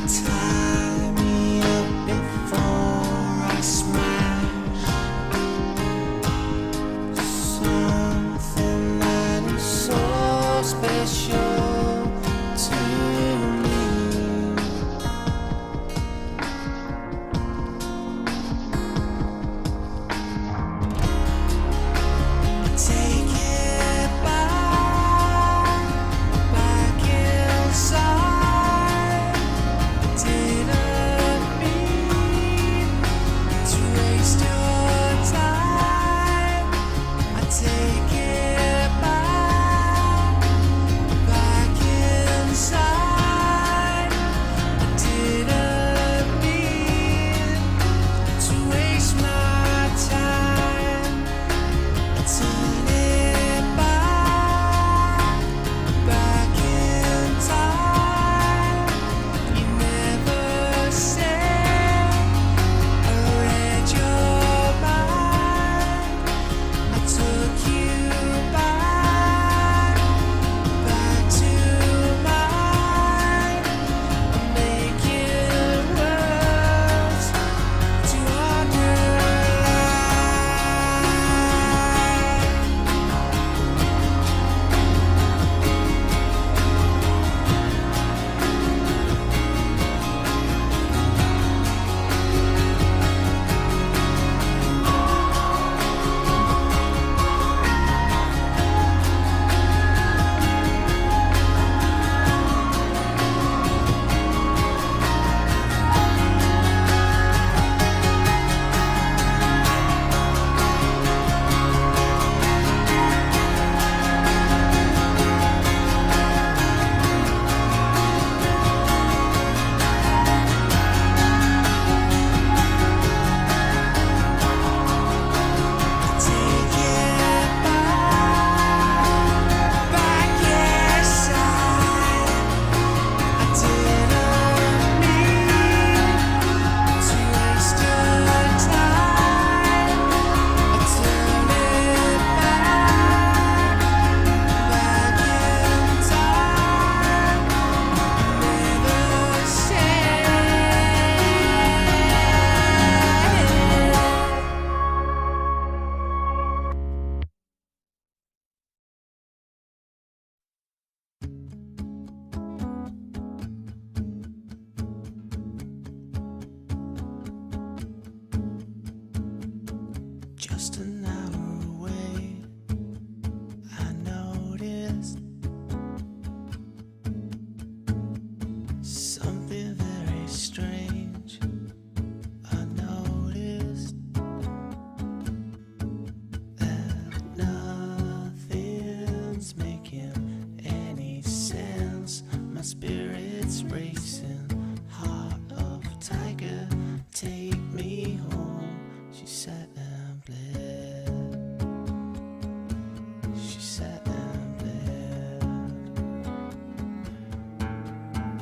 Tie me up before I smash something that is so special to me. I take it back inside. Didn't mean to waste your time. I take it back inside. I didn't mean to waste my time. I turn it back in time. You never said I read your mind. I took you back to mine. I'm making words to underline. Just an hour away, I noticed something very strange. I noticed that nothing's making any sense. My spirit's racing, heart of tiger, take me home. She sat and bled. She sat and bled.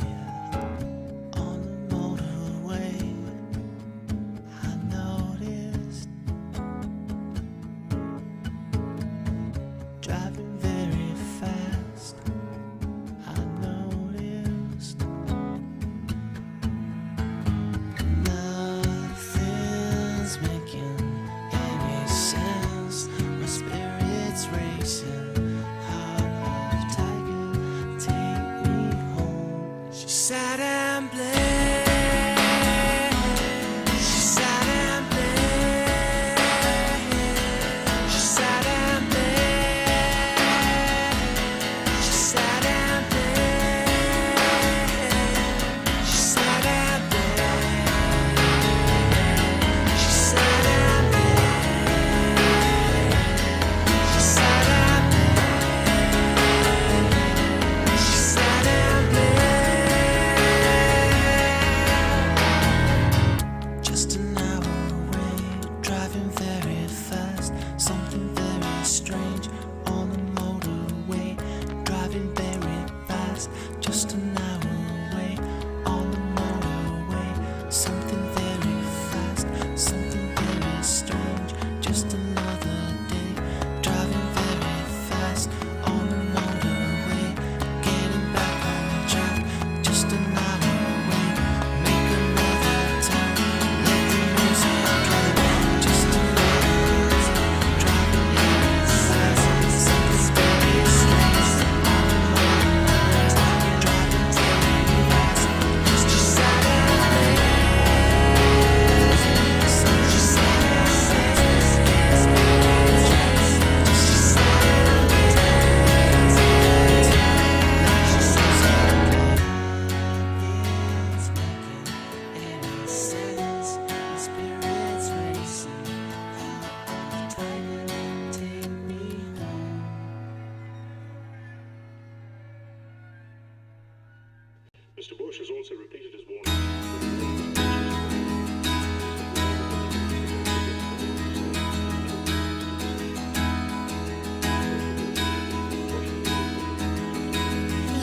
Yeah. On the motorway, I noticed driving very fast. I noticed nothing's making any sense. My spirit's racing, heart of tiger, take me home. She sat and bled. She sat and bled. She sat and bled. She sat and bled. She sat and bled. She sat and bled. She sat and bled. She sat and bled.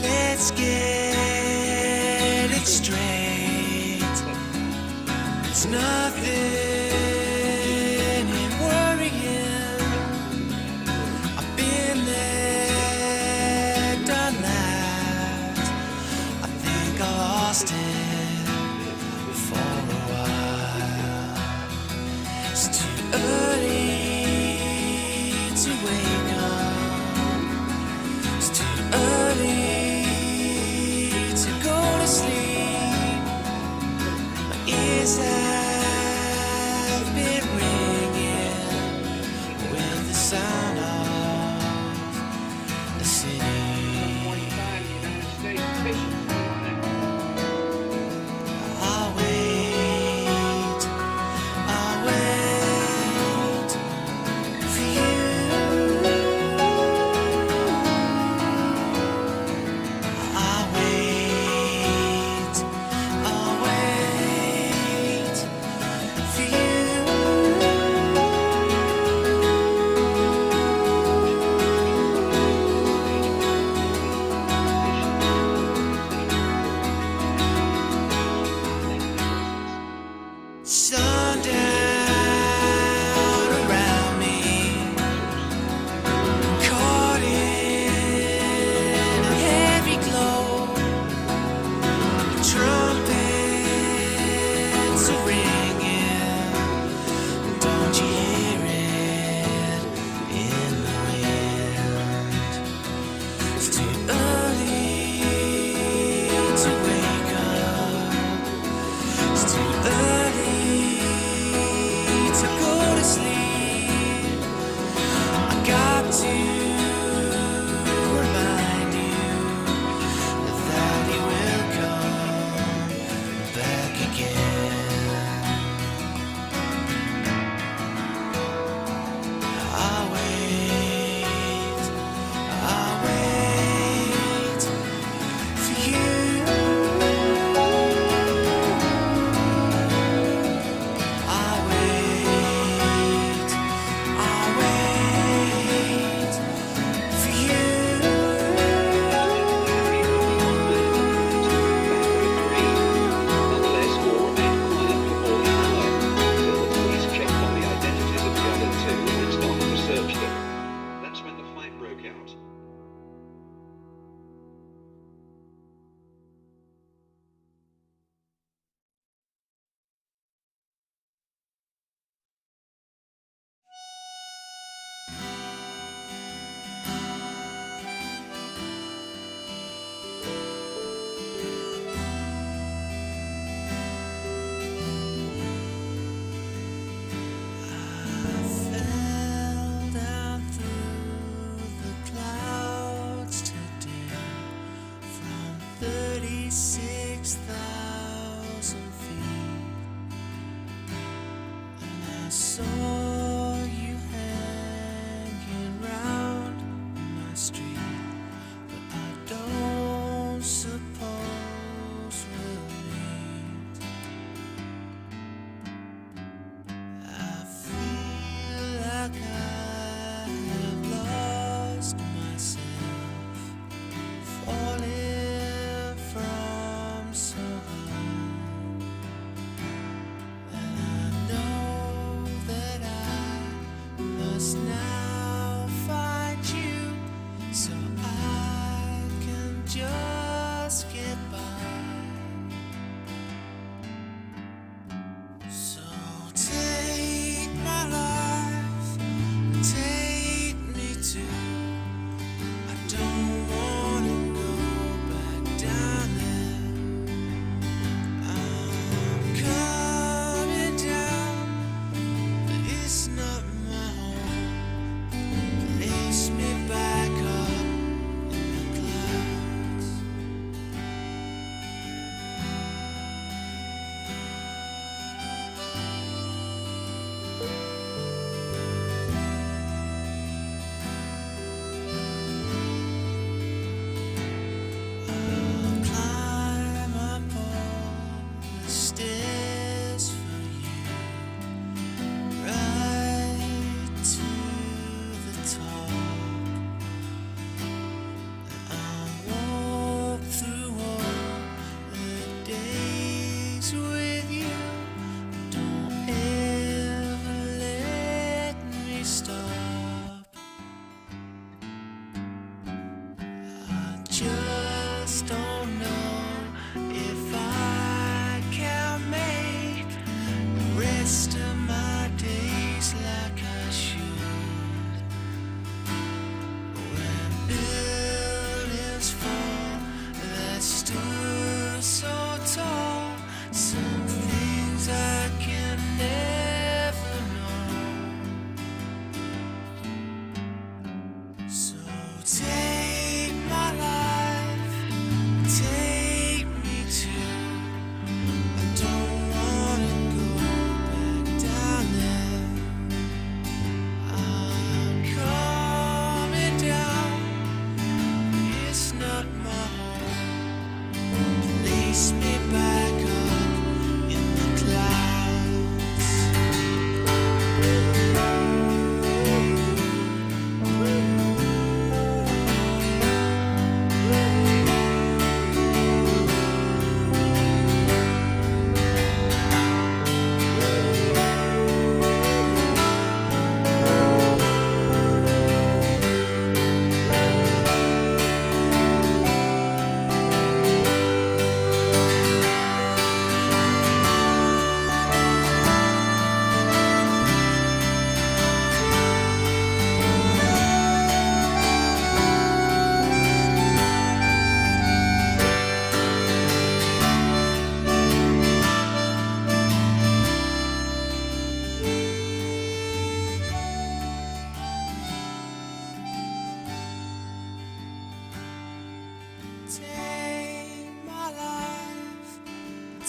Let's get it straight. It's nothing in worrying. I've been there, done that. I think I lost it for a while. It's too early to wake up. It's too early to go to sleep. My ears have been ringing with the sound of the city. I'll wait for you. I'll wait for you. Sundown around me, caught in a heavy glow. Trumpets are ringing, don't you hear it in the wind? It's too early to wake up. It's too early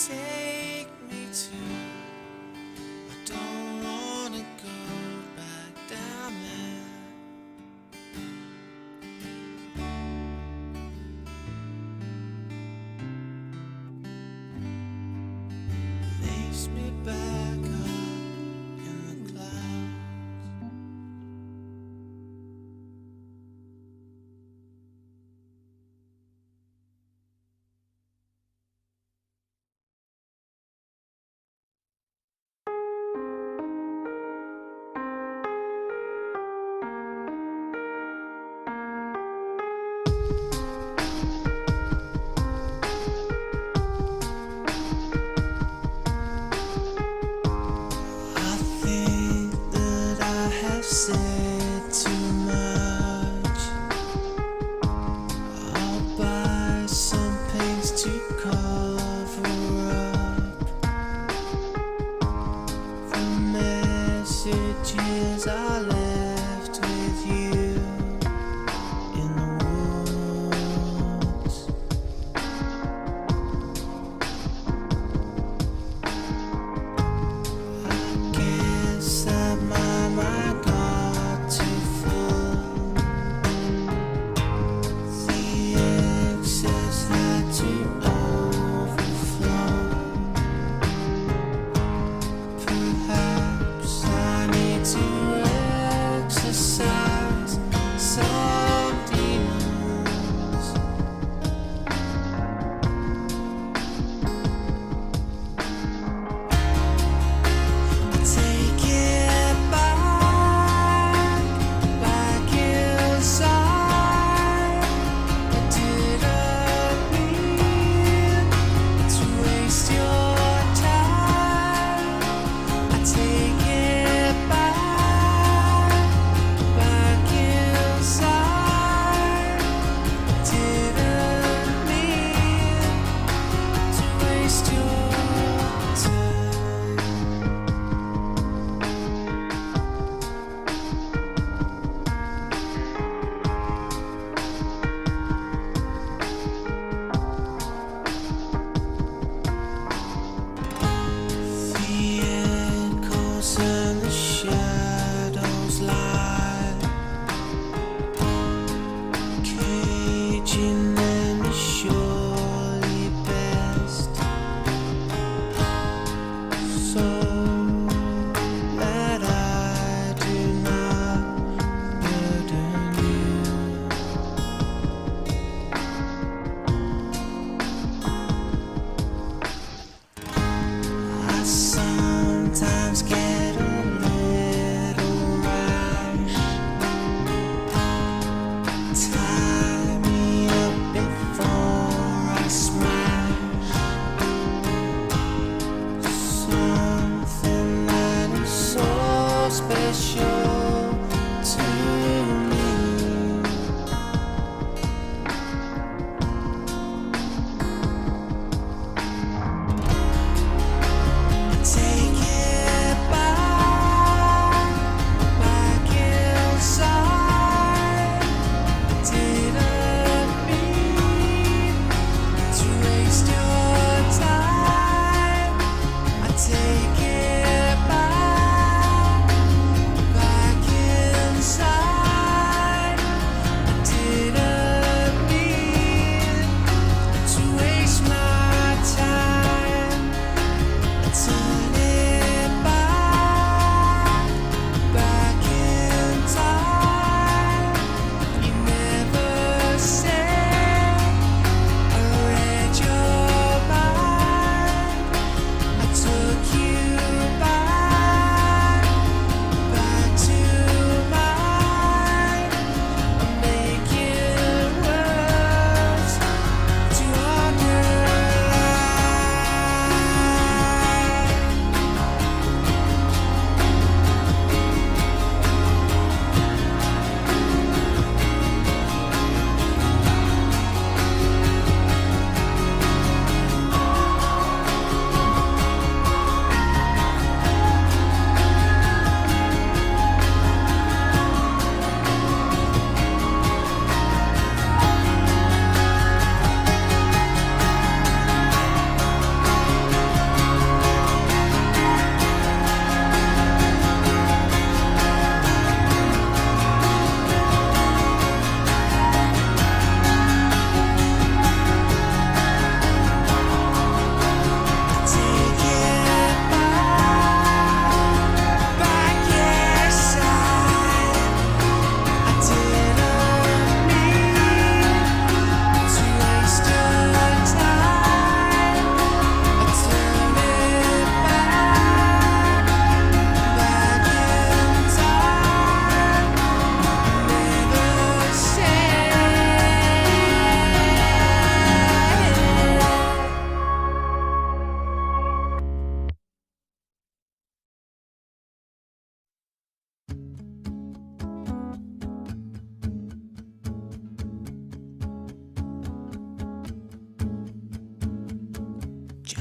take me to? I don't wanna go back down there. Lace me back up in the clouds. I think that I have said too much. I'll buy some paints to cover up the messages I left with you in the woods. I guess that my mind got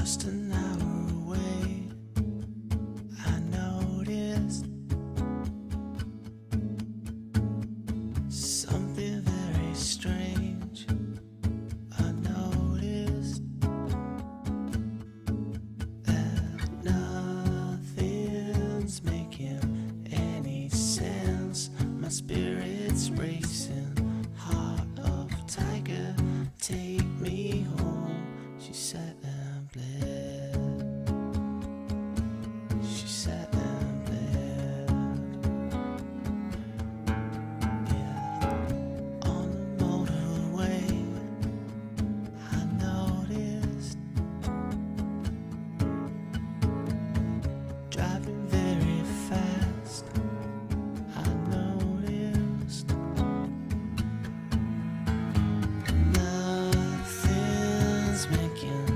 just an hour away. I noticed something very strange. I noticed that nothing's making any sense. My spirit's racing, heart of tiger, take me home. She sat and bled. She sat and bled. Yeah. On the motorway, I noticed driving very fast. I noticed nothing's making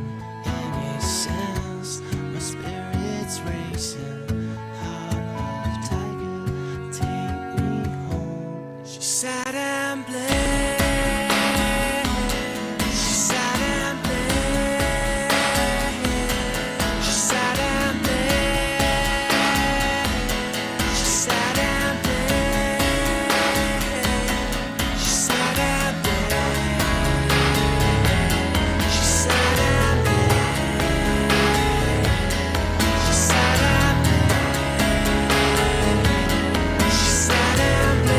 any sense. My spirit's racing, heart of tiger, take me home. She sat and bled. She sat and bled. She sat and bled. She sat and bled. She sat and bled. She sat and bled. She sat and bled. She sat and bled.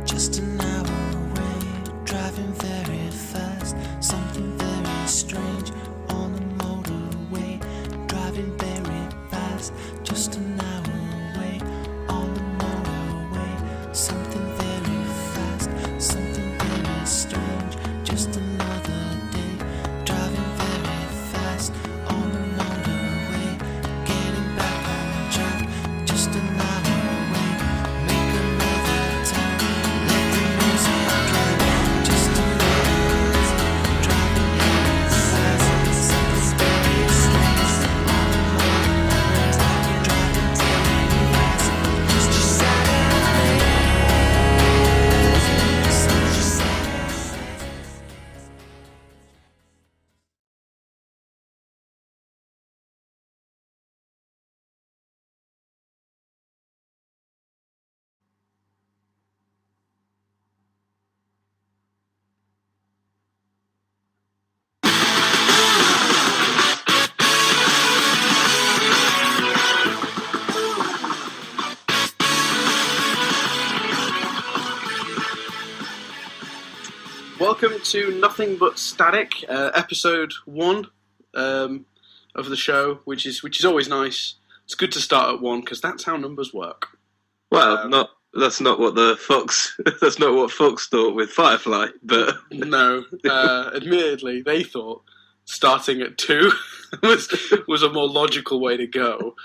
Just an hour away, driving very fast. Something very strange on the motorway, driving very fast. Just an hour away on the motorway, something very fast. Something very strange. Just another day, driving very fast on the motorway, getting back on track. Just an hour away, make another turn, let the music play. Just another day, driving very fast. Something very strange on the motorway, driving very fast. Just you sat and bled. So she sat and Welcome to Nothing But Static, episode 1 of the show, which is always nice. It's good to start at 1 because that's how numbers work. Well, that's not what that's not what Fox thought with Firefly, but No, admittedly, they thought starting at 2 was a more logical way to go.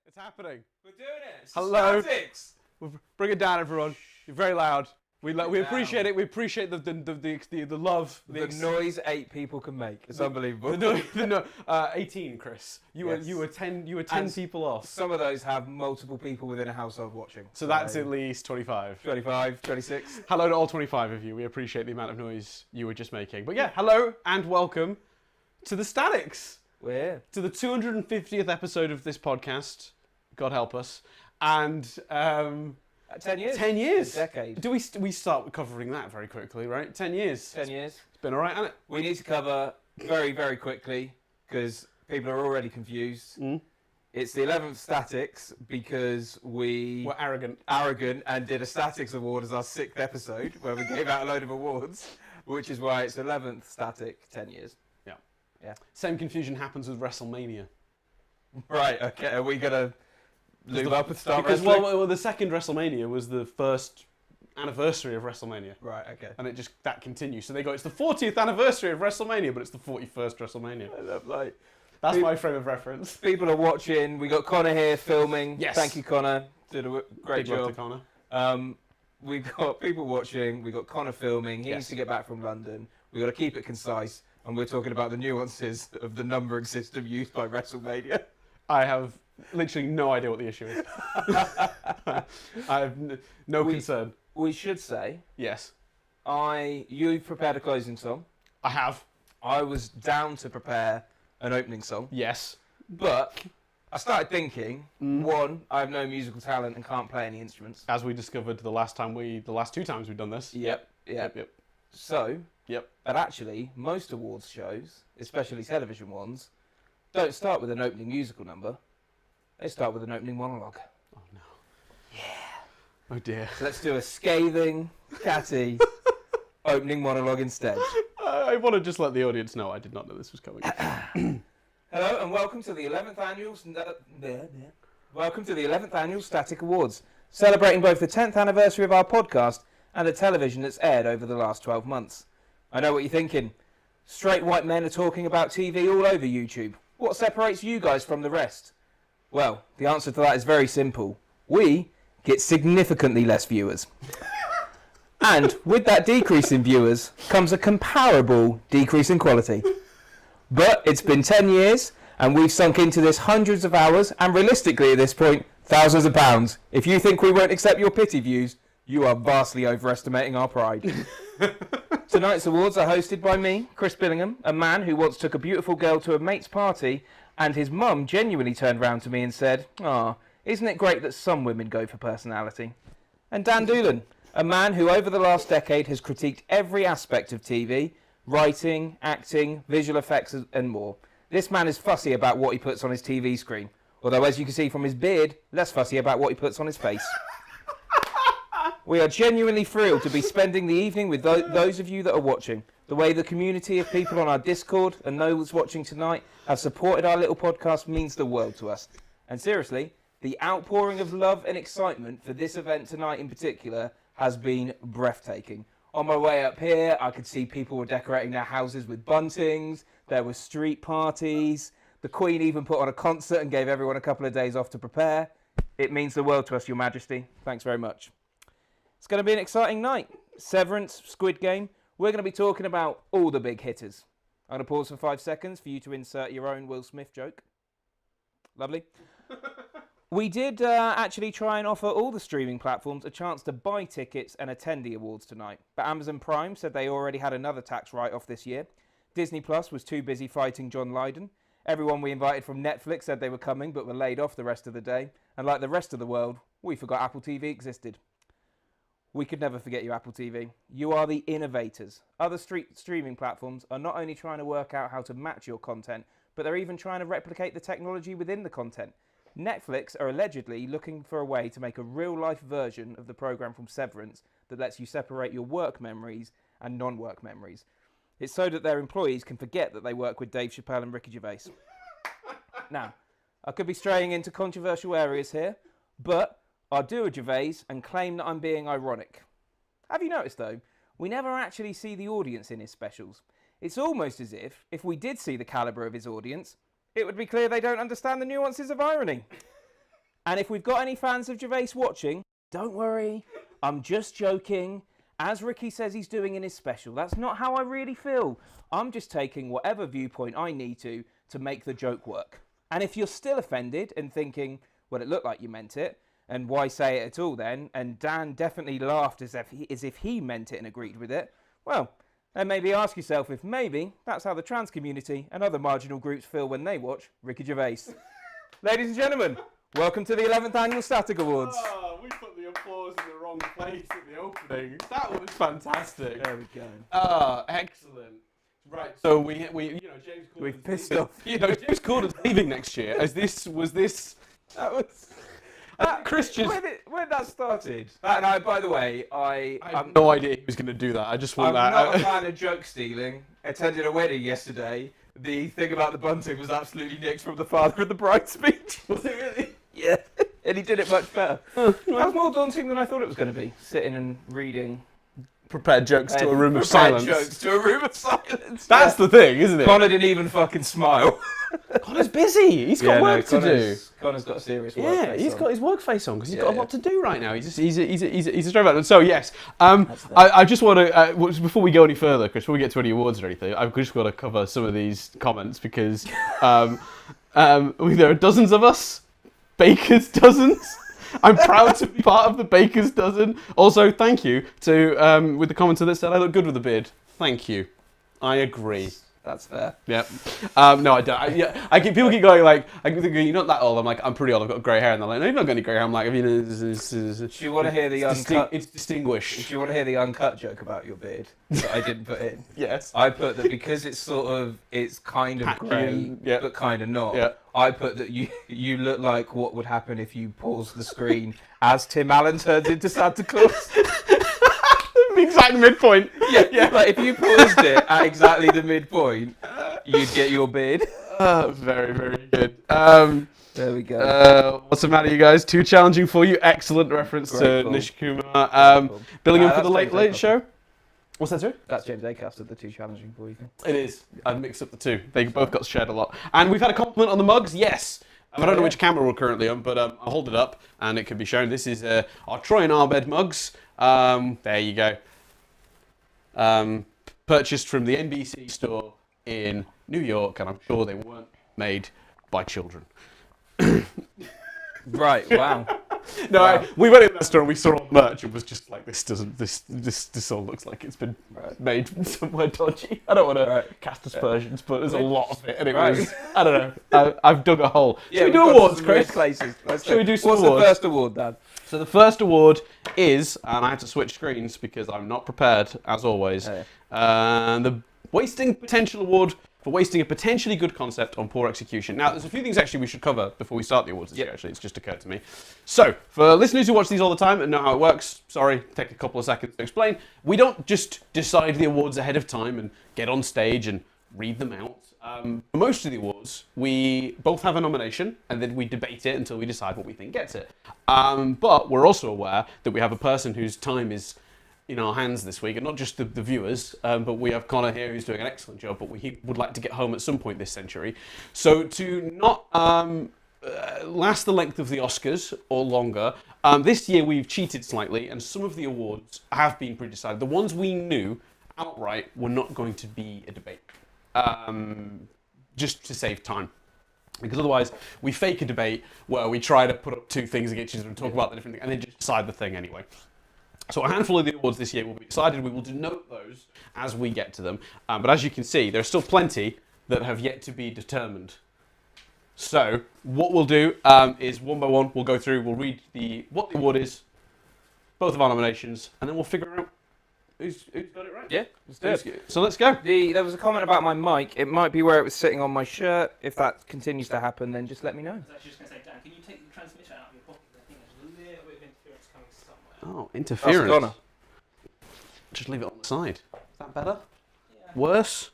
It's happening. We're doing it. It's Hello. statics. Bring it down, everyone. You're very loud. We down. appreciate it. We appreciate the love. The noise 8 people can make. It's unbelievable. 18, Chris. You Yes. were 10 And people off. Some of those have multiple people within a household watching. So that's at least 25. 25, 26. Hello to all 25 of you. We appreciate the amount of noise you were just making. But yeah, hello and welcome to the Statics. We're here. To the 250th episode of this podcast. God help us. And 10 years. 10 years. A decade. We start covering that very quickly, right? 10 years. 10 years. It's been all right, hasn't it? We need to cover very, very quickly, because people are already confused. It's the 11th Statics because we We're arrogant. and did a Statics Award as our 6th episode, where we gave out a load of awards, which is why it's 11th Static 10 years. Same confusion happens with WrestleMania. Right, okay, are we going to lube up and start Because, wrestling? well, the second WrestleMania was the first anniversary of WrestleMania. Right, okay. And that continues. So it's the 40th anniversary of WrestleMania, but it's the 41st WrestleMania. I love, like, That's my frame of reference. people are watching. We got Connor here filming. Yes. Thank you, Connor. Did a great Big love to job. Connor. We've got people watching. We've got Connor filming. He Yes. needs to get back from London. We've got to keep it concise. And we're talking about the nuances of the numbering system used by WrestleMania. I have literally no idea what the issue is. I have no concern. We should say, Yes, you prepared a closing song. I have. I was down to prepare an opening song. Yes. But I started thinking, one, I have no musical talent and can't play any instruments. As we discovered the last 2 times we've done this. Yep. So, Yep. but actually, most awards shows, especially television ones, don't start with an opening musical number. They start with an opening monologue. Oh no. Yeah. Oh dear. So let's do a scathing, catty opening monologue instead. I want to just let the audience know I did not know this was coming. Hello and welcome to the 11th annual Static Awards, celebrating both the 10th anniversary of our podcast and the television that's aired over the last 12 months. I know what you're thinking. Straight white men are talking about TV all over YouTube. What separates you guys from the rest? Well, the answer to that is very simple. We get significantly less viewers. And with that decrease in viewers comes a comparable decrease in quality. But it's been 10 years and we've sunk into this hundreds of hours and realistically at this point, thousands of pounds. If you think we won't accept your pity views, you are vastly overestimating our pride. Tonight's awards are hosted by me, Chris Billingham, a man who once took a beautiful girl to a mate's party and his mum genuinely turned round to me and said, isn't it great that some women go for personality? And Dan Doolan, a man who over the last decade has critiqued every aspect of TV, writing, acting, visual effects and more. This man is fussy about what he puts on his TV screen, although as you can see from his beard, less fussy about what he puts on his face. We are genuinely thrilled to be spending the evening with those of you that are watching. The way the community of people on our Discord and those watching tonight have supported our little podcast means the world to us. And seriously, the outpouring of love and excitement for this event tonight in particular has been breathtaking. On my way up here, I could see people were decorating their houses with buntings. There were street parties. The Queen even put on a concert and gave everyone a couple of days off to prepare. It means the world to us, Your Majesty. Thanks very much. It's going to be an exciting night. Severance, Squid Game. We're going to be talking about all the big hitters. I'm going to pause for 5 seconds for you to insert your own Will Smith joke. Lovely. We did actually try and offer all the streaming platforms a chance to buy tickets and attend the awards tonight. But Amazon Prime said they already had another tax write-off this year. Disney Plus was too busy fighting John Lydon. Everyone we invited from Netflix said they were coming but were laid off the rest of the day. And like the rest of the world, we forgot Apple TV existed. We could never forget you, Apple TV. You are the innovators. Other streaming platforms are not only trying to work out how to match your content, but they're even trying to replicate the technology within the content. Netflix are allegedly looking for a way to make a real-life version of the program from Severance that lets you separate your work memories and non-work memories. It's so that their employees can forget that they work with Dave Chappelle and Ricky Gervais. Now, I could be straying into controversial areas here, but I'll do a Gervais and claim that I'm being ironic. Have you noticed, though, we never actually see the audience in his specials. It's almost as if we did see the calibre of his audience, it would be clear they don't understand the nuances of irony. And if we've got any fans of Gervais watching, don't worry, I'm just joking. As Ricky says he's doing in his special, that's not how I really feel. I'm just taking whatever viewpoint I need to make the joke work. And if you're still offended and thinking, well, it looked like you meant it, and why say it at all then? And Dan definitely laughed as if he meant it and agreed with it. Well, then maybe ask yourself if maybe that's how the trans community and other marginal groups feel when they watch Ricky Gervais. Ladies and gentlemen, welcome to the 11th Annual Static Awards. Oh, we put the applause in the wrong place at the opening. That was fantastic. There we go. Ah, excellent. Right. So we James Corden's We've pissed off. James Corden's leaving next year. Was this? That was Christian. when that started. And by the way, I I'm have no idea he was going to do that. I just want I'm that. not a fan of joke stealing. Attended a wedding yesterday. The thing about the bunting was absolutely nicked from the father of the bride speech. Was it really? Yeah, and he did it much better. That was more daunting than I thought it was going to be. Sitting and reading Prepared jokes to a room of prepared silence. Jokes to a room of silence. That's the thing, isn't it? Connor didn't even fucking smile. Connor's busy. He's got work to do. Connor's got a serious work. Yeah, face he's on. got his work face on because he's Yeah, got a yeah. lot to do right now. He's a straight man. So yes, I just want to before we go any further, Chris, before we get to any awards or anything, I've just got to cover some of these comments because there are dozens of us, Baker's dozens. I'm proud to be part of the Baker's dozen. Also, thank you to with the commenter that said I look good with a beard. Thank you. I agree. That's fair. Yeah. No, I don't. People keep going like, I keep thinking, you're not that old. I'm like, I'm pretty old. I've got grey hair. And they're like, no, you've not got any grey hair. I'm like, Do you want to hear the uncut? it's distinguished. Do you want to hear the uncut joke about your beard that I didn't put in? Yes. I put that because it's kind of Patchy grey, and- yeah. but kind of not. Yeah. I put that you look like what would happen if you pause the screen as Tim Allen turns into Santa Claus. The exact midpoint. Yeah. Like if you paused it at exactly the midpoint, you'd get your beard. Very, very good. There we go. What's the matter, you guys? Too challenging for you. Excellent reference to Grateful. Nishikuma. Billingham for That's the Late James Late Acaster. Show. What's that, sorry? That's James Acaster, the too challenging for you. It is. I've mixed up the two. They both got shared a lot. And we've had a compliment on the mugs. Yes. I don't know which camera we're currently on, but I'll hold it up and it can be shown. This is our Troy and Arbed mugs. There you go. Purchased from the NBC store in New York, and I'm sure they weren't made by children. Right. Wow. No, we went in that store and we saw all the merch and was just like, this all looks like it's been made somewhere dodgy. I don't want to cast aspersions, but there's a lot of it, and it was, I don't know, I've dug a hole. Should we do awards, Chris? Should we do some What's awards? the first award, Dan? So the first award is, and I had to switch screens because I'm not prepared, as always, the Wasting Potential Award for wasting a potentially good concept on poor execution. Now, there's a few things actually we should cover before we start the awards this year, actually. It's just occurred to me. So, for listeners who watch these all the time and know how it works, sorry, take a couple of seconds to explain. We don't just decide the awards ahead of time and get on stage and read them out. For most of the awards, we both have a nomination and then we debate it until we decide what we think gets it. But we're also aware that we have a person whose time is in our hands this week, and not just the viewers, but we have Connor here who's doing an excellent job, but he would like to get home at some point this century. So to not last the length of the Oscars or longer, this year we've cheated slightly, and some of the awards have been pre-decided. The ones we knew outright were not going to be a debate, just to save time. Because otherwise, we fake a debate where we try to put up two things against each other and talk about the different thing, and then just decide the thing anyway. So a handful of the awards this year will be decided. We will denote those as we get to them. But as you can see, there are still plenty that have yet to be determined. So what we'll do is one by one, we'll go through, we'll read what the award is, both of our nominations, and then we'll figure out who's got it right. Yeah, let's do it. So let's go. There was a comment about my mic. It might be where it was sitting on my shirt. If that continues to happen, then just let me know. I was actually just going to say, Dan, can you take the transmitter out of your pocket? I think there's a little bit of interference coming somewhere. Oh, interference. Connor. Just leave it on the side. Is that better? Yeah. Worse?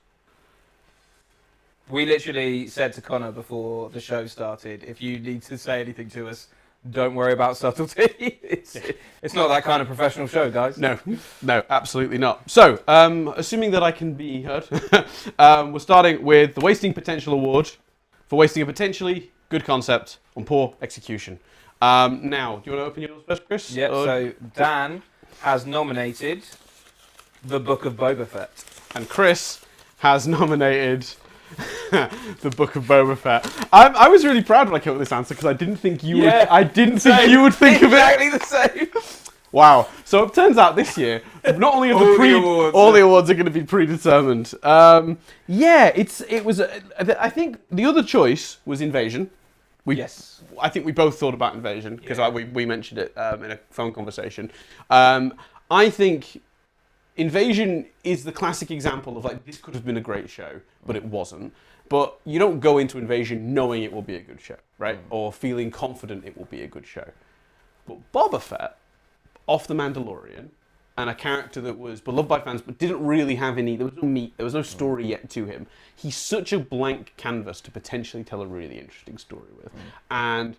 We literally said to Connor before the show started, if you need to say anything to us, don't worry about subtlety. It's not that kind of professional show, guys. No, absolutely not. So, assuming that I can be heard, we're starting with the Wasting Potential Award for wasting a potentially good concept on poor execution. Now, do you want to open yours first, Chris? Yeah, so Dan has nominated The Book of Boba Fett. And Chris has nominated The Book of Boba Fett. I was really proud when I came up with this answer because I didn't think you would. I didn't think you would think of it. Exactly the same. Wow. So it turns out this year, not only are all the awards are going to be predetermined. It was. I think the other choice was Invasion. Yes. I think we both thought about Invasion because we mentioned it in a phone conversation. I think Invasion is the classic example of like, this could have been a great show, but it wasn't. But you don't go into Invasion knowing it will be a good show, right? Or feeling confident it will be a good show. But Boba Fett, off The Mandalorian, and a character that was beloved by fans but didn't really have any, there was no meat, there was no story yet to him. He's such a blank canvas to potentially tell a really interesting story with. And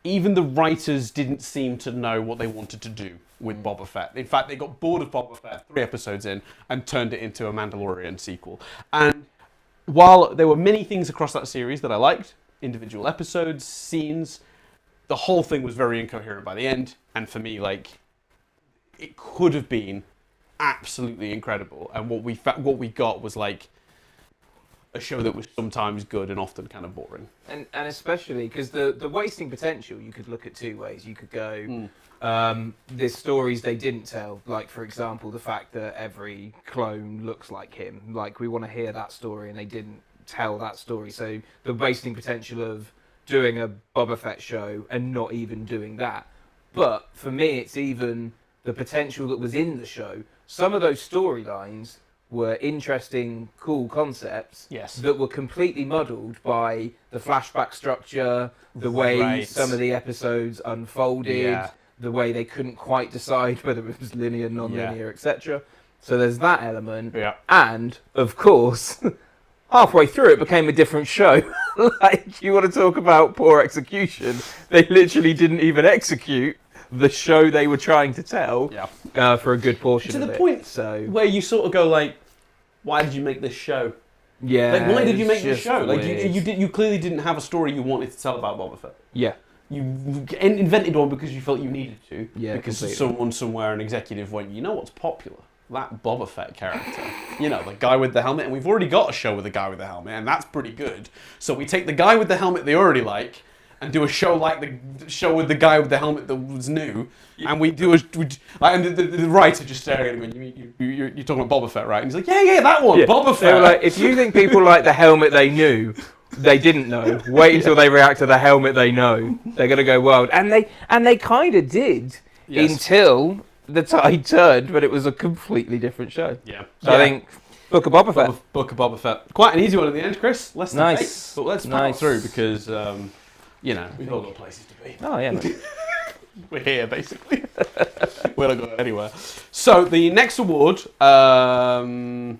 even the writers didn't seem to know what they wanted to do with Boba Fett. In fact, they got bored of Boba Fett 3 episodes in and turned it into a Mandalorian sequel. And while there were many things across that series that I liked, individual episodes, scenes, the whole thing was very incoherent by the end. And for me, like, it could have been absolutely incredible. And what we got was like a show that was sometimes good and often kind of boring. And especially because the wasting potential, you could look at 2 ways. You could go, there's stories they didn't tell. Like, for example, the fact that every clone looks like him. Like, we want to hear that story and they didn't tell that story. So the wasting potential of doing a Boba Fett show and not even doing that. But for me, it's even the potential that was in the show. Some of those storylines were interesting, cool concepts that were completely muddled by the flashback structure, the way some of the episodes unfolded, the way they couldn't quite decide whether it was linear, non-linear, etc. So there's that element. And, of course, halfway through it became a different show. Like, you want to talk about poor execution, they literally didn't even execute the show they were trying to tell for a good portion of it. To the point where you sort of go like, why did you make this show? Yeah. Like, why did you make this show? Weird. Like, you clearly didn't have a story you wanted to tell about Boba Fett. Yeah. You invented one because you felt you needed to. Yeah, because completely. someone somewhere, an executive went, you know what's popular? That Boba Fett character. You know, the guy with the helmet. And we've already got a show with the guy with the helmet, and that's pretty good. So we take the guy with the helmet they already like, and do a show like the show with the guy with the helmet that was new, and we do and the writer just staring at him, you're talking about Boba Fett, right? And he's like, yeah, that one, Boba Fett. They were like, if you think people like the helmet they knew, they didn't know, wait until they react to the helmet they know. They're gonna go wild, and they kind of did until the tide turned, but it was a completely different show. So I think Book of Boba Fett. Book of Boba Fett. Quite an easy one in the end, Chris. Less than Nice. 8, but let's power through because. You know, we've all got places to be. Oh, yeah. We're here, basically. We're not going anywhere. So, the next award... actually,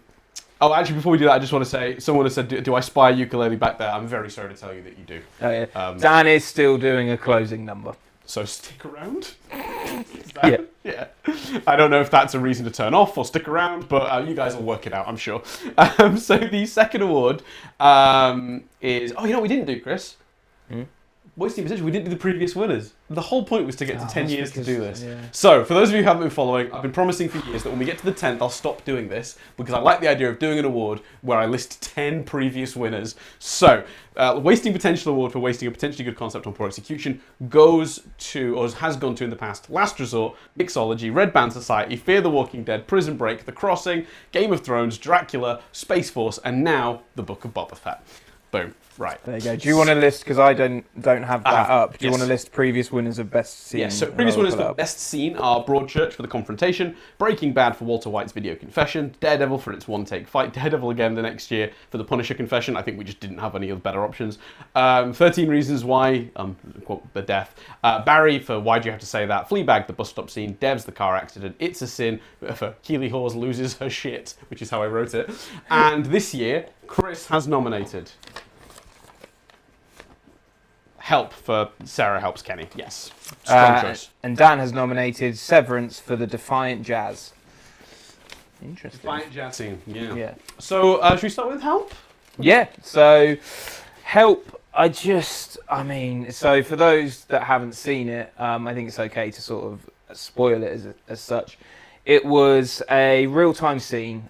before we do that, I just want to say, someone has said, do I spy a ukulele back there? I'm very sorry to tell you that you do. Oh, yeah. Dan is still doing a closing number. So, stick around. Yeah. I don't know if that's a reason to turn off or stick around, but you guys will work it out, I'm sure. So, the second award is... Oh, you know what we didn't do, Chris? Wasting potential. We didn't do the previous winners. The whole point was to get to 10 years to do this. So, for those of you who haven't been following, I've been promising for years that when we get to the 10th, I'll stop doing this because I like the idea of doing an award where I list 10 previous winners. So, Wasting Potential Award for wasting a potentially good concept on poor execution goes to, or has gone to in the past, Last Resort, Mixology, Red Band Society, Fear the Walking Dead, Prison Break, The Crossing, Game of Thrones, Dracula, Space Force, and now The Book of Boba Fett. Boom. Right. There you go. Do you want to list, because I don't have that up, do you want to list previous winners of best scene? Yes, so previous winners for best scene are Broadchurch for The Confrontation, Breaking Bad for Walter White's video confession, Daredevil for its one-take fight, Daredevil again the next year for the Punisher confession. I think we just didn't have any other better options. 13 Reasons Why, quote, the death. Barry for Why Do You Have to Say That, Fleabag, the bus stop scene, Devs, the car accident, It's a Sin for Keely Hawes loses her shit, which is how I wrote it. And this year, Chris has nominated... Help for Sarah Helps Kenny. Yes. Strong choice. And Dan has nominated Severance for the Defiant Jazz. Interesting. Defiant Jazz scene. Yeah. So, should we start with Help? Yeah. So, Help, so for those that haven't seen it, I think it's okay to sort of spoil it as such. It was a real-time scene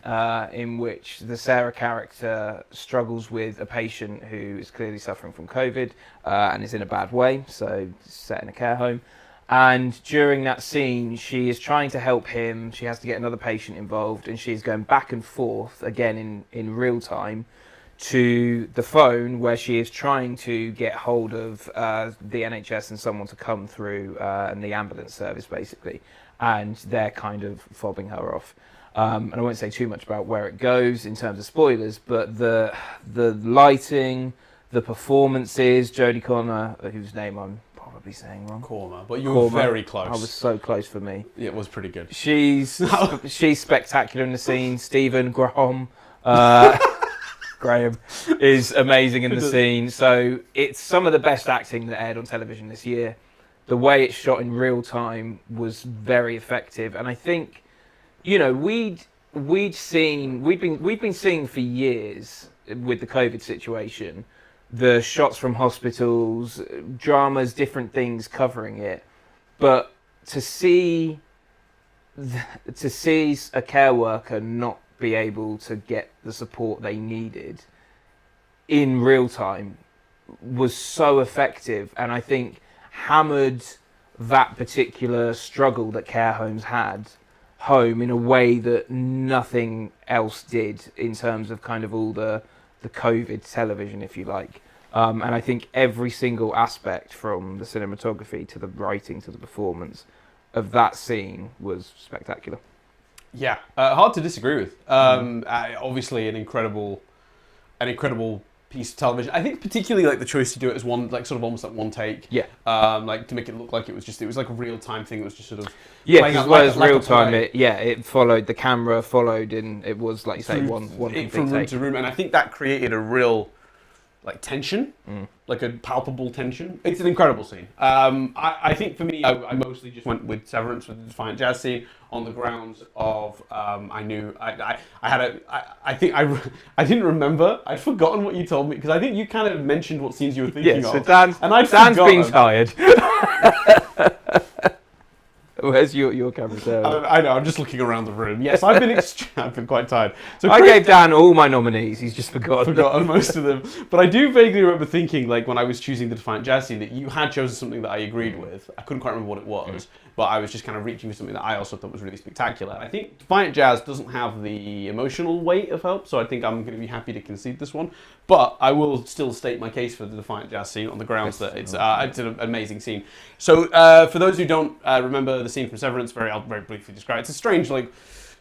in which the Sarah character struggles with a patient who is clearly suffering from COVID and is in a bad way, so set in a care home. And during that scene, she is trying to help him. She has to get another patient involved, and she's going back and forth, again in real time, to the phone where she is trying to get hold of the NHS and someone to come through, and the ambulance service, basically. And they're kind of fobbing her off. And I won't say too much about where it goes in terms of spoilers, but the lighting, the performances, Jodie Connor, whose name I'm probably saying wrong. Korma, but you were very close. I was so close for me. It was pretty good. She's spectacular in the scene. Stephen Graham is amazing in the scene. So it's some of the best acting that aired on television this year. The way it's shot in real time was very effective, and I think, you know, we've been seeing for years with the COVID situation, the shots from hospitals, dramas, different things covering it, but to see a care worker not be able to get the support they needed in real time was so effective, and I think hammered that particular struggle that care homes had home in a way that nothing else did in terms of kind of all the COVID television, if you like. And I think every single aspect, from the cinematography to the writing to the performance of that scene, was spectacular. Yeah, hard to disagree with. Obviously, an incredible piece of television. I think particularly like the choice to do it as one, like sort of almost like one take. Yeah. Like to make it look like it was like a real time thing. It was just sort of as well as real time. It followed the camera, and it was, like you say, one complete from room take. to room, and I think that created a real like tension, like a palpable tension. It's an incredible scene. I think for me, I mostly just went with Severance, with the Defiant Jazz scene, on the grounds of I didn't remember. I'd forgotten what you told me, because I think you kind of mentioned what scenes you were thinking so of. Dan's been tired. Where's your camera there? I know, I'm just looking around the room. Yes, I've been quite tired. So I gave Dan all my nominees, he's just forgotten most of them. But I do vaguely remember thinking, like, when I was choosing the Defiant Jazz scene, that you had chosen something that I agreed with. I couldn't quite remember what it was, but I was just kind of reaching for something that I also thought was really spectacular. I think Defiant Jazz doesn't have the emotional weight of Help, so I think I'm going to be happy to concede this one. But I will still state my case for the Defiant Jazz scene on the grounds that it's an amazing scene. So for those who don't remember the scene from Severance, I'll very briefly describe it. It's a strange, like,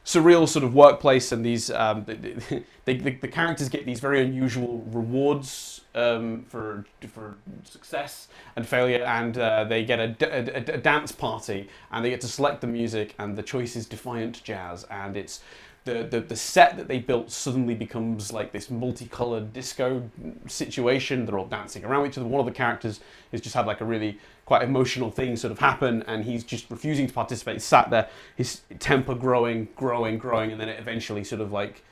surreal sort of workplace, and these the characters get these very unusual rewards for success and failure, and they get a dance party, and they get to select the music, and the choice is Defiant Jazz, and it's the set that they built suddenly becomes like this multicolored disco situation. They're all dancing around each other. One of the characters has just had like a really quite emotional thing sort of happen, and he's just refusing to participate. He's sat there, his temper growing, and then it eventually sort of like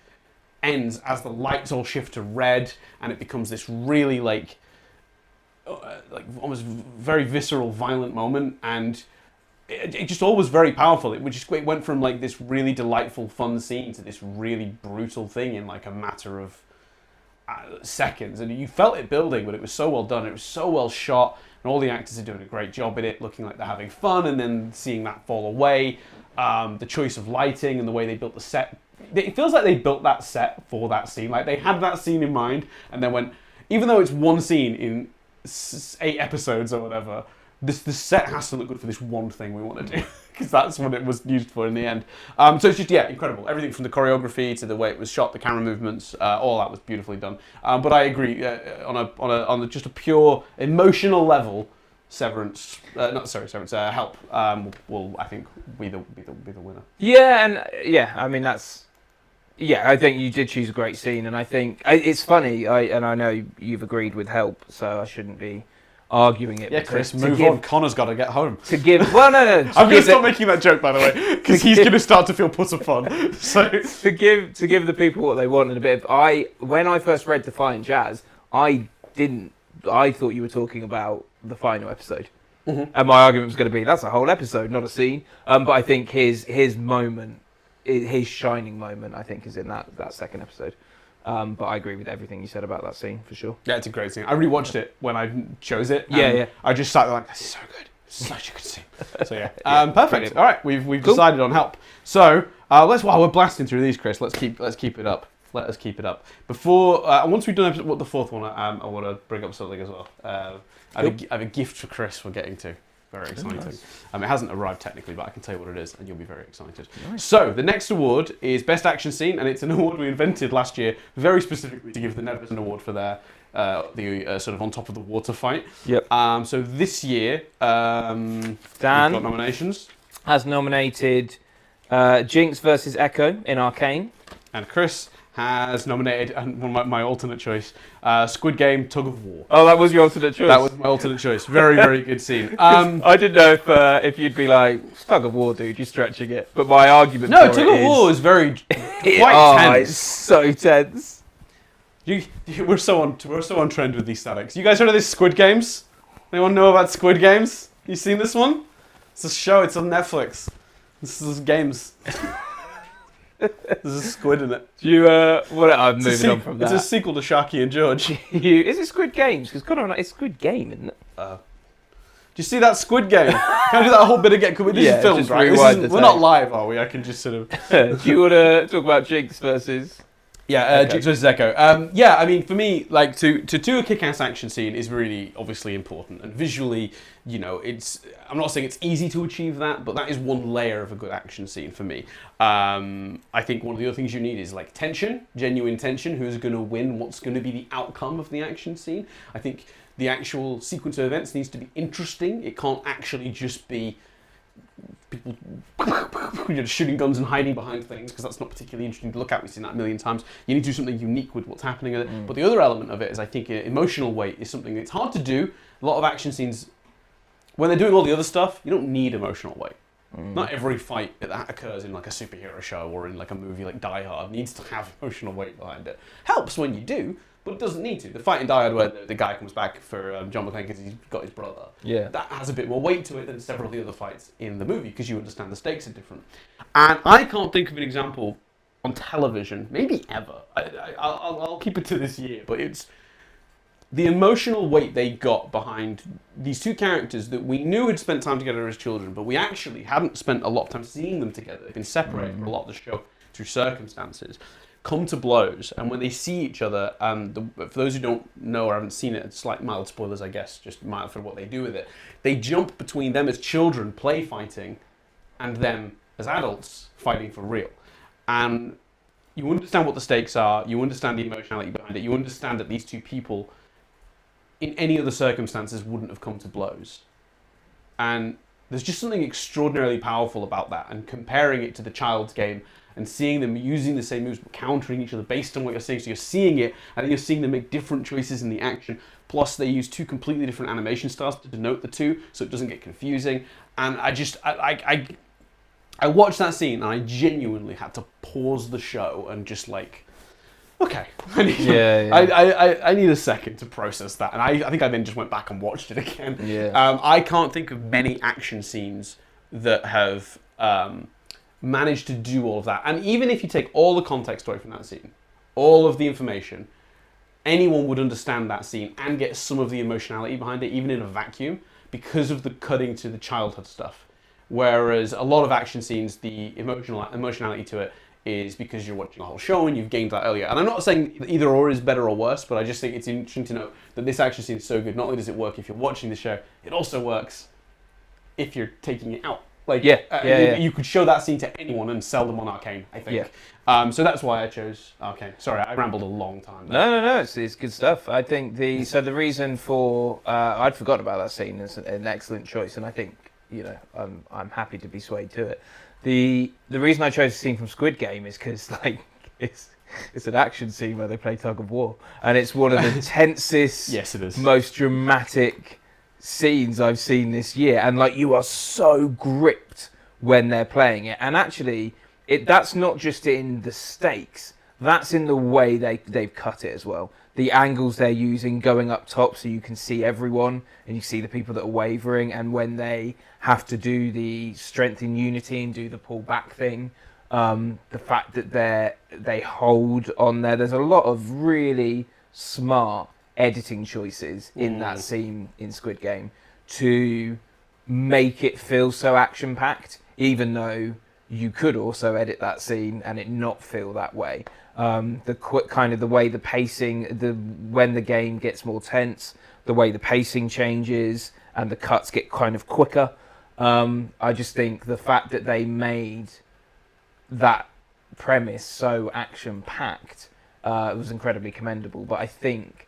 ends as the lights all shift to red, and it becomes this really like almost very visceral, violent moment, and it just all was very powerful. It went from like this really delightful, fun scene to this really brutal thing in like a matter of seconds, and you felt it building, but it was so well done. It was so well shot, and all the actors are doing a great job in it, looking like they're having fun, and then seeing that fall away. The choice of lighting and the way they built the set. It feels like they built that set for that scene. Like they had that scene in mind, and then went, even though it's one scene in 8 episodes or whatever, the set has to look good for this one thing we want to do, because that's what it was used for in the end. So it's just, incredible. Everything from the choreography to the way it was shot, the camera movements, all that was beautifully done. But I agree, on just a pure emotional level, Severance, Help will, I think, be the winner. I think you did choose a great scene, and I think it's funny. I know you've agreed with Help, so I shouldn't be arguing it. Yeah, Chris, move on. Connor's got to get home. No. I'm going to stop making that joke, by the way, because he's going to start to feel put upon. So to give the people what they want, and a bit of when I first read Defiant Jazz, I thought you were talking about the final episode, and my argument was going to be that's a whole episode, not a scene. But I think his moment, his shining moment, I think, is in that second episode. But I agree with everything you said about that scene, for sure. Yeah, it's a great scene. I rewatched it when I chose it. I just sat there like, this is so good. Such a good scene. So yeah, perfect. Brilliant. All right, we've decided on Help. So while we're blasting through these, Chris, let's keep it up. Let us keep it up. Before once we've done the fourth one, I want to bring up something as well. I have a gift for Chris we're getting to. Very exciting. Nice. It hasn't arrived technically, but I can tell you what it is, and you'll be very excited. Nice. So, the next award is Best Action Scene, and it's an award we invented last year, very specifically to give the Nevers an award for their sort of on top of the water fight. Yep. So this year, Dan we've got nominations. Has nominated Jinx versus Echo in Arcane. And Chris has nominated, and one of my alternate choice, Squid Game Tug of War. Oh, that was your alternate choice. That was my alternate choice. Very, very good scene. I didn't know if you'd be like, it's Tug of War, dude, you're stretching it. But my argument No, for Tug it of War is very quite oh, tense. it's so tense. We're so on trend with these statics. You guys heard of these Squid Games? Anyone know about Squid Games? You seen this one? It's a show. It's on Netflix. This is games. There's a squid in it. Do you? I'm moving on from that. It's a sequel to Sharky and George. Is it Squid Games? Because it's Squid Game, isn't it? Do you see that Squid Game? Can I do that whole bit again? This is filmed, just right? rewind the We're not live, are we? I can just sort of... Do you want to talk about Jinx versus... Jinx versus Echo. I mean, for me, like to do a kick-ass action scene is really obviously important, and visually, I'm not saying it's easy to achieve that, but that is one layer of a good action scene for me. I think one of the other things you need is like tension, genuine tension. Who's going to win? What's going to be the outcome of the action scene? I think the actual sequence of events needs to be interesting. It can't actually just be people shooting guns and hiding behind things, because that's not particularly interesting to look at. We've seen that a million times. You need to do something unique with what's happening with it. But the other element of it is, I think, emotional weight is something that's hard to do. A lot of action scenes, when they're doing all the other stuff, you don't need emotional weight. Not every fight that occurs in like a superhero show or in like a movie like Die Hard needs to have emotional weight behind it. Helps when you do, but it doesn't need to. The fight in Die Hard where the guy comes back for John McClane because he's got his brother, that has a bit more weight to it than several of the other fights in the movie, because you understand the stakes are different. And I can't think of an example on television, maybe ever. I'll keep it to this year, but it's the emotional weight they got behind these two characters that we knew had spent time together as children, but we actually hadn't spent a lot of time seeing them together. They've been separated for a lot of the show through circumstances. Come to blows, and when they see each other, for those who don't know or haven't seen it, it's like mild spoilers, I guess, just mild for what they do with it. They jump between them as children play fighting and them as adults fighting for real. And you understand what the stakes are, you understand the emotionality behind it, you understand that these two people in any other circumstances wouldn't have come to blows. And there's just something extraordinarily powerful about that, and comparing it to the child's game and seeing them using the same moves but countering each other based on what you're seeing. So you're seeing it, and then you're seeing them make different choices in the action. Plus they use two completely different animation styles to denote the two, so it doesn't get confusing. And I watched that scene and I genuinely had to pause the show and just like, okay, I need a second to process that. And I think I then just went back and watched it again. I can't think of many action scenes that have managed to do all of that. And even if you take all the context away from that scene, all of the information, anyone would understand that scene and get some of the emotionality behind it, even in a vacuum, because of the cutting to the childhood stuff. Whereas a lot of action scenes, the emotionality to it is because you're watching a whole show and you've gained that earlier. And I'm not saying either or is better or worse, but I just think it's interesting to note that this action scene is so good. Not only does it work if you're watching the show, it also works if you're taking it out. Like, you could show that scene to anyone and sell them on Arcane, I think. So that's why I chose Arcane. Sorry, I rambled a long time there. No, it's good stuff. I think the reason for I'd forgotten about that scene is an excellent choice, and I think I'm happy to be swayed to it. The reason I chose the scene from Squid Game is because like it's an action scene where they play tug of war, and it's one of the tensest, yes, it is, most dramatic scenes I've seen this year, and like you are so gripped when they're playing it. And actually, that's not just in the stakes; that's in the way they've cut it as well. The angles they're using, going up top so you can see everyone and you see the people that are wavering, and when they have to do the strength in unity and do the pull back thing, the fact that they hold on there. There's a lot of really smart editing choices in that scene in Squid Game to make it feel so action packed, even though you could also edit that scene and it not feel that way. The way the pacing, when the game gets more tense, the way the pacing changes, and the cuts get kind of quicker. I just think the fact that they made that premise so action-packed was incredibly commendable. But I think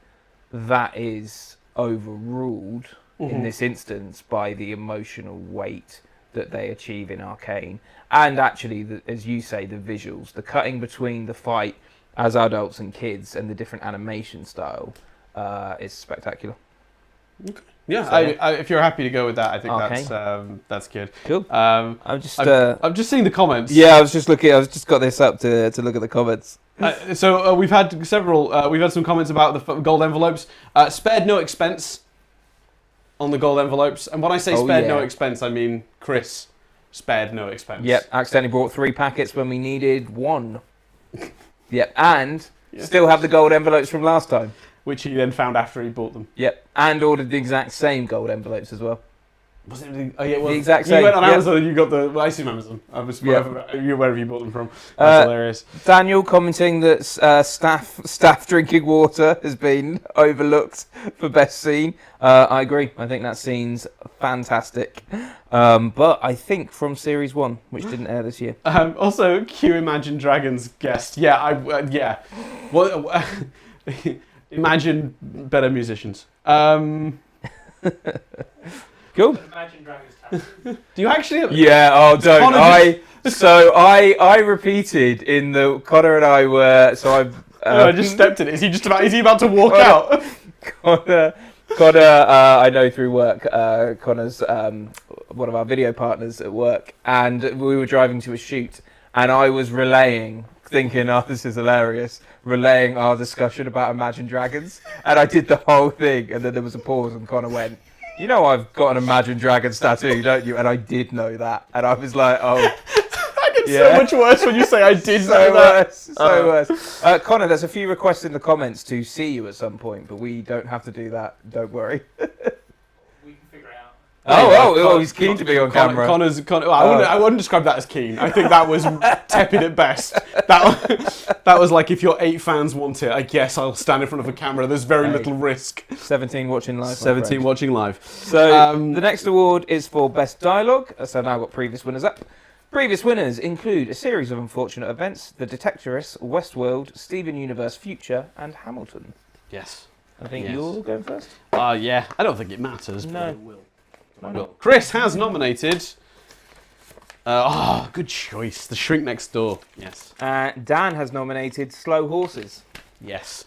that is overruled in this instance by the emotional weight that they achieve in Arcane. And actually, as you say, the visuals, the cutting between the fight as adults and kids and the different animation style is spectacular. Okay. Yeah, So, if you're happy to go with that, I think Arcane. that's good. Cool. I'm just seeing the comments. yeah, I was just looking. I've just got this up to look at the comments. So we've had several. We've had some comments about the gold envelopes. Spared no expense on the gold envelopes, and when I say spared no expense, I mean Chris spared no expense. Yep, accidentally brought 3 packets when we needed 1. Yep, and still have the gold envelopes from last time. Which he then found after he bought them. Yep, and ordered the exact same gold envelopes as well. Was it the, the exact you same? You went on Amazon and you got the... Well, I assume Amazon. I was wherever you bought them from. That's hilarious. Daniel commenting that staff drinking water has been overlooked for best scene. I agree. I think that scene's fantastic. But I think from Series 1, which didn't air this year. Also, Q Imagine Dragons guest. Yeah, Well, imagine better musicians. Cool. Imagine Dragons tattoo. Do you actually have... Yeah, oh, don't. Connor I repeated in the... Connor and I were... So I've... I just stepped in it. Is he about to walk out? Connor, I know through work. Connor's one of our video partners at work, and we were driving to a shoot, and I was relaying, thinking, "Oh, this is hilarious," relaying our discussion about Imagine Dragons, and I did the whole thing, and then there was a pause, and Connor went, "You know, I've got an Imagine Dragons tattoo, don't you?" And I did know that, and I was like, "Oh." So much worse when you say I did know that. So worse. Connor, there's a few requests in the comments to see you at some point, but we don't have to do that. Don't worry. We can figure it out. Oh, he's keen to be on camera. I wouldn't describe that as keen. I think that was tepid at best. That was like, if your 8 fans want it, I guess I'll stand in front of a camera. There's very little risk. 17 watching live. 17 watching live. So the next award is for Best Dialogue. So now I've got previous winners up. Previous winners include A Series of Unfortunate Events, The Detectorist, Westworld, Steven Universe Future, and Hamilton. Yes. I think you're going first? Yeah. I don't think it matters. No. But I will. Chris has nominated... good choice. The Shrink Next Door. Yes. Dan has nominated Slow Horses. Yes.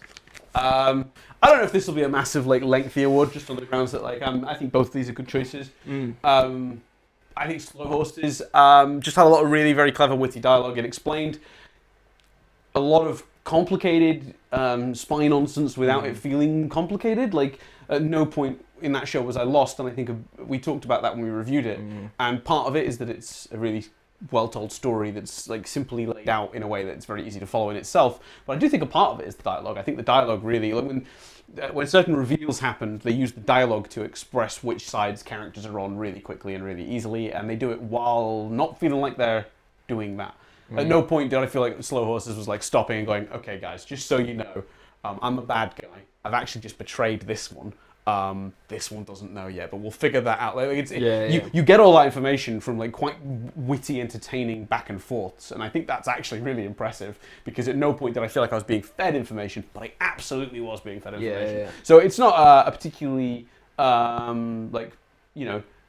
I don't know if this will be a massive, lengthy award, just on the grounds that, I think both of these are good choices. I think Slow Horses just had a lot of really very clever, witty dialogue. It explained a lot of complicated spy nonsense without it feeling complicated. At no point in that show was I lost, and I think we talked about that when we reviewed it. And part of it is that it's a really well-told story that's simply laid out in a way that's very easy to follow in itself. But I do think a part of it is the dialogue. I think the dialogue really, when certain reveals happened, they use the dialogue to express which side's characters are on really quickly and really easily, and they do it while not feeling like they're doing that. At no point did I feel like Slow Horses was stopping and going, "Okay, guys, just so you know, I'm a bad guy. I've actually just betrayed this one. This one doesn't know yet, but we'll figure that out." You get all that information from quite witty, entertaining back and forths, and I think that's actually really impressive, because at no point did I feel like I was being fed information, but I absolutely was being fed information. So it's not a particularly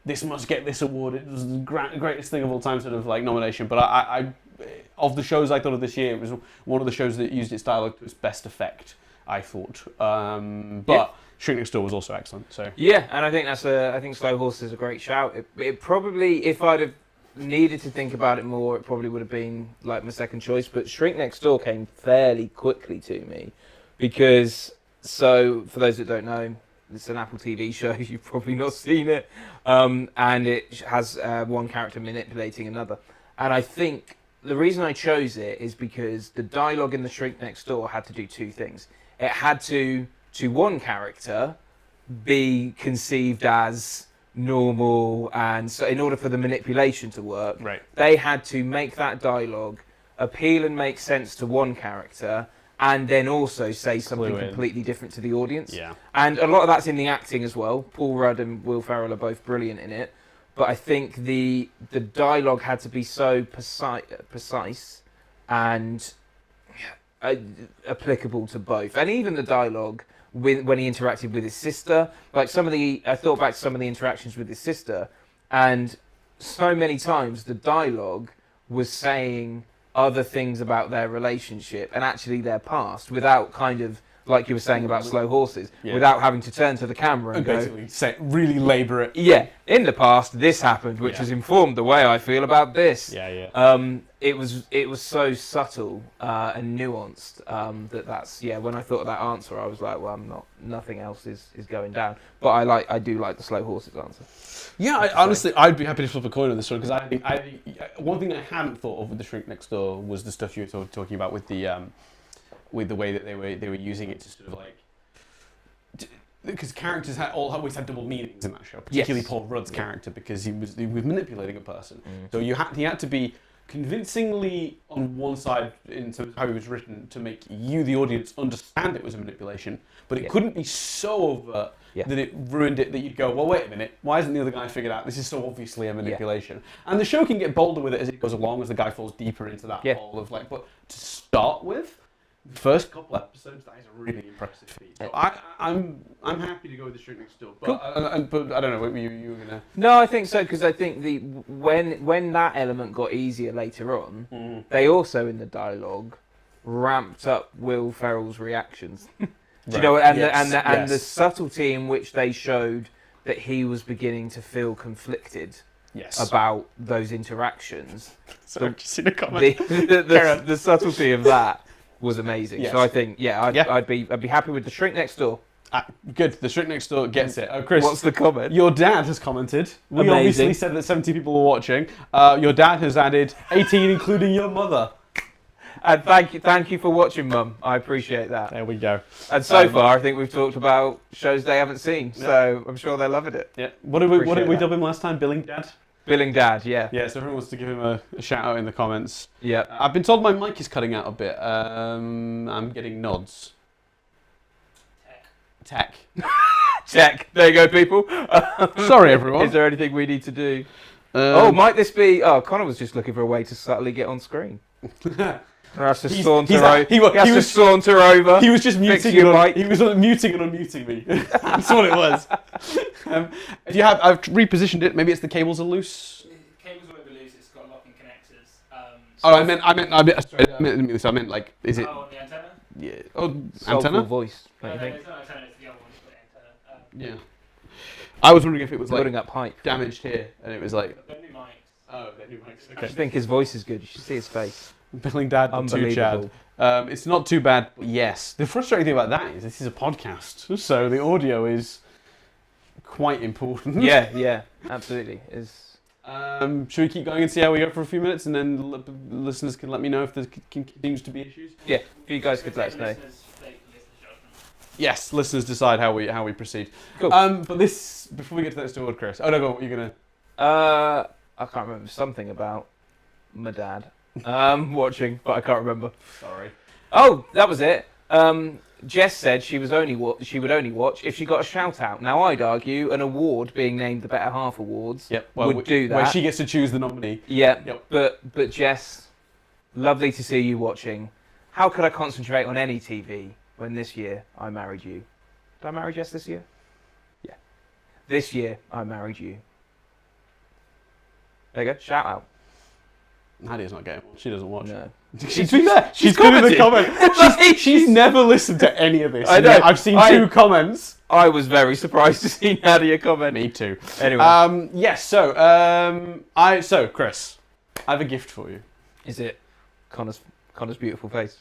this must get this award. It was the greatest thing of all time sort of nomination, but I of the shows I thought of this year, it was one of the shows that used its dialogue to its best effect, I thought. But Shrink Next Door was also excellent. So yeah, and I think I think Slow Horses is a great shout. It probably, if I'd have needed to think about it more, it probably would have been my second choice. But Shrink Next Door came fairly quickly to me, because for those that don't know, it's an Apple TV show. You've probably not seen it, and it has one character manipulating another. And I think the reason I chose it is because the dialogue in the Shrink Next Door had to do 2 things. It had to one character be conceived as normal, and so in order for the manipulation to work, they had to make that dialogue appeal and make sense to one character, and then also say something Clue in. completely different to the audience. Yeah. And a lot of that's in the acting as well. Paul Rudd and Will Ferrell are both brilliant in it. But I think the dialogue had to be so precise and applicable to both. And even the dialogue when he interacted with his sister, I thought back to some of the interactions with his sister, and so many times the dialogue was saying other things about their relationship and actually their past without kind of, like you were saying about slow horses, without having to turn to the camera and basically really labour it. Yeah, in the past this happened, which has informed the way I feel about this. It was so subtle and nuanced that's when I thought of that answer, I was like, well, nothing else is going down. But I do like the slow horses answer. Yeah, honestly, I'd be happy to flip a coin on this one, because I think one thing I hadn't thought of with the Shrink Next Door was the stuff you were talking about with the way that they were using it to sort of like, because characters always had double meanings in that show, particularly Paul Rudd's character, because he was manipulating a person. So he had to be convincingly on one side in terms of how he was written to make you, the audience, understand it was a manipulation, but it couldn't be so overt that it ruined it, that you'd go, well, wait a minute, why hasn't the other guy figured out this is so obviously a manipulation? And the show can get bolder with it as it goes along, as the guy falls deeper into that hole of like, but to start with, the first couple episodes, that is a really impressive feat. So I'm happy to go with the Shrink Next Door, but, but I don't know, you were gonna. No, I think so, because I think when that element got easier later on, they also in the dialogue ramped up Will Ferrell's reactions. Do you know? And the subtlety in which they showed that he was beginning to feel conflicted about those interactions. Sorry, I've just seen a comment. The subtlety of that was amazing. So I think, I'd be happy with the Shrink Next Door. Good, the Shrink Next Door gets it. Oh, Chris, what's the comment? Your dad has commented. We obviously said that 70 people were watching. Your dad has added 18, including your mother. And thank you for watching, Mum. I appreciate that. There we go. And so far, I think we've talked about shows they haven't seen, so I'm sure they're loving it. Yeah. What did we dub him last time? Billing Dad. Billing Dad, yeah. Yeah. So everyone wants to give him a shout out in the comments. Yeah. I've been told my mic is cutting out a bit. I'm getting nods. Tech. Check. There you go, people. Sorry, everyone. Is there anything we need to do? Might this be? Oh, Connor was just looking for a way to subtly get on screen. Has to saunter over. He was just muting He was muting and unmuting me. That's what it was. I've repositioned it. Maybe it's the cables are loose. The cables won't be loose. It's got locking connectors. I meant like, is it? Oh, the antenna. Yeah. Oh, Soulful antenna. Voice. No, it's not antenna. It's the other one. It's got the antenna. Yeah. I was wondering if it was like building up hype. damaged here, and it was like. The new mics. Oh, the new mics. I just think his voice is good. You should see his face. Billing Dad, too Chad. It's not too bad, but yes. The frustrating thing about that is this is a podcast, so the audio is quite important. Yeah, absolutely. Should we keep going and see how we go for a few minutes, and then listeners can let me know if there continues to be issues? Yeah, if you guys could let us know. Yes, listeners decide how we proceed. Cool. But this, before we get to the next award, Chris. Oh no, go on, you're gonna. I can't remember something about my dad. Watching, but I can't remember. Sorry. Oh, that was it. Jess said she would only watch if she got a shout out. Now I'd argue an award being named the Better Half Awards would do that. Where she gets to choose the nominee. Yeah. Yep. But Jess, lovely to see you watching. How could I concentrate on any TV when this year I married you? Did I marry Jess this year? Yeah. This year I married you. There you go. Shout out. Nadia's not getting one. She doesn't watch. No. She's good in the comment. She's never listened to any of this. I know. I've seen 2 comments. I was very surprised to see Nadia comment. Me too. Anyway. Yes. So, Chris, I have a gift for you. Is it Connor's beautiful face?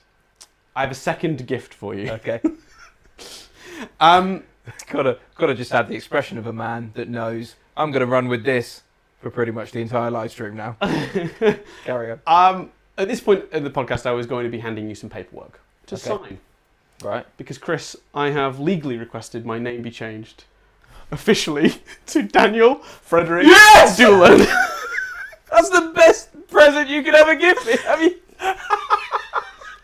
I have a second gift for you. Okay. Gotta just have the expression of a man that knows I'm gonna run with this for pretty much the entire live stream now. Carry on. At this point in the podcast, I was going to be handing you some paperwork to sign. Right. Because, Chris, I have legally requested my name be changed officially to Daniel Frederick Doolan. That's the best present you could ever give me. I mean,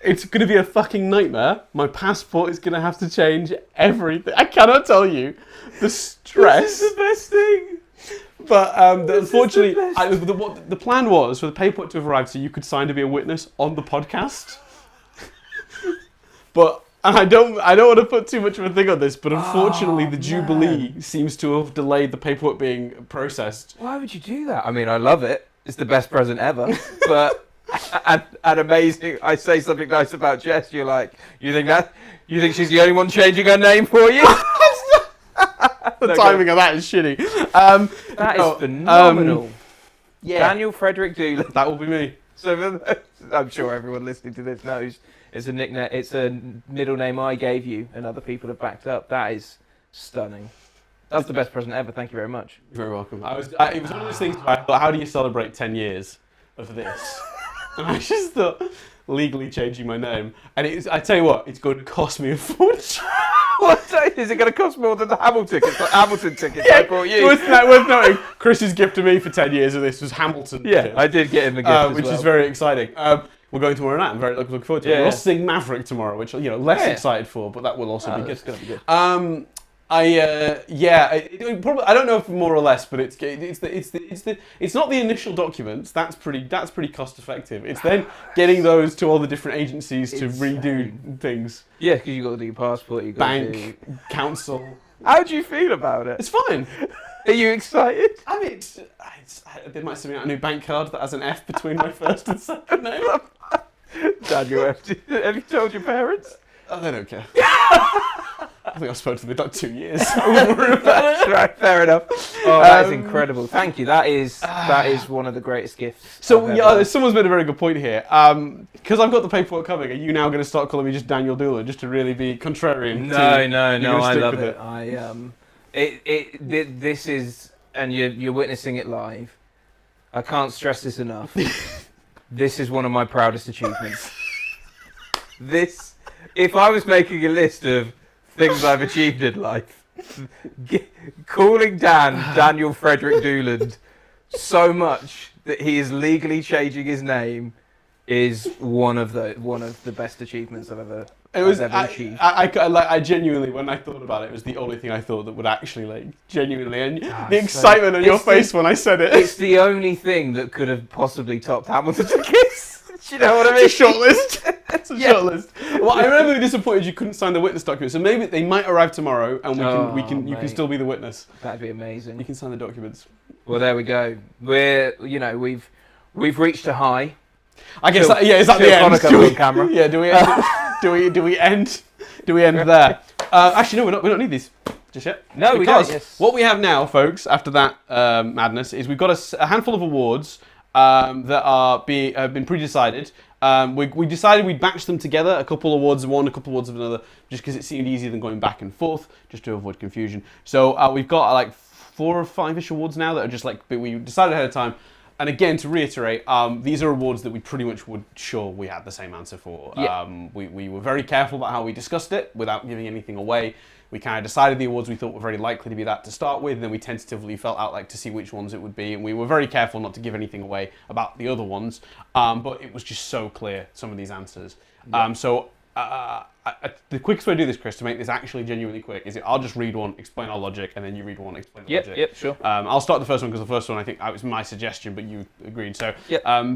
It's going to be a fucking nightmare. My passport is going to have to change everything. I cannot tell you the stress. This is the best thing. But unfortunately, the plan was for the paperwork to have arrived so you could sign to be a witness on the podcast. But and I don't want to put too much of a thing on this, but unfortunately the Jubilee seems to have delayed the paperwork being processed. Why would you do that? I mean, I love it. It's the best present ever. But and amazing. I say something nice about Jess. You're like, you think she's the only one changing her name for you? The timing of that is shitty. That is phenomenal. Yeah, Daniel Frederick Doolin. that will be me. So I'm sure everyone listening to this knows it's a nickname. It's a middle name I gave you, and other people have backed up. That is stunning. That's the best present ever. Thank you very much. You're very welcome. It was one of those things where I thought, how do you celebrate 10 years of this? And I just thought, legally changing my name. And I tell you what, it's going to cost me a fortune. What is it going to cost more than the Hamilton tickets? Like Hamilton tickets I brought you. Worth noting, Chris's gift to me for 10 years of this was Hamilton. Yeah, I did get him the gift which is very exciting. We're going tomorrow night. I'm very looking forward to it. We're also seeing Maverick tomorrow, which less excited for, but that will also be good. It's going to be good. Probably, I don't know if more or less, but it's not the initial documents. That's pretty cost effective. It's then getting those to all the different agencies to redo things. Yeah, because you got to do your passport, you got Bank, council. How do you feel about it? It's fine. Are you excited? I mean, they might send me out a new bank card that has an F between my first and second name. Daniel F. Have you told your parents? Oh, they don't care. I think I've spoken to them in like 2 years. That's right, fair enough. Oh, that is incredible. Thank you. That is one of the greatest gifts. So someone's made a very good point here. Because I've got the paperwork coming, are you now going to start calling me just Daniel Doolin just to really be contrarian? No. I love it. This is, and you're witnessing it live. I can't stress this enough. This is one of my proudest achievements. If I was making a list of things I've achieved in life, calling Daniel Frederick Doolin so much that he is legally changing his name is one of the best achievements I've ever achieved. I genuinely, when I thought about it, it was the only thing I thought that would actually genuinely, and the excitement on your face when I said it. It's the only thing that could have possibly topped Hamilton's kiss. Do you know what I mean? It's a shortlist. It's a shortlist. Well, I remember being disappointed you couldn't sign the witness document, so maybe they might arrive tomorrow, and you can still be the witness. That'd be amazing. You can sign the documents. Well, there we go. We've reached a high. I guess is that the end? On camera. Yeah. Do we end there? Actually, no. We don't need these just yet. No, we don't. Yes. What we have now, folks, after that madness, is we've got a handful of awards that have been pre-decided. We decided we'd batch them together, a couple awards of one, a couple awards of another, just because it seemed easier than going back and forth, just to avoid confusion. So we've got 4 or 5-ish awards now that are just we decided ahead of time. And again, to reiterate, these are awards that we pretty much would sure we had the same answer for. Yeah. We were very careful about how we discussed it without giving anything away. We kind of decided the awards we thought were very likely to be that to start with, and then we tentatively felt out to see which ones it would be, and we were very careful not to give anything away about the other ones, but it was just so clear, some of these answers. Yeah. The quickest way to do this, Chris, to make this actually genuinely quick, is I'll just read one, explain our logic, and then you read one, explain the logic. Yep, sure. I'll start the first one, because the first one, I think, was my suggestion, but you agreed. So,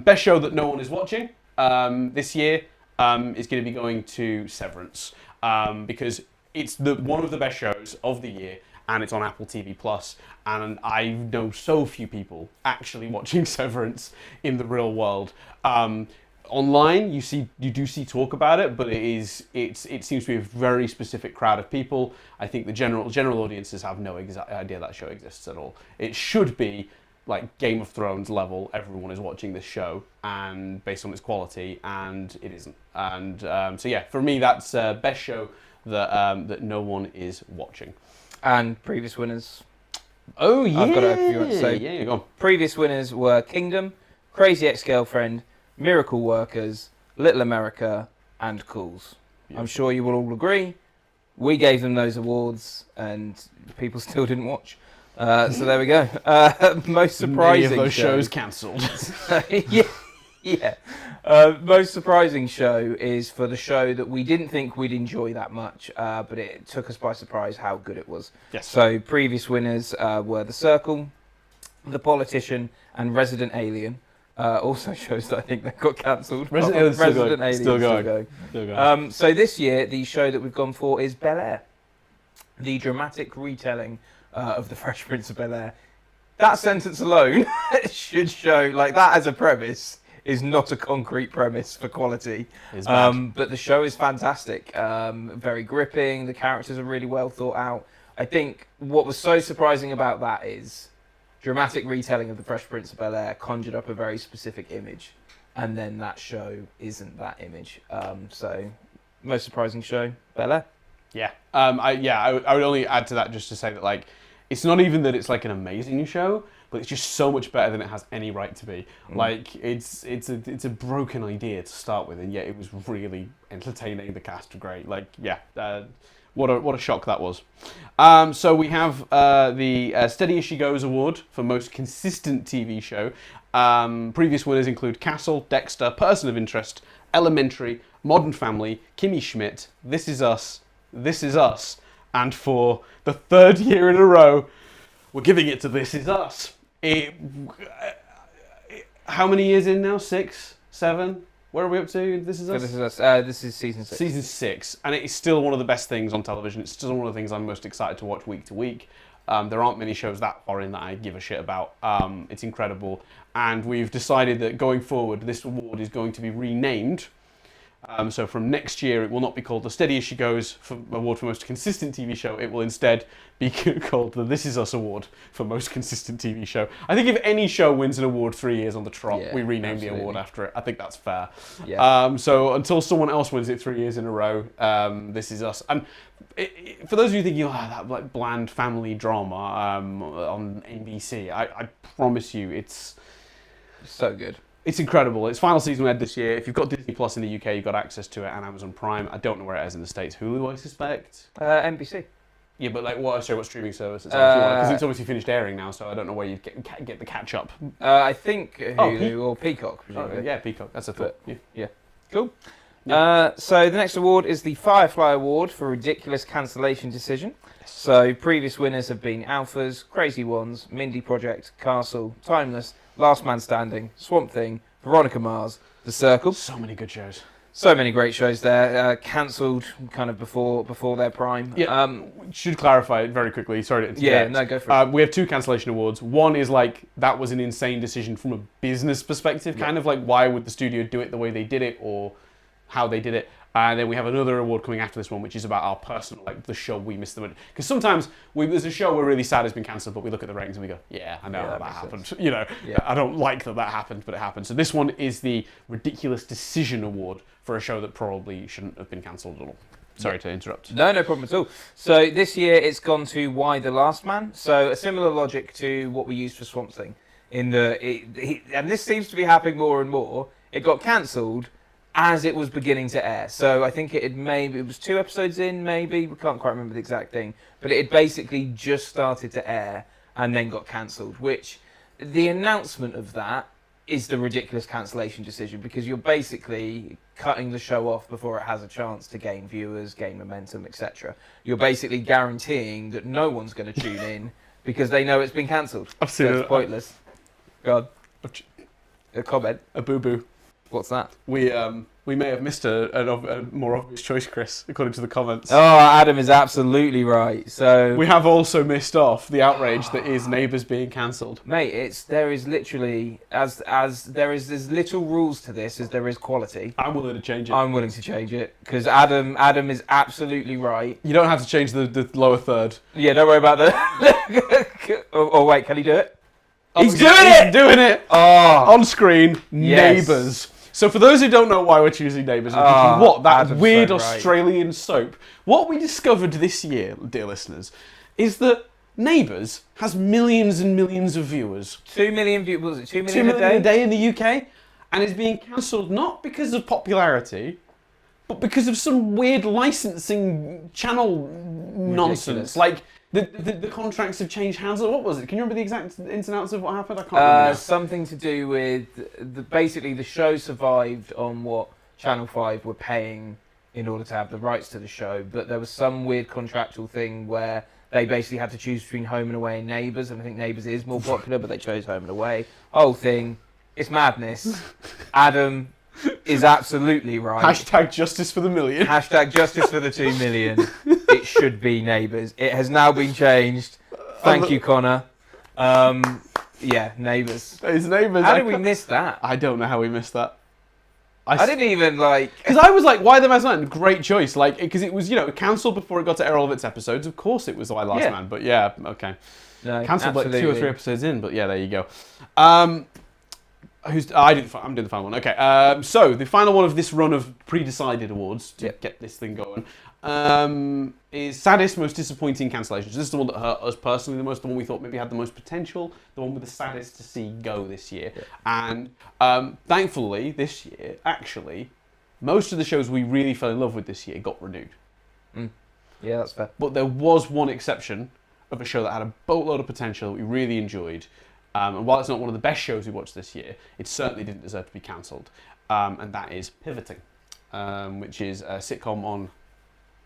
best show that no one is watching this year is going to be going to Severance, because it's one of the best shows of the year, and it's on Apple TV+, and I know so few people actually watching Severance in the real world. Online, you do see talk about it, but it seems to be a very specific crowd of people. I think the general audiences have no idea that show exists at all. It should be like Game of Thrones level. Everyone is watching this show, and based on its quality, and it isn't. And for me, that's best show that no one is watching. And previous winners. Oh yeah, I've got a few to say. Yeah, go on. Previous winners were Kingdom, Crazy Ex-Girlfriend, Miracle Workers, Little America, and Cools. I'm sure you will all agree. We gave them those awards, and people still didn't watch. So there we go. Most surprising Many of those shows cancelled. Yeah. Most surprising show is for the show that we didn't think we'd enjoy that much, but it took us by surprise how good it was. Yes. So previous winners were The Circle, The Politician, and Resident Alien. Also shows that I think they got cancelled. Resident Alien's still Alien going. Still going. So this year, the show that we've gone for is Bel-Air, the dramatic retelling of The Fresh Prince of Bel-Air. That sentence alone should show, like, that as a premise is not a concrete premise for quality. But the show is fantastic. Very gripping. The characters are really well thought out. I think what was so surprising about that is dramatic retelling of The Fresh Prince of Bel-Air conjured up a very specific image, and then that show isn't that image. So, most surprising show, Bel-Air. Yeah. I would only add to that just to say that, like, it's not even that it's like an amazing show, but it's just so much better than it has any right to be. Like, it's a broken idea to start with, and yet it was really entertaining. The cast were great. Like, yeah. What a shock that was. So we have the Steady As She Goes Award for Most Consistent TV Show. Previous winners include Castle, Dexter, Person of Interest, Elementary, Modern Family, Kimmy Schmidt, This Is Us, and for the third year in a row, we're giving it to This Is Us. How many years in now? 6, 7? Where are we up to? This Is Us? This Is Us. This is season 6. Season 6, and it's still one of the best things on television. It's still one of the things I'm most excited to watch week to week. There aren't many shows that far in that I give a shit about. It's incredible, and we've decided that going forward, this award is going to be renamed. So from next year, it will not be called the Steady As She Goes Award for Most Consistent TV Show. It will instead be called the This Is Us Award for Most Consistent TV Show. I think if any show wins an award 3 years on the trot, we rename the award after it. I think that's fair. Yeah. So until someone else wins it 3 years in a row, This Is Us. And for those of you thinking, that like bland family drama on NBC, I promise you, it's so good. It's incredible. Its final season will end this year. If you've got Disney Plus in the UK, you've got access to it, and Amazon Prime. I don't know where it is in the States. Hulu, I suspect. NBC. Yeah, but like, what streaming service? Because it's obviously finished airing now, so I don't know where you get the catch up. I think Hulu or Peacock, presumably. Yeah, Peacock. That's a thought. Yeah. Cool. So the next award is the Firefly Award for Ridiculous Cancellation Decision. So previous winners have been Alphas, Crazy Ones, Mindy Project, Castle, Timeless, Last Man Standing, Swamp Thing, Veronica Mars, The Circle. So many good shows. So many great shows there. Cancelled kind of before their prime. Yeah. Should clarify it very quickly. Sorry to interject. Yeah, no, go for it. We have 2 cancellation awards. One is like, that was an insane decision from a business perspective. Kind of like, why would the studio do it the way they did it, or how they did it. And then we have another award coming after this one, which is about our personal, like the show we missed the moment. Because sometimes there's a show we're really sad has been cancelled, but we look at the ratings and we go, yeah, I know that happened. Sense. You know, I don't like that happened, but it happened. So this one is the Ridiculous Decision Award for a show that probably shouldn't have been cancelled at all. Sorry to interrupt. No problem at all. So this year it's gone to Why the Last Man. So a similar logic to what we used for Swamp Thing. And this seems to be happening more and more. It got cancelled as it was beginning to air. So I think it was 2 episodes in, maybe. We can't quite remember the exact thing. But it had basically just started to air and then got cancelled, which the announcement of that is the ridiculous cancellation decision, because you're basically cutting the show off before it has a chance to gain viewers, gain momentum, etc. You're basically guaranteeing that no one's going to tune in because they know it's been cancelled. I've seen It's pointless. God. A comment. A boo-boo. What's that? We may have missed a more obvious choice, Chris, according to the comments. Oh, Adam is absolutely right. So we have also missed off the outrage that is Neighbours being cancelled. Mate, there is literally as there is as little rules to this as there is quality. I'm willing to change it. I'm willing to change it because Adam is absolutely right. You don't have to change the lower third. Yeah, don't worry about that. Oh wait, can he do it? He's doing it! Oh, on screen, yes. Neighbours. So for those who don't know why we're choosing Neighbours, and thinking, what, that Adam's weird so right. Australian soap, what we discovered this year, dear listeners, is that Neighbours has millions and millions of viewers. 2 million viewers. Was it 2 million, 2 million a day in the UK, and is being cancelled not because of popularity, but because of some weird licensing channel nonsense. Like, The contracts have changed hands. What was it? Can you remember the exact ins and outs of what happened? I can't remember. Something to do with basically the show survived on what Channel 5 were paying in order to have the rights to the show, but there was some weird contractual thing where they basically had to choose between Home and Away and Neighbours, and I think Neighbours is more popular, but they chose Home and Away. Whole thing, it's madness. Adam is absolutely right. Hashtag justice for the million. Hashtag justice for the 2 million. It should be Neighbours. It has now been changed. Thank you, Connor. Yeah, Neighbours. It's Neighbours. How did we miss that? I don't know how we missed that. I didn't even like... Because I was like, Why the Last Man? Great choice. Like, because it was, cancelled before it got to air all of its episodes. Of course it was Why the Last Man. But yeah, okay. No, cancelled like absolutely. 2 or 3 episodes in, but yeah, there you go. I'm doing the final one. Okay. So the final one of this run of pre-decided awards to get this thing going is saddest, most disappointing cancellations. This is the one that hurt us personally the most, the one we thought maybe had the most potential, the one with the saddest to see go this year. Yeah. And thankfully, this year, actually, most of the shows we really fell in love with this year got renewed. Yeah, that's fair. But there was one exception of a show that had a boatload of potential that we really enjoyed. And while it's not one of the best shows we watched this year, it certainly didn't deserve to be cancelled. And that is Pivoting, which is a sitcom on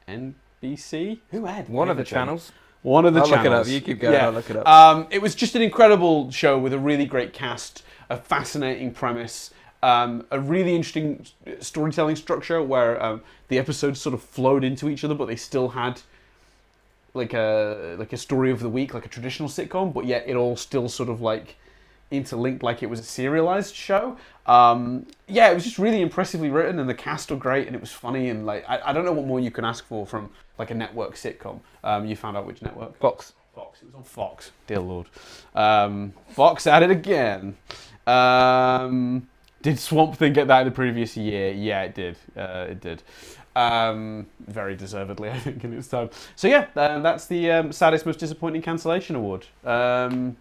NBC. Who had one of the Pivoting? channels? One of the I'll channels. look it up. You keep going. Yeah. I'll look it up. It was just an incredible show with a really great cast, a fascinating premise, a really interesting storytelling structure where the episodes sort of flowed into each other, but they still had like a story of the week, like a traditional sitcom, but yet it all still sort of like interlinked like it was a serialized show. Yeah, it was just really impressively written, and the cast were great, and it was funny, and like I don't know what more you can ask for from like a network sitcom. You found out which network? Fox. It was on Fox. Dear Lord. Fox at it again. Did Swamp Thing get that in the previous year? Yeah, it did. It did. Very deservedly, I think, in its time. So yeah, that's the saddest, most disappointing cancellation award. Yeah.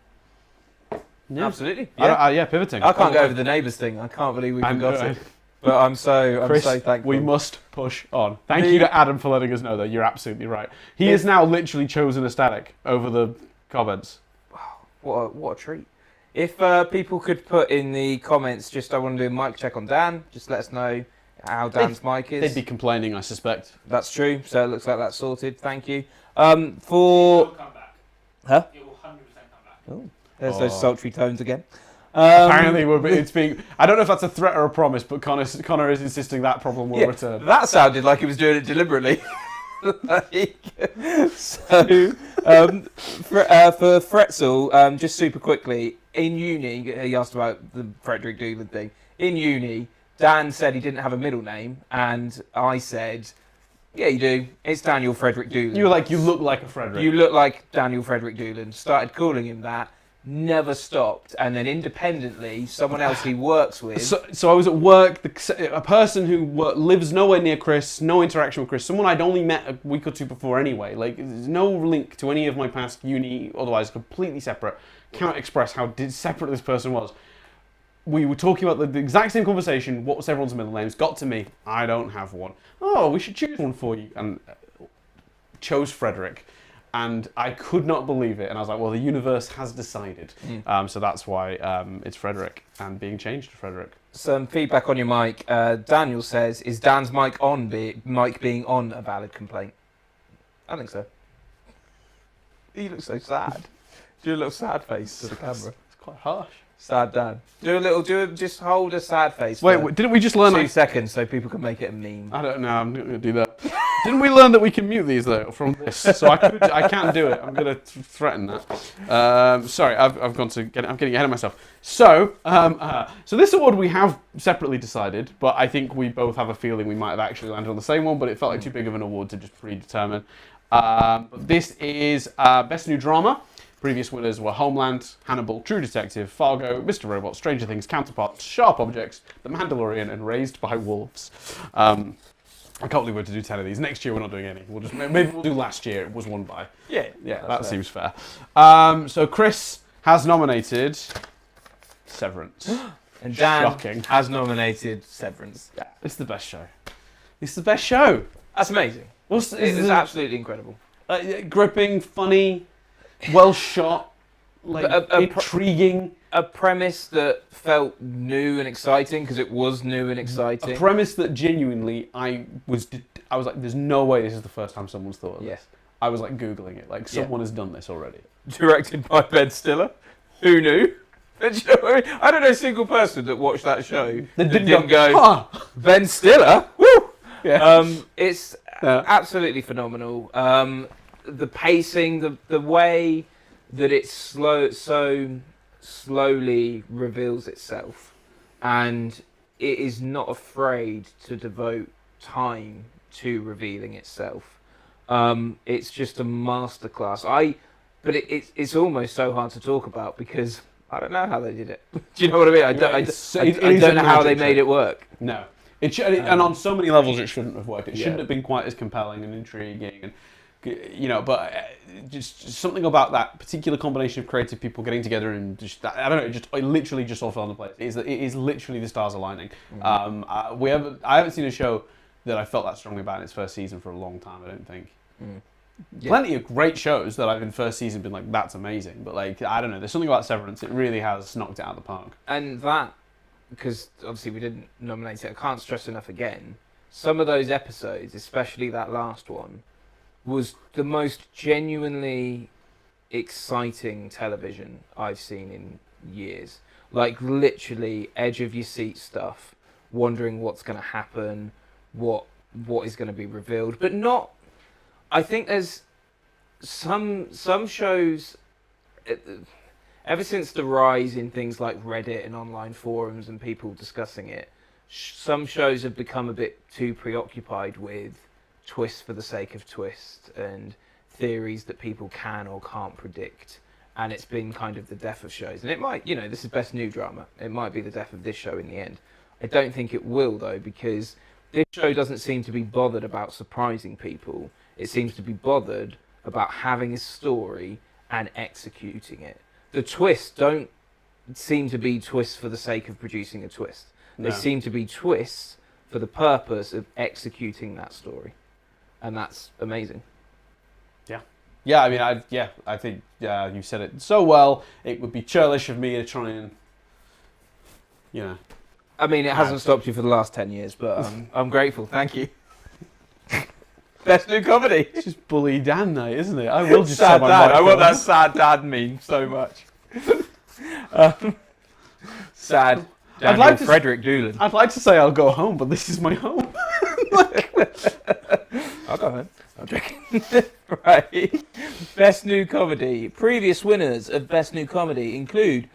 Absolutely. Yeah, Pivoting. I can't go over the Neighbours thing. I can't believe we forgot it. But I'm so thankful. We must push on. Thank you to Adam for letting us know that. You're absolutely right. He has now literally chosen a static over the comments. Wow, what a treat. If people could put in the comments, I want to do a mic check on Dan. Just let us know how Dan's mic is. They'd be complaining, I suspect. That's true. So it looks like that's sorted. Thank you. It will come back. Huh? It will 100% come back. Oh, there's those sultry tones again. Apparently, it's being. I don't know if that's a threat or a promise, but Connor is insisting that problem will return. That sounded like he was doing it deliberately. So, for Fretzel, just super quickly, in uni, he asked about the Frederick Doolin thing. In uni, Dan said he didn't have a middle name, and I said, yeah, you do. It's Daniel Frederick Doolin. You were like, you look like a Frederick. You look like Daniel Frederick Doolin. Started calling him that. Never stopped, and then independently, someone else he works with. So I was at work. A person who lives nowhere near Chris, no interaction with Chris. Someone I'd only met a week or two before anyway. Like, there's no link to any of my past uni. Otherwise, completely separate. Can't express how separate this person was. We were talking about the exact same conversation. What was everyone's middle names? Got to me. I don't have one. Oh, we should choose one for you, and chose Frederick. And I could not believe it. And I was like, well, the universe has decided. So that's why it's Frederick and being changed to Frederick. Some feedback on your mic. Daniel says, is Dan's mic being on a valid complaint? I think so. He looks so sad. Do a little sad face to the camera. It's quite harsh. Sad Dan. Just hold a sad face. Wait, didn't we just learn 2 seconds so people can make it a meme? I don't know. I'm not going to do that. Didn't we learn that we can mute these though from this? So I can't do it. I'm going to threaten that. Sorry, I'm getting ahead of myself. So this award we have separately decided, but I think we both have a feeling we might have actually landed on the same one, but it felt like too big of an award to just predetermine. But this is Best New Drama. Previous winners were Homeland, Hannibal, True Detective, Fargo, Mr. Robot, Stranger Things, Counterparts, Sharp Objects, The Mandalorian, and Raised by Wolves. I can't believe we're to do 10 of these. Next year we're not doing any. Maybe we'll do last year. It was won by. Yeah, that seems fair. So Chris has nominated Severance. And Dan Shocking. has nominated Severance. Yeah, it's the best show. It's the best show. That's amazing. It is absolutely incredible. Gripping, funny, well shot, like intriguing. A premise that felt new and exciting because it was new and exciting. A premise that genuinely I was like, there's no way this is the first time someone's thought of this. I was like Googling it, like someone has done this already. Directed by Ben Stiller. Who knew? Do you know what I mean? I don't know a single person that watched that show that didn't go, huh. Ben Stiller? Woo! Yeah. It's absolutely phenomenal. The pacing, the way that it so slowly reveals itself, and it is not afraid to devote time to revealing itself. It's just a masterclass. But it's almost so hard to talk about because I don't know how they did it. Do you know what I mean? I don't know how they made it work. No. And on so many levels it shouldn't have worked. It shouldn't have been quite as compelling and intriguing, and but just something about that particular combination of creative people getting together and just I don't know, it literally just all fell into place. It is literally the stars aligning. I haven't seen a show that I felt that strongly about in its first season for a long time. I don't think. Plenty of great shows that I've in first season been like, that's amazing, but like I don't know, there's something about Severance, it really has knocked it out of the park. And that, because obviously we didn't nominate it, I can't stress enough again, some of those episodes, especially that last one, was the most genuinely exciting television I've seen in years. Like literally edge of your seat stuff, wondering what's going to happen, what is going to be revealed, but not. I think there's some shows, ever since the rise in things like Reddit and online forums and people discussing it, some shows have become a bit too preoccupied with twists for the sake of twist and theories that people can or can't predict. And it's been kind of the death of shows. And it might, this is best new drama. It might be the death of this show in the end. I don't think it will, though, because this show doesn't seem to be bothered about surprising people. It seems to be bothered about having a story and executing it. The twists don't seem to be twists for the sake of producing a twist. They seem to be twists for the purpose of executing that story. And that's amazing. Yeah, I mean, I think you said it so well. It would be churlish of me to try and, I mean, it hasn't stopped you for the last 10 years, but I'm grateful. Thank you. Best new comedy. It's just bully Dan night, isn't it? I will just sad my dad. mic I want on. that sad dad meme so much. Sad. I'd like to Frederick Doolin. I'd like to say I'll go home, but this is my home. I'll go home. I'm joking. Right. Best new comedy. Previous winners of Best New Comedy include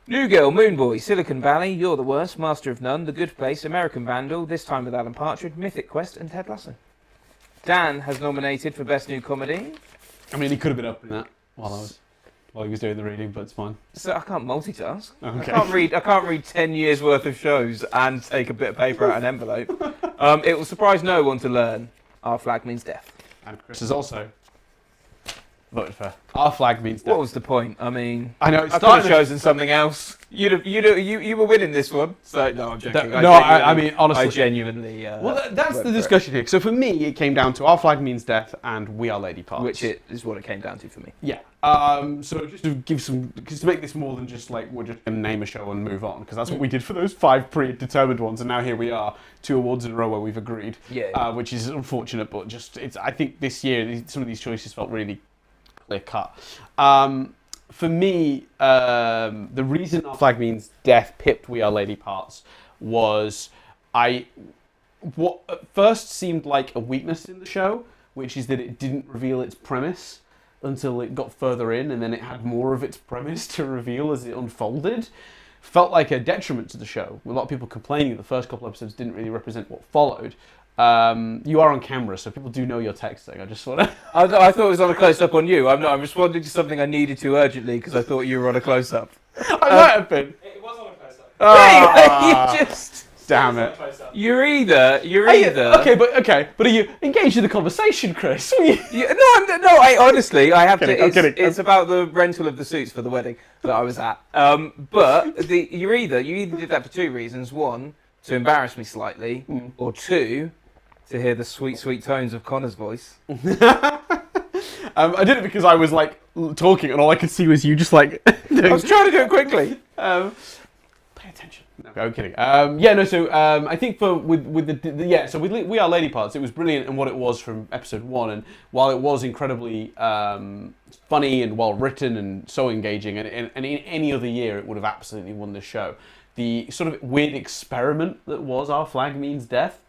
New Girl, Moonboy, Silicon Valley, You're the Worst, Master of None, The Good Place, American Vandal, This Time with Alan Partridge, Mythic Quest, and Ted Lasso. Dan has nominated for Best New Comedy. I mean, he could have been up in that while he was doing the reading, but it's fine. So I can't multitask. Okay. I can't read 10 years worth of shows and take a bit of paper out of an envelope. It will surprise no one to learn Our Flag Means Death. And Chris has also voted for Our Flag Means Death. What was the point? I mean, I know I could have chosen something else. You were winning this one. So no, I'm joking. I mean, honestly, I genuinely. Well, that's the discussion here. So for me, it came down to Our Flag Means Death and We Are Lady Parts, which is what it came down to for me. Yeah. So just to make this more than just like we're just gonna name a show and move on, because that's what we did for those 5 predetermined ones, and now here we are, 2 awards in a row where we've agreed. Yeah. Which is unfortunate, but I think this year some of these choices felt really clear cut. For me, the reason Our Flag Means Death pipped We Are Lady Parts was what at first seemed like a weakness in the show, which is that it didn't reveal its premise until it got further in, and then it had more of its premise to reveal as it unfolded. Felt like a detriment to the show. A lot of people complaining the first couple episodes didn't really represent what followed. You are on camera, so people do know you're texting. I just want to... I thought it was on a close-up on you. I'm not. I'm responding to something I needed to urgently because I thought you were on a close-up. I might have been. It was on a close-up. You just... Damn it. You're either. Okay, but are you engaged in the conversation, Chris? I honestly, I have I'm to. kidding. It's about the rental of the suits for the wedding that I was at. But you either did that for 2 reasons. 1, to embarrass me slightly, or 2, to hear the sweet, sweet tones of Connor's voice. I did it because I was like talking, and all I could see was you just like. I was trying to do it quickly. Pay attention. No, I'm kidding. I think with We Are Lady Parts, it was brilliant in what it was from episode 1, and while it was incredibly funny and well written and so engaging, and in any other year it would have absolutely won the show. The sort of weird experiment that was Our Flag Means Death,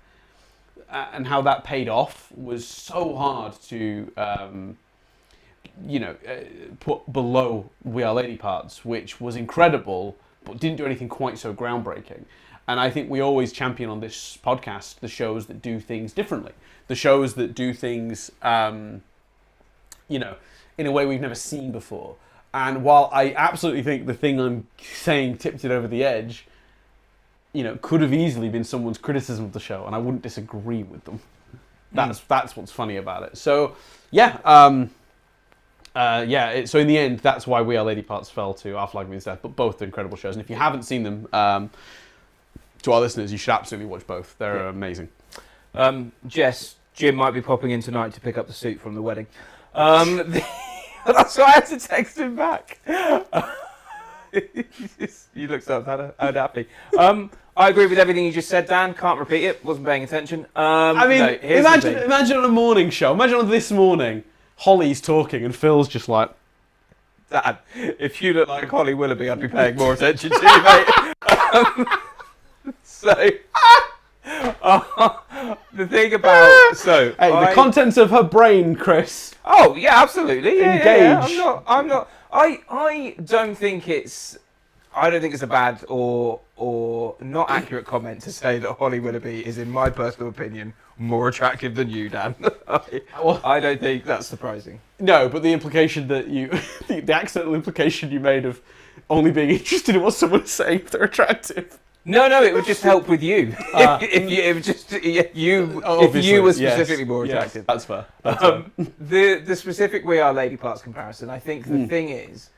and how that paid off was so hard to put below We Are Lady Parts, which was incredible, but didn't do anything quite so groundbreaking. And I think we always champion on this podcast the shows that do things differently, the shows that do things, in a way we've never seen before. And while I absolutely think the thing I'm saying tipped it over the edge, could have easily been someone's criticism of the show, and I wouldn't disagree with them. That's what's funny about it. So, yeah. So in the end, that's why We Are Lady Parts fell to Our Flag Means Death, but both are incredible shows. And if you haven't seen them, to our listeners, you should absolutely watch both. They're amazing. Jess, Jim might be popping in tonight to pick up the suit from the wedding. That's why I had to text him back. You look so unhappy. I agree with everything you just said, Dan. Can't repeat it. Wasn't paying attention. Imagine on a morning show. Imagine on This Morning. Holly's talking and Phil's just like, Dad, if you look like Holly Willoughby, I'd be paying more attention to you, mate. The thing about the contents of her brain, Chris. Oh yeah, absolutely. Engage. Yeah. I'm not. I don't think it's. I don't think it's a bad or not accurate comment to say that Holly Willoughby is, in my personal opinion, more attractive than you, Dan. I don't think that's surprising. No, but the implication that the accidental implication you made of only being interested in what someone is saying if they're attractive. No, it would just help with you. If you were specifically more attractive. Yes, that's fair. The specific We Are Lady Parts comparison, I think the thing is,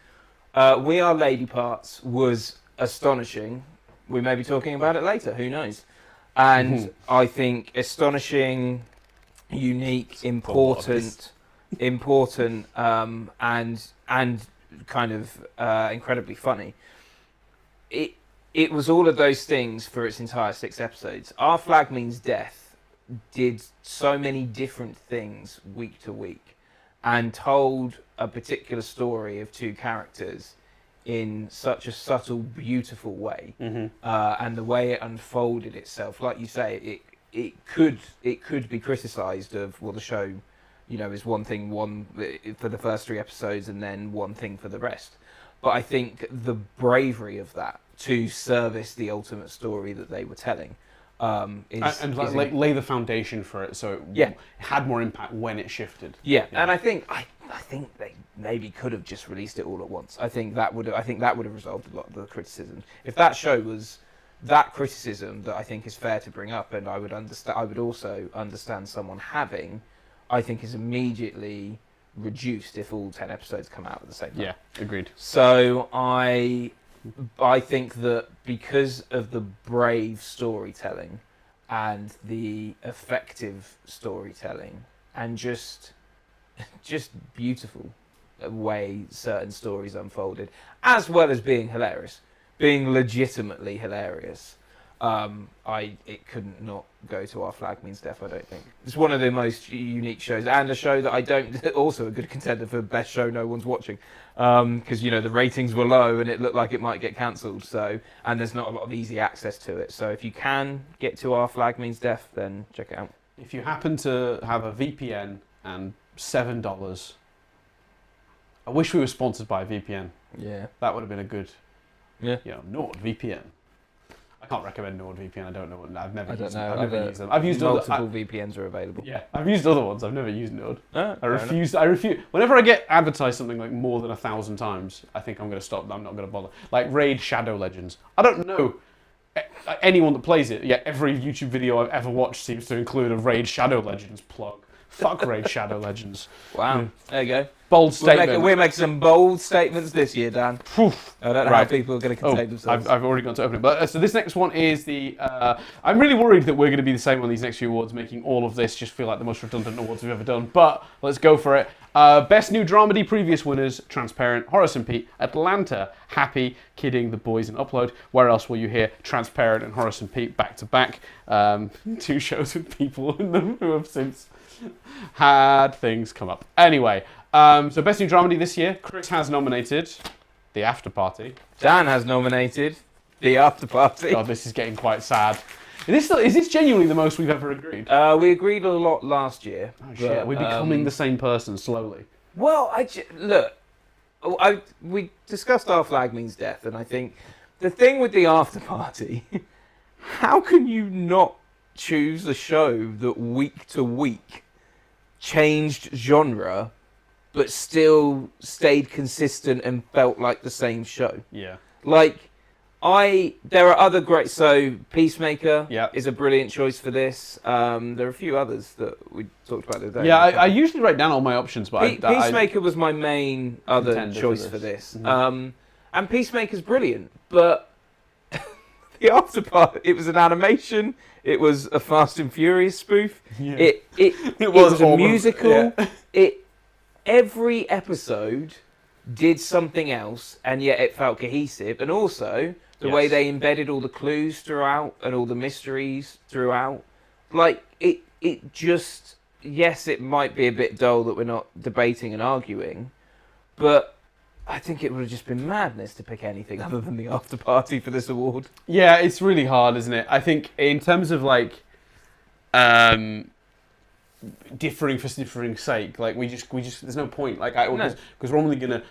We Are Lady Parts was astonishing. We may be talking about it later, who knows? And I think astonishing, unique, important, and kind of incredibly funny. It was all of those things for its entire 6 episodes. Our Flag Means Death did so many different things week to week and told a particular story of 2 characters in such a subtle, beautiful way. And the way it unfolded itself, like you say, it could be criticised of, well, the show, is one thing for the first 3 episodes and then one thing for the rest. But I think the bravery of that to service the ultimate story that they were telling lay the foundation for it, so it had more impact when it shifted. And I think they maybe could have just released it all at once. I think that would have resolved a lot of the criticism. If that show was that criticism that I think is fair to bring up, and I would also understand someone having, I think is immediately reduced if all 10 episodes come out at the same time. Yeah, agreed. So I think that because of the brave storytelling and the effective storytelling and just beautiful way certain stories unfolded, as well as being hilarious, being legitimately hilarious, it couldn't not go to Our Flag Means Death, I don't think. It's one of the most unique shows, and a show that I don't... Also a good contender for best show no one's watching, because, the ratings were low and it looked like it might get cancelled, and there's not a lot of easy access to it. So if you can get to Our Flag Means Death, then check it out. If you happen to have a VPN and $7... I wish we were sponsored by a VPN. Yeah. That would have been a good... Yeah. NordVPN. I can't recommend NordVPN. I don't know what. I've never used them. I've used multiple VPNs are available. Yeah, I've used other ones. I've never used Nord. I refuse. Whenever I get advertised something like more than 1,000 times, I think I'm going to stop. I'm not going to bother. Like Raid Shadow Legends. I don't know anyone that plays it. Yeah, every YouTube video I've ever watched seems to include a Raid Shadow Legends plug. Fuck Raid Shadow Legends. Wow. There you go. Bold statement. We're making some bold statements this year, Dan. Oof. I don't know how people are going to contain themselves. I've already gone to open it. But so this next one is the. I'm really worried that we're going to be the same on these next few awards, making all of this just feel like the most redundant awards we've ever done. But let's go for it. Best New Dramedy previous winners: Transparent, Horace and Pete, Atlanta, Happy, Kidding, The Boys, and Upload. Where else will you hear Transparent and Horace and Pete back to back? 2 shows with people in them who have since had things come up. Anyway. So Best New Dramedy this year, Chris has nominated The After Party. Dan has nominated The After Party. God, this is getting quite sad. Is this genuinely the most we've ever agreed? We agreed a lot last year. Oh shit, we're becoming the same person slowly. Well, we discussed Our Flag Means Death, and I think the thing with The After Party, how can you not choose a show that week to week changed genre but still stayed consistent and felt like the same show? Yeah. There are other great, so Peacemaker Yeah. is a brilliant choice for this. There are a few others that we talked about today. Yeah, I usually write down all my options, but Peacemaker was my main other Contender choice for for this. this. And Peacemaker's brilliant, but The After Party, it was an animation, it was a Fast and Furious spoof, Yeah. it was a all of- musical, yeah. Every episode did something else, and yet it felt cohesive. And also, the way Yes. they embedded all the clues throughout and all the mysteries throughout. It just... Yes, it might be a bit dull that we're not debating and arguing, but I think it would have just been madness to pick anything other than The After Party for this award. Yeah, it's really hard, isn't it? I think in terms of differing for differing's sake, we just there's no point, because we're only gonna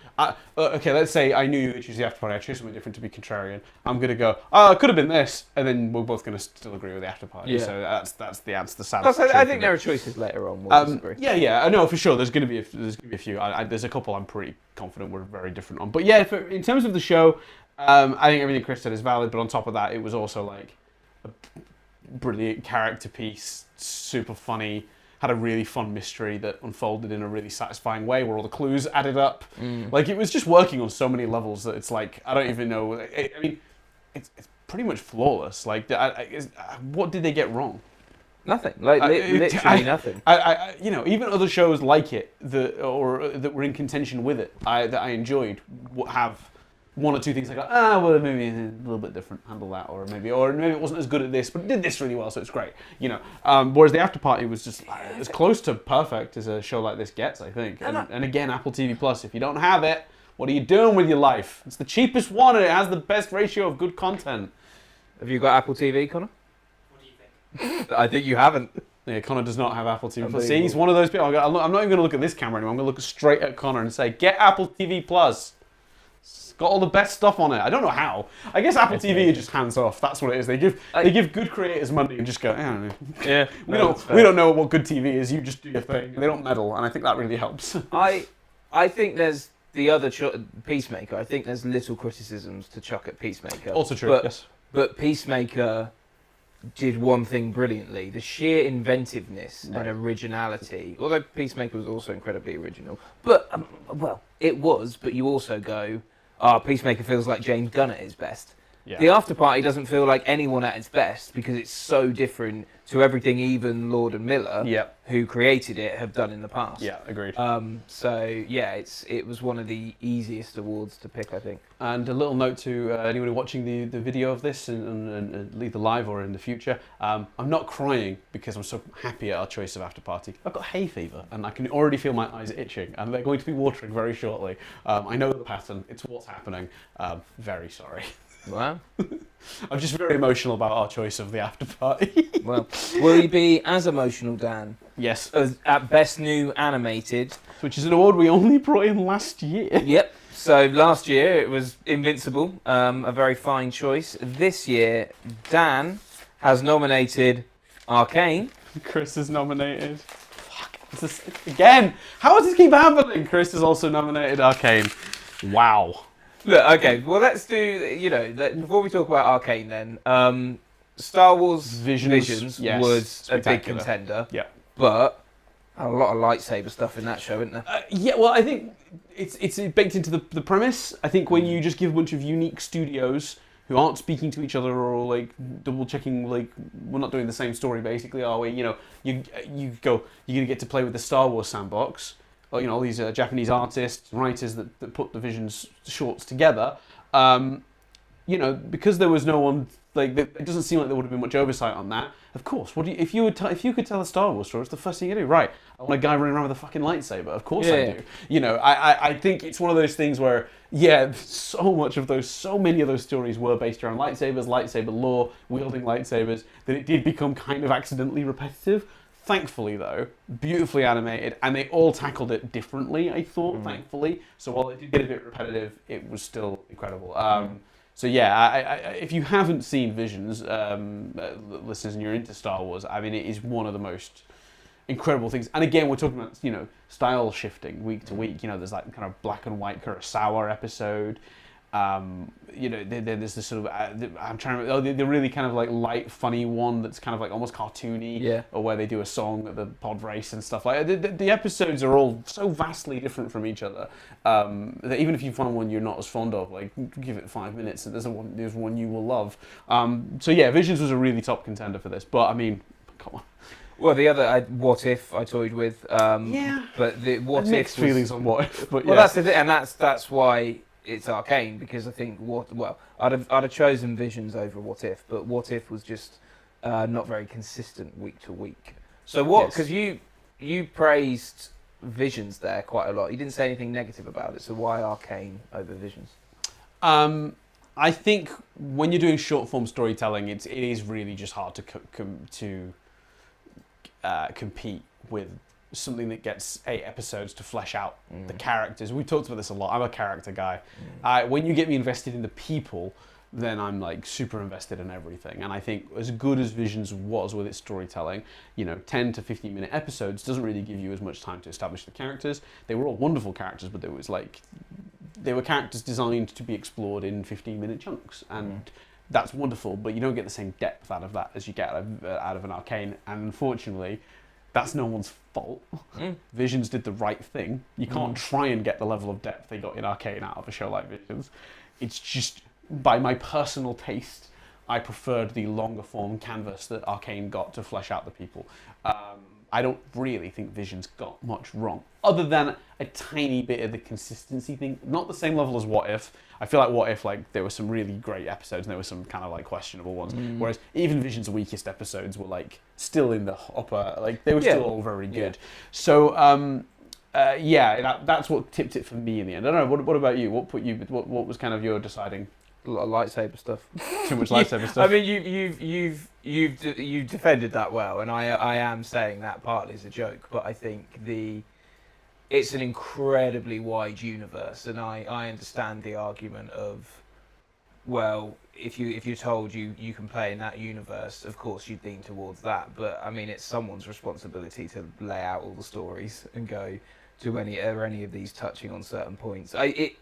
okay, let's say I knew you would choose The After Party, I choose something different to be contrarian. I'm gonna go, it could have been this, and then we're both gonna still agree with The After Party. Yeah. So that's the answer. Plus, I think there are choices later on we'll disagree. Yeah, I know for sure. There's gonna be a few. There's a couple I'm pretty confident we're very different on. But yeah, in terms of the show, I think everything Chris said is valid. But on top of that, it was also a brilliant character piece, super funny. Had a really fun mystery that unfolded in a really satisfying way, where all the clues added up. It was just working on so many levels that it's I don't even know. I mean, it's pretty much flawless. What did they get wrong? Nothing. Literally nothing. Even other shows like it that were in contention with it, that I enjoyed, have one or two things well, maybe a little bit different, handle that, or maybe it wasn't as good at this, but it did this really well, so it's great. Whereas The After Party was just as close to perfect as a show like this gets, I think. And again, Apple TV Plus, if you don't have it, what are you doing with your life? It's the cheapest one, and it has the best ratio of good content. Have you got Apple TV, Connor? What do you think? I think you haven't. Yeah, Connor does not have Apple TV Plus. See, he's one of those people. I'm not even going to look at this camera anymore. I'm going to look straight at Connor and say, get Apple TV Plus. Got all the best stuff on it. I don't know how. I guess Apple TV are just hands off. That's what it is. They give good creators money and just go, I don't know. Yeah. we don't know what good TV is. You just do your thing. They don't meddle, and I think that really helps. I think there's the other Peacemaker. I think there's little criticisms to chuck at Peacemaker. Also true. Yes. But Peacemaker did one thing brilliantly: the sheer inventiveness and originality. Although Peacemaker was also incredibly original, but it was. But you also go, Peacemaker feels like James Gunn at his best. Yeah. The After Party doesn't feel like anyone at its best because it's so different to everything even Lord and Miller, who created it, have done in the past. Yeah, agreed. It was one of the easiest awards to pick, I think. And a little note to anyone watching the video of this, and either live or in the future, I'm not crying because I'm so happy at our choice of After Party. I've got hay fever, and I can already feel my eyes itching, and they're going to be watering very shortly. I know the pattern. It's what's happening. Very sorry. Wow. I'm just very emotional about our choice of the After Party. Well, will you be as emotional, Dan, Yes. as at Best New Animated? Which is an award we only brought in last year. Yep. So last year it was Invincible, a very fine choice. This year, Dan has nominated Arcane. Chris is nominated. Fuck. Again! How does this keep happening? Chris is also nominated Arcane. Wow. Look, okay, well let's do, before we talk about Arcane then, Star Wars Visions yes, was a big spectacular. contender. Yeah. But A lot of lightsaber stuff in that show, isn't there? Yeah, well, I think it's baked into the premise. I think when you just give a bunch of unique studios who aren't speaking to each other or like double checking, like we're not doing the same story basically, are we? You know, you're gonna get to play with the Star Wars sandbox, or, you know, all these Japanese artists, writers that put the Visions shorts together. You know, because there was no one, like, it doesn't seem like there would have been much oversight on that. Of course, if you could tell a Star Wars story, it's the first thing you do, right? I want a guy running around with a fucking lightsaber. Of course I do. You know, I think it's one of those things where, yeah, so many of those stories were based around lightsabers, lightsaber lore, wielding lightsabers, that it did become kind of accidentally repetitive. Thankfully, though, beautifully animated, and they all tackled it differently, I thought, thankfully. So while it did get a bit repetitive, it was still incredible. So yeah, if you haven't seen Visions, listeners, and you're into Star Wars, I mean, it is one of the most incredible things. And again, we're talking about, you know, style shifting week to week. You know, there's like kind of black and white Kurosawa episode. You know, there's this sort of I'm trying to the really kind of like light, funny one that's kind of like almost cartoony, or where they do a song at the pod race and stuff like that. The episodes are all so vastly different from each other that even if you find one you're not as fond of, like, give it 5 minutes and there's one you will love. So yeah, Visions was a really top contender for this, but I mean, come on. Well, the other What If I toyed with, but the What If mixed feelings on What If, but well, that's the thing, and that's why it's Arcane, because I think I'd have chosen Visions over What If, but What If was just not very consistent week to week. So what? Because you praised Visions there quite a lot. You didn't say anything negative about it. So why Arcane over Visions? I think when you're doing short form storytelling, it is really just hard to compete with something that gets 8 episodes to flesh out the characters. We talked about this a lot. I'm a character guy. When you get me invested in the people, then I'm like super invested in everything. And I think as good as Visions was with its storytelling, you know, 10 to 15 minute episodes doesn't really give you as much time to establish the characters. They were all wonderful characters, but they were characters designed to be explored in 15-minute chunks. And that's wonderful, but you don't get the same depth out of that as you get out of an Arcane. And unfortunately, that's no one's fault. Visions did the right thing. You can't try and get the level of depth they got in Arcane out of a show like Visions. It's just, by my personal taste, I preferred the longer form canvas that Arcane got to flesh out the people. I don't really think Visions got much wrong, other than a tiny bit of the consistency thing. Not the same level as What If. I feel like What If, like, there were some really great episodes and there were some kind of like questionable ones. Whereas even Visions' weakest episodes were like still in the upper, like they were still all very good. So that's what tipped it for me in the end. I don't know. What about you? What was kind of your deciding? A lot of lightsaber stuff. Too much lightsaber stuff. I mean, you've defended that well, and I am saying that partly as a joke, but I think it's an incredibly wide universe, and I understand the argument of, well, if you're told you can play in that universe, of course you lean towards that. But I mean, it's someone's responsibility to lay out all the stories and go, are any of these touching on certain points? I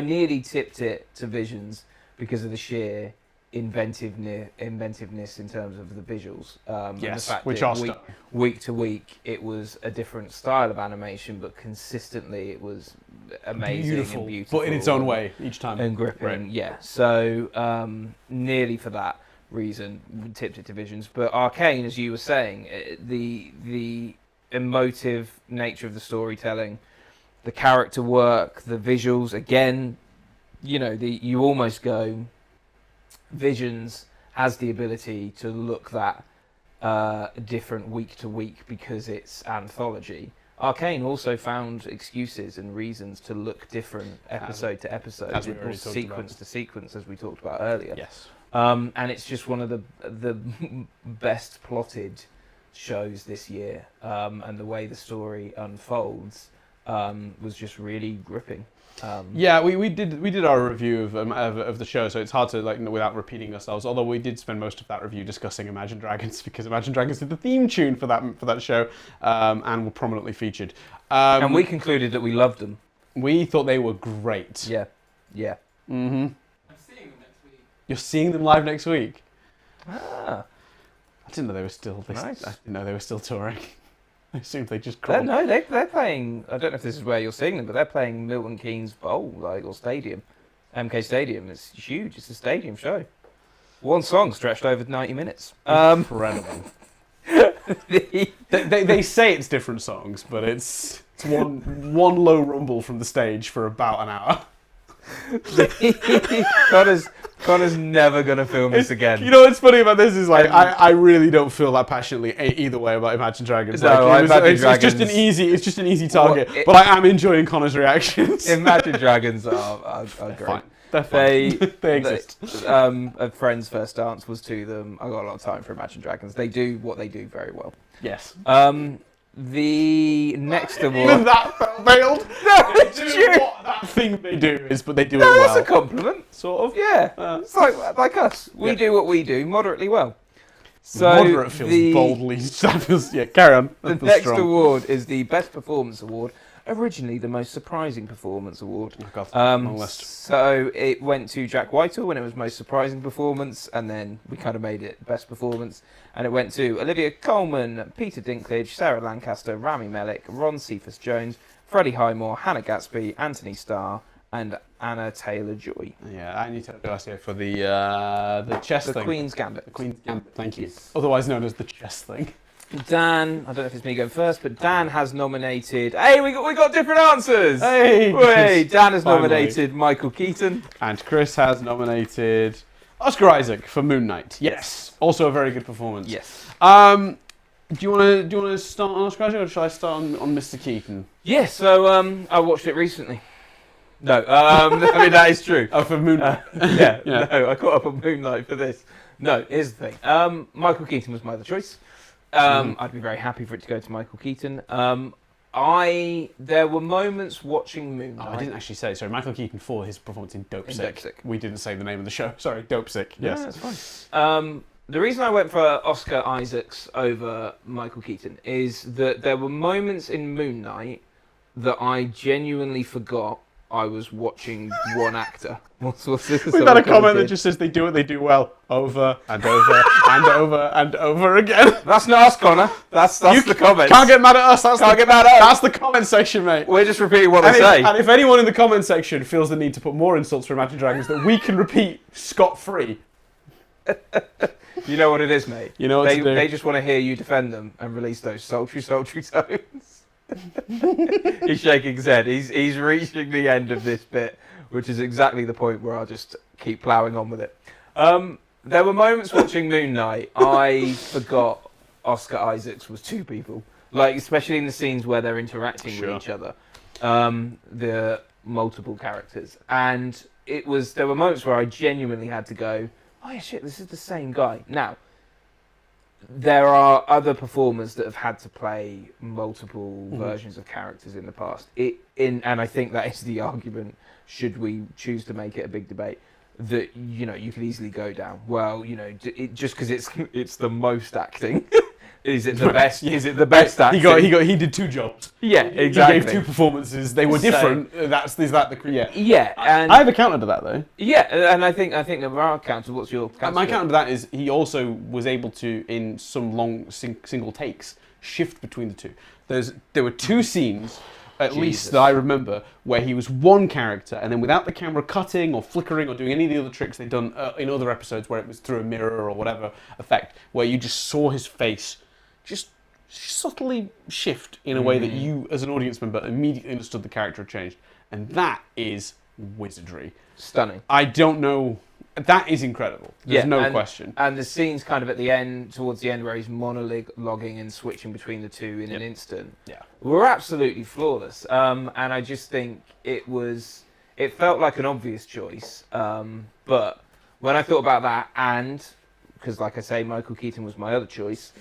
nearly tipped it to Visions because of the sheer inventiveness in terms of the visuals. And the fact which that are week to week it was a different style of animation, but consistently it was amazing and beautiful, but in its own way each time and gripping. Right. Yeah, so nearly for that reason tipped it to Visions. But Arcane, as you were saying, the emotive nature of the storytelling, the character work, the visuals, again, you know, you almost go, Visions has the ability to look that different week to week because it's anthology. Arcane also found excuses and reasons to look different episode to episode, or sequence to sequence, as we talked about earlier. Yes. And it's just one of the best plotted shows this year, and the way the story unfolds was just really gripping. We did our review of the show, so it's hard to, like, without repeating ourselves. Although we did spend most of that review discussing Imagine Dragons, because Imagine Dragons did the theme tune for that show, and were prominently featured. And we concluded that we loved them. We thought they were great. Yeah. Mm-hmm. I'm seeing them next week. You're seeing them live next week? Ah. I didn't know they were still. Nice. I didn't know they were still touring. I assume they just They're, call. no, they're playing. I don't know if this is where you're seeing them, but they're playing Milton Keynes Bowl, or stadium, MK Stadium. It's huge. It's a stadium show. One song stretched over 90 minutes. Incredible. they say it's different songs, but it's one low rumble from the stage for about an hour. Connor's never going to film this again. You know what's funny about this is like I really don't feel that passionately either way about Imagine Dragons. No, Like, Imagine it's just an easy target. But I am enjoying Connor's reactions. Imagine Dragons are great. Fine. They're fine. They exist. A friend's first dance was to them. I got a lot of time for Imagine Dragons. They do what they do very well. Yes. The next award. Even that failed. No, it's They do true. what that thing they do is, but they do it No, well. that's a compliment. Sort of. Yeah, it's like us. We do what we do moderately well. So Moderate feels boldly. That feels, yeah, carry on. the That feels next strong. award is the Best Performance Award. Originally, the Most Surprising Performance Award. Oh, God, long list. So it went to Jack Whitehall when it was Most Surprising Performance, and then we kind of made it Best Performance. And it went to Olivia Colman, Peter Dinklage, Sarah Lancaster, Rami Malek, Ron Cephas-Jones, Freddie Highmore, Hannah Gatsby, Anthony Starr, and Anna Taylor-Joy. Yeah, I need to ask you for the chess The thing. Queen's Gambit. The Queen's Gambit, thank you. Yes. Otherwise known as the chess thing. Dan, I don't know if it's me going first, but Dan has nominated. Hey, we got different answers. Hey, Wait, Dan has finally. nominated Michael Keaton. And Chris has nominated Oscar Isaac for Moon Knight. Yes, also a very good performance. Yes. Do you want to start on Oscar Isaac, or shall I start on Mr. Keaton? Yeah. So I watched it recently. No, I mean that is true. Oh, for Moon Knight. Yeah, Yeah. no, I caught up on Moonlight for this. No, here's the thing. Michael Keaton was my other choice. I'd be very happy for it to go to Michael Keaton. There were moments watching Moonlight. Oh, I didn't actually say. Sorry, Michael Keaton for his performance in Dope In Sick. Dope Sick. We didn't say the name of the show. Sorry, Dope Sick. Yes. No, that's fine. The reason I went for Oscar Isaacs over Michael Keaton is that there were moments in Moon Knight that I genuinely forgot I was watching one actor. What's this? We've had a comment that just says they do what they do well, over and over and over and over again. That's not us, Connor. That's the comment. Can't get mad at us. Get mad at us. That's the comment section, mate. We're just repeating what they say. And if anyone in the comment section feels the need to put more insults for Imagine Dragons that we can repeat scot-free, You know what it is, mate. You know what to do. They just want to hear you defend them and release those sultry tones. He's shaking his head. He's reaching the end of this bit, which is exactly the point where I'll just keep ploughing on with it. There were moments watching Moon Knight I forgot Oscar Isaacs was two people, like especially in the scenes where they're interacting with each other, the multiple characters, and there were moments where I genuinely had to go, oh yeah, shit, this is the same guy. Now, there are other performers that have had to play multiple versions of characters in the past. And I think that is the argument, should we choose to make it a big debate, that, you know, you could easily go down, well, you know, just because it's the most acting. Is it the best? Is it the best acting? He did two jobs. Yeah, exactly. He gave two performances. They were different. Yeah, and I have a counter to that though. yeah, and I think there are counters. What's your counter? My counter to that is he also was able to, in some long single takes, shift between the two. There were two scenes, at least that I remember, where he was one character, and then without the camera cutting or flickering or doing any of the other tricks they'd done in other episodes, where it was through a mirror or whatever effect, where you just saw his face just subtly shift in a way that you, as an audience member, immediately understood the character had changed. And that is wizardry. Stunning. I don't know. That is incredible. There's no question. And the scenes kind of at the end, towards the end, where he's monologuing and switching between the two in an instant, were absolutely flawless. And I just think it felt like an obvious choice. But when I thought about that, and because, like I say, Michael Keaton was my other choice,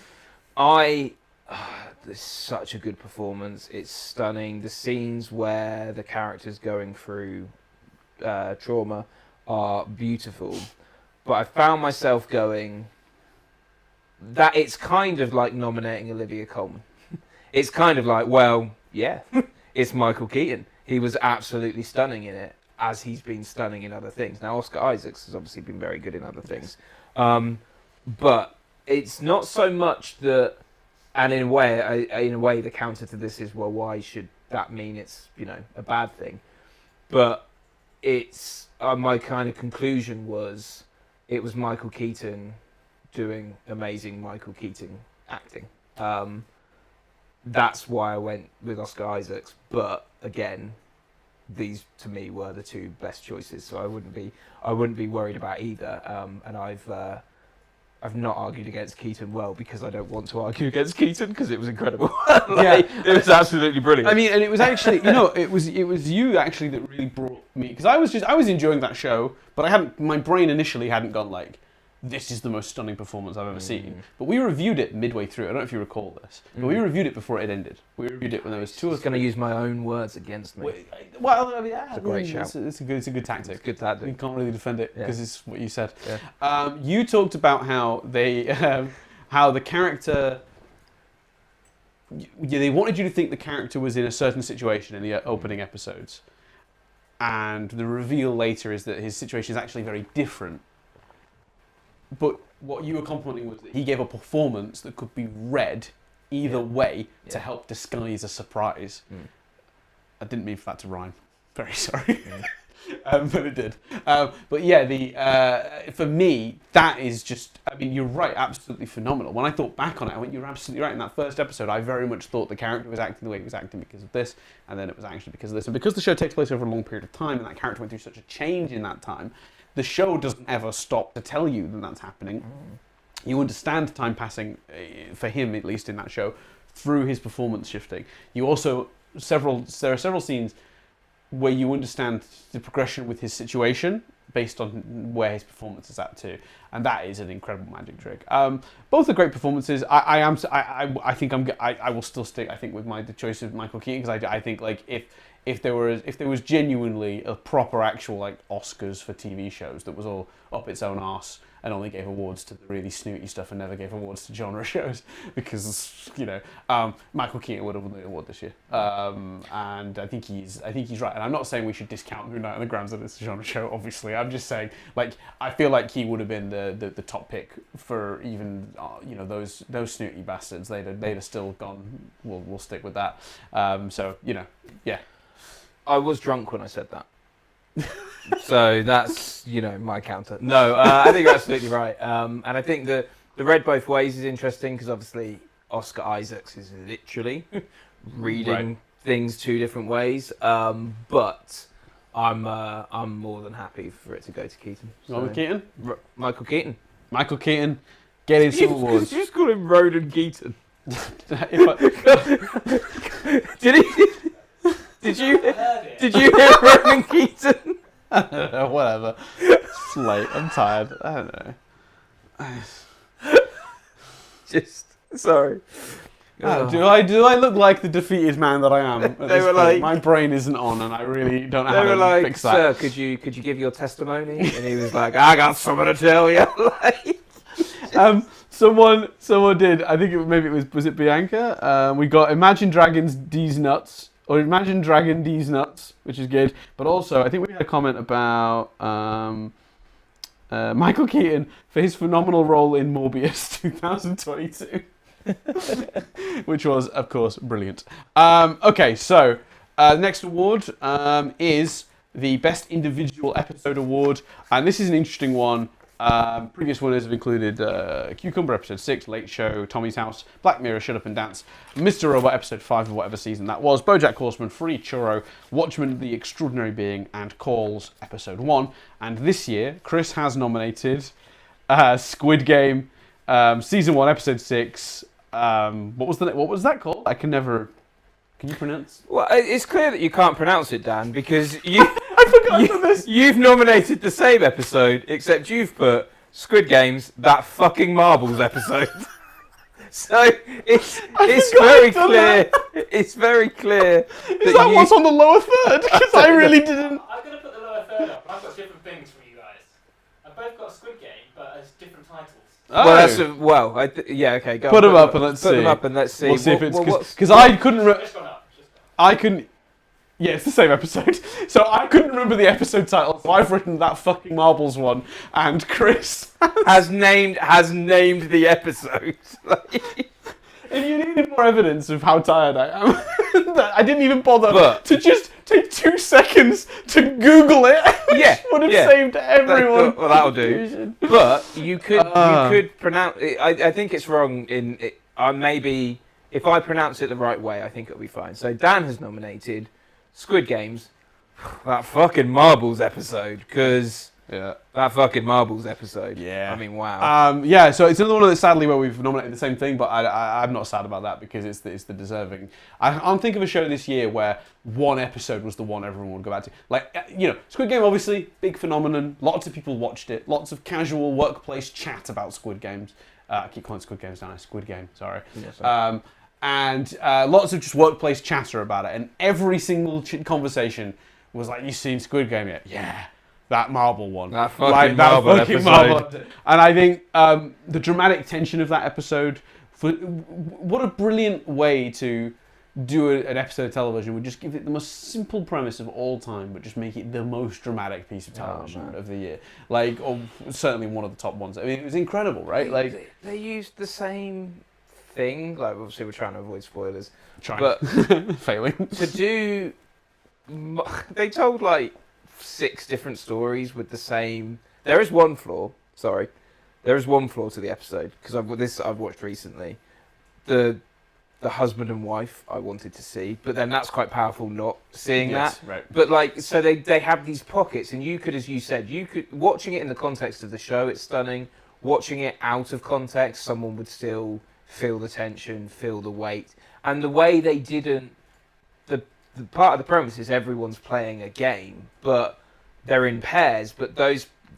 it's such a good performance. It's stunning. The scenes where the character's going through trauma are beautiful. But I found myself going, that it's kind of like nominating Olivia Colman. It's kind of like, well, yeah, it's Michael Keaton. He was absolutely stunning in it, as he's been stunning in other things. Now, Oscar Isaacs has obviously been very good in other things. But it's not so much that And in a way, the counter to this is, well, why should that mean it's a bad thing? But it's my kind of conclusion was it was Michael Keaton doing amazing Michael Keaton acting. That's why I went with Oscar Isaacs. But again, these to me were the two best choices, so I wouldn't be worried about either. And I've not argued against Keaton because I don't want to argue against Keaton because it was incredible. It was absolutely brilliant. I mean, and it was actually, it was you actually that really brought me, because I was enjoying that show, but my brain initially hadn't gone like, this is the most stunning performance I've ever seen. But we reviewed it midway through. I don't know if you recall this, but we reviewed it before it ended. We reviewed it when there was two. I was going to use my own words against me. Well, I mean, yeah, it's a great shout. It's a good tactic. It's a good tactic. You can't really defend it because it's what you said. Yeah. You talked about how how the character. They wanted you to think the character was in a certain situation in the opening episodes, and the reveal later is that his situation is actually very different. But what you were complimenting was that he gave a performance that could be read either way to help disguise a surprise. I didn't mean for that to rhyme. Very sorry. But it did. But yeah, for me, that is just, I mean, you're right, absolutely phenomenal. When I thought back on it, I went, you're absolutely right. In that first episode, I very much thought the character was acting the way he was acting because of this, and then it was actually because of this. And because the show takes place over a long period of time, and that character went through such a change in that time, the show doesn't ever stop to tell you that that's happening. You understand time passing, for him at least in that show, through his performance shifting. You also, there are several scenes where you understand the progression with his situation based on where his performance is at too, and that is an incredible magic trick. Both are great performances. I will still stick, I think, with the choice of Michael Keaton, because I think like if there was genuinely a proper actual like Oscars for TV shows that was all up its own arse and only gave awards to the really snooty stuff and never gave awards to genre shows, because Michael Keaton would have won the award this year, and I think he's right. And I'm not saying we should discount Moon Knight and the Grams of this genre show. Obviously, I'm just saying like I feel like he would have been the top pick for even those snooty bastards. They'd have still gone. We'll stick with that. So yeah. I was drunk when I said that. So that's, my counter. No, I think you're absolutely right. And I think the read both ways is interesting because obviously Oscar Isaacs is literally reading things two different ways. But I'm more than happy for it to go to Keaton. So, Keaton? Michael Keaton. Michael Keaton getting some awards. You just call him Ronan Keaton. Did he? Did you hear Ronan Keaton? I don't know, whatever. It's late. I'm tired. I don't know. Just sorry. Do I look like the defeated man that I am? They were like, my brain isn't on, and I really don't know they how were to like, fix that. Sir, could you give your testimony? And he was like, I got something to tell you. Someone did. I think maybe it was it Bianca? We got Imagine Dragons D's nuts. Or Imagine Dragon D's nuts, which is good. But also, I think we had a comment about Michael Keaton for his phenomenal role in Morbius 2022. Which was, of course, brilliant. Okay, so the next award is the Best Individual Episode Award. And this is an interesting one. Previous winners have included Cucumber Episode 6, Late Show, Tommy's House, Black Mirror, Shut Up and Dance, Mr. Robot Episode 5 of whatever season that was, BoJack Horseman, Free Churro, Watchmen, The Extraordinary Being, and Calls Episode 1. And this year, Chris has nominated Squid Game, Season 1, Episode 6. What was that called? I can never... Can you pronounce? Well, it's clear that you can't pronounce it, Dan, because you've nominated the same episode, except you've put Squid Games, That Fucking Marbles episode. So it's very clear. It's very clear. Is that what's on the lower third? Because I really didn't. I'm going to put the lower third up, but I've got different things from you guys. I've both got Squid Game, but as different titles. Oh. Okay. Go put on, them up and let's see. Put them up and let's see. We'll see if it's because I couldn't. I couldn't. Yeah, it's the same episode. So I couldn't remember the episode title, so I've written That Fucking Marbles one, and Chris has named the episode. If you needed more evidence of how tired I am, I didn't even bother to just take 2 seconds to Google it. Yeah, would have saved everyone. Well, that'll do. But you could pronounce. I think it's wrong in. Maybe if I pronounce it the right way, I think it'll be fine. So Dan has nominated Squid Games. That fucking Marbles episode, because that fucking Marbles episode. Yeah, I mean, wow. So it's another one that's sadly where we've nominated the same thing, but I'm not sad about that because it's the deserving. I can't think of a show this year where one episode was the one everyone would go back to. Like, Squid Game, obviously, big phenomenon. Lots of people watched it. Lots of casual workplace chat about Squid Games. I keep calling it Squid Games, don't I? Squid Game, sorry. Yeah, sorry. And lots of just workplace chatter about it. And every single conversation was like, you seen Squid Game yet? Yeah. That marble one. That fucking marble episode. And I think the dramatic tension of that episode, what a brilliant way to do an episode of television, would just give it the most simple premise of all time, but just make it the most dramatic piece of television of the year. Like, or certainly one of the top ones. I mean, it was incredible, right? Like they used the same thing. Like, obviously, we're trying to avoid spoilers, but failing to do. They told like 6 different stories with the same. There is one flaw. Sorry, there is one flaw to the episode because I've watched recently. The husband and wife I wanted to see, but then that's quite powerful not seeing that. Right. But like, so they have these pockets, and you could, as you said, watching it in the context of the show, it's stunning. Watching it out of context, someone would still feel the tension, feel the weight, and the way they didn't. The part of the premise is everyone's playing a game, but they're in pairs, but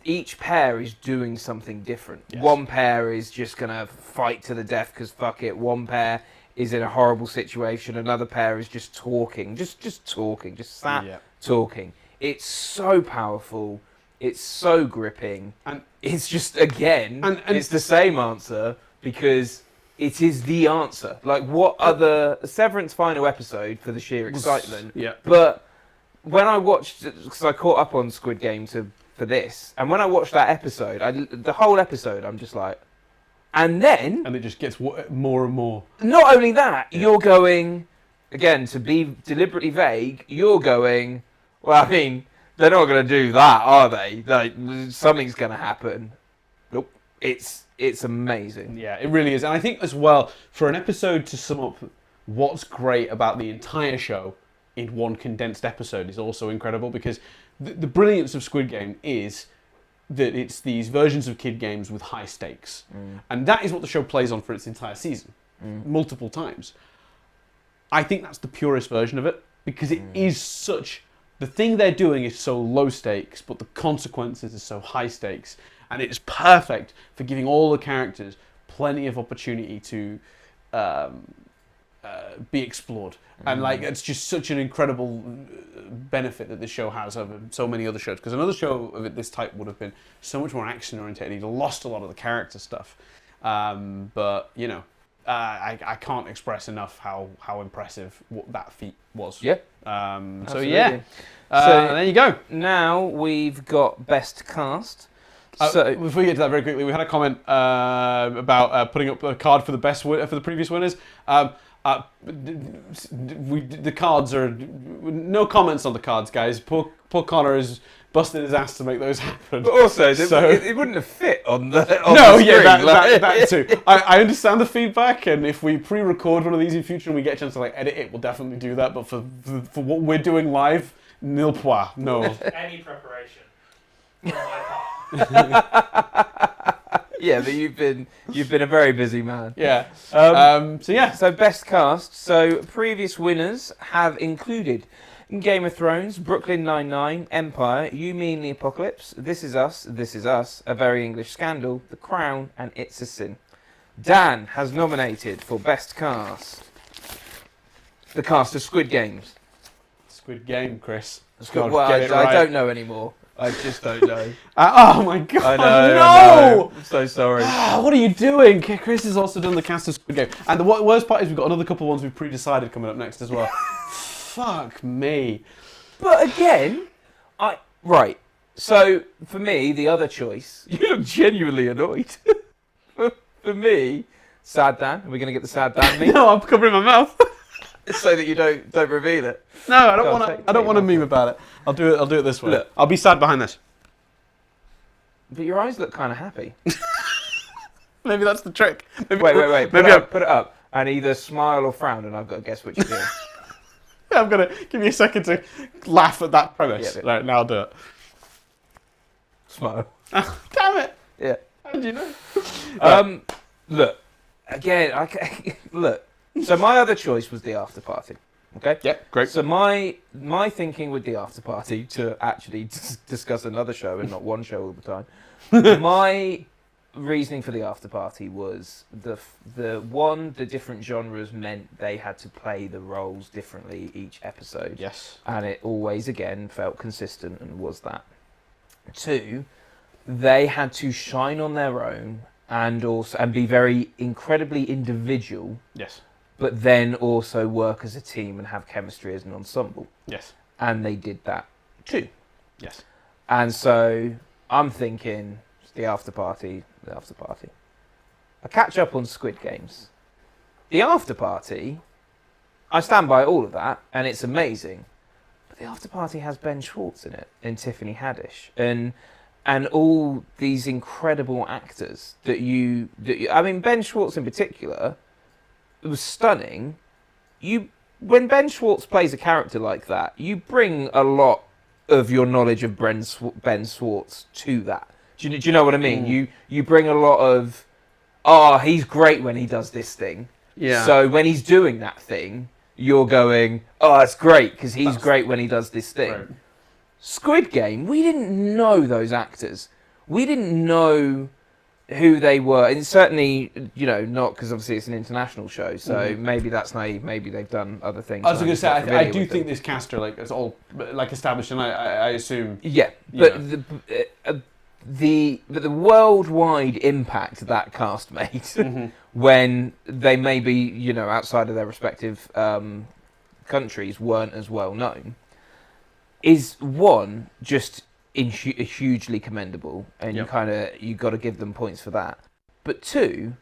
each pair is doing something different. Yes. One pair is just going to fight to the death because fuck it. One pair is in a horrible situation. Another pair is just talking, just talking, just sat talking. It's so powerful. It's so gripping. And it's just, again, and it's the same answer because it is the answer. Like, what other Severance final episode for the sheer excitement? Yeah. But when I watched, because I caught up on Squid Game for this, and when I watched that episode, the whole episode, I'm just like, and it just gets more and more. Not only that, you're going, again, to be deliberately vague, you're going, well, I mean, they're not going to do that, are they? Like, something's going to happen. Nope. It's amazing. Yeah, it really is. And I think as well, for an episode to sum up what's great about the entire show in one condensed episode is also incredible, because the brilliance of Squid Game is that it's these versions of kid games with high stakes. And that is what the show plays on for its entire season, multiple times. I think that's the purest version of it, because it is such... The thing they're doing is so low stakes, but the consequences are so high stakes. And it's perfect for giving all the characters plenty of opportunity to be explored. And like, it's just such an incredible benefit that this show has over so many other shows. Because another show of this type would have been so much more action oriented. You'd have lost a lot of the character stuff. But you know, I can't express enough how impressive that feat was. Yeah. So yeah. So there you go. Now we've got best cast. So before we get to that very quickly, we had a comment about putting up a card for the previous winners. The cards are no comments on the cards, guys. Poor Connor has busted his ass to make those happen. But also, it wouldn't have fit on the screen. That too. I understand the feedback, and if we pre-record one of these in future and we get a chance to edit it, we'll definitely do that. But for what we're doing live, nil point. No. Any preparation on my part. Yeah, but you've been a very busy man. Yeah. So best cast. So previous winners have included Game of Thrones, Brooklyn Nine-Nine, Empire, You, Me and the Apocalypse, This Is Us, A Very English Scandal, The Crown, and It's a Sin. Dan has nominated for best cast the cast of Squid Games. Squid Game, Chris. Well, I don't know anymore. I just don't know. Oh my god! I know. I'm so sorry. What are you doing? Chris has also done the cast of Squid Game, and the worst part is we've got another couple of ones we've pre-decided coming up next as well. Fuck me. But again, right. So for me, the other choice. You look genuinely annoyed. For me, Sad Dan? Are we going to get the sad Dan meme? No, I'm covering my mouth. So that you don't reveal it. No, I don't Go on, want to. take I don't want to it. meme about it. I'll do it this way. Look. I'll be sad behind this. But your eyes look kind of happy. Maybe that's the trick. Maybe, Wait. Maybe Put it up. And either smile or frown, and I've got to guess which you're doing. I'm gonna give me a second to laugh at that premise. Yeah, Right, now I'll do it. Smile. Damn it! Yeah. How did you know? Look. Again, look. So my other choice was the after party. Okay? Yeah, great. So my thinking with the after party, to actually discuss another show and not one show all the time, my reasoning for the after party was the different genres meant they had to play the roles differently each episode. Yes. And it always again felt consistent and was that. 2, they had to shine on their own and be very incredibly individual. Yes. But then also work as a team and have chemistry as an ensemble. Yes. And they did that too. Yes. And so I'm thinking the after party. I catch up on Squid Games. The after party, I stand by all of that, and it's amazing. But the after party has Ben Schwartz in it, and Tiffany Haddish, and all these incredible actors that you I mean, Ben Schwartz in particular, it was stunning. When Ben Schwartz plays a character like that, you bring a lot of your knowledge of Ben Schwartz to that. Do you know what I mean? You bring a lot of, he's great when he does this thing. Yeah. So when he's doing that thing, you're going, it's great because he's great when he does this thing. Right. Squid Game, we didn't know those actors. We didn't know who they were, and certainly, not because obviously it's an international show, so maybe that's naive. Maybe they've done other things. I was going to say, I do think this. this cast are it's all established, and I assume. Yeah, but the worldwide impact that cast made when they maybe outside of their respective countries weren't as well known is one just hugely commendable, and you got to give them points for that. But 2,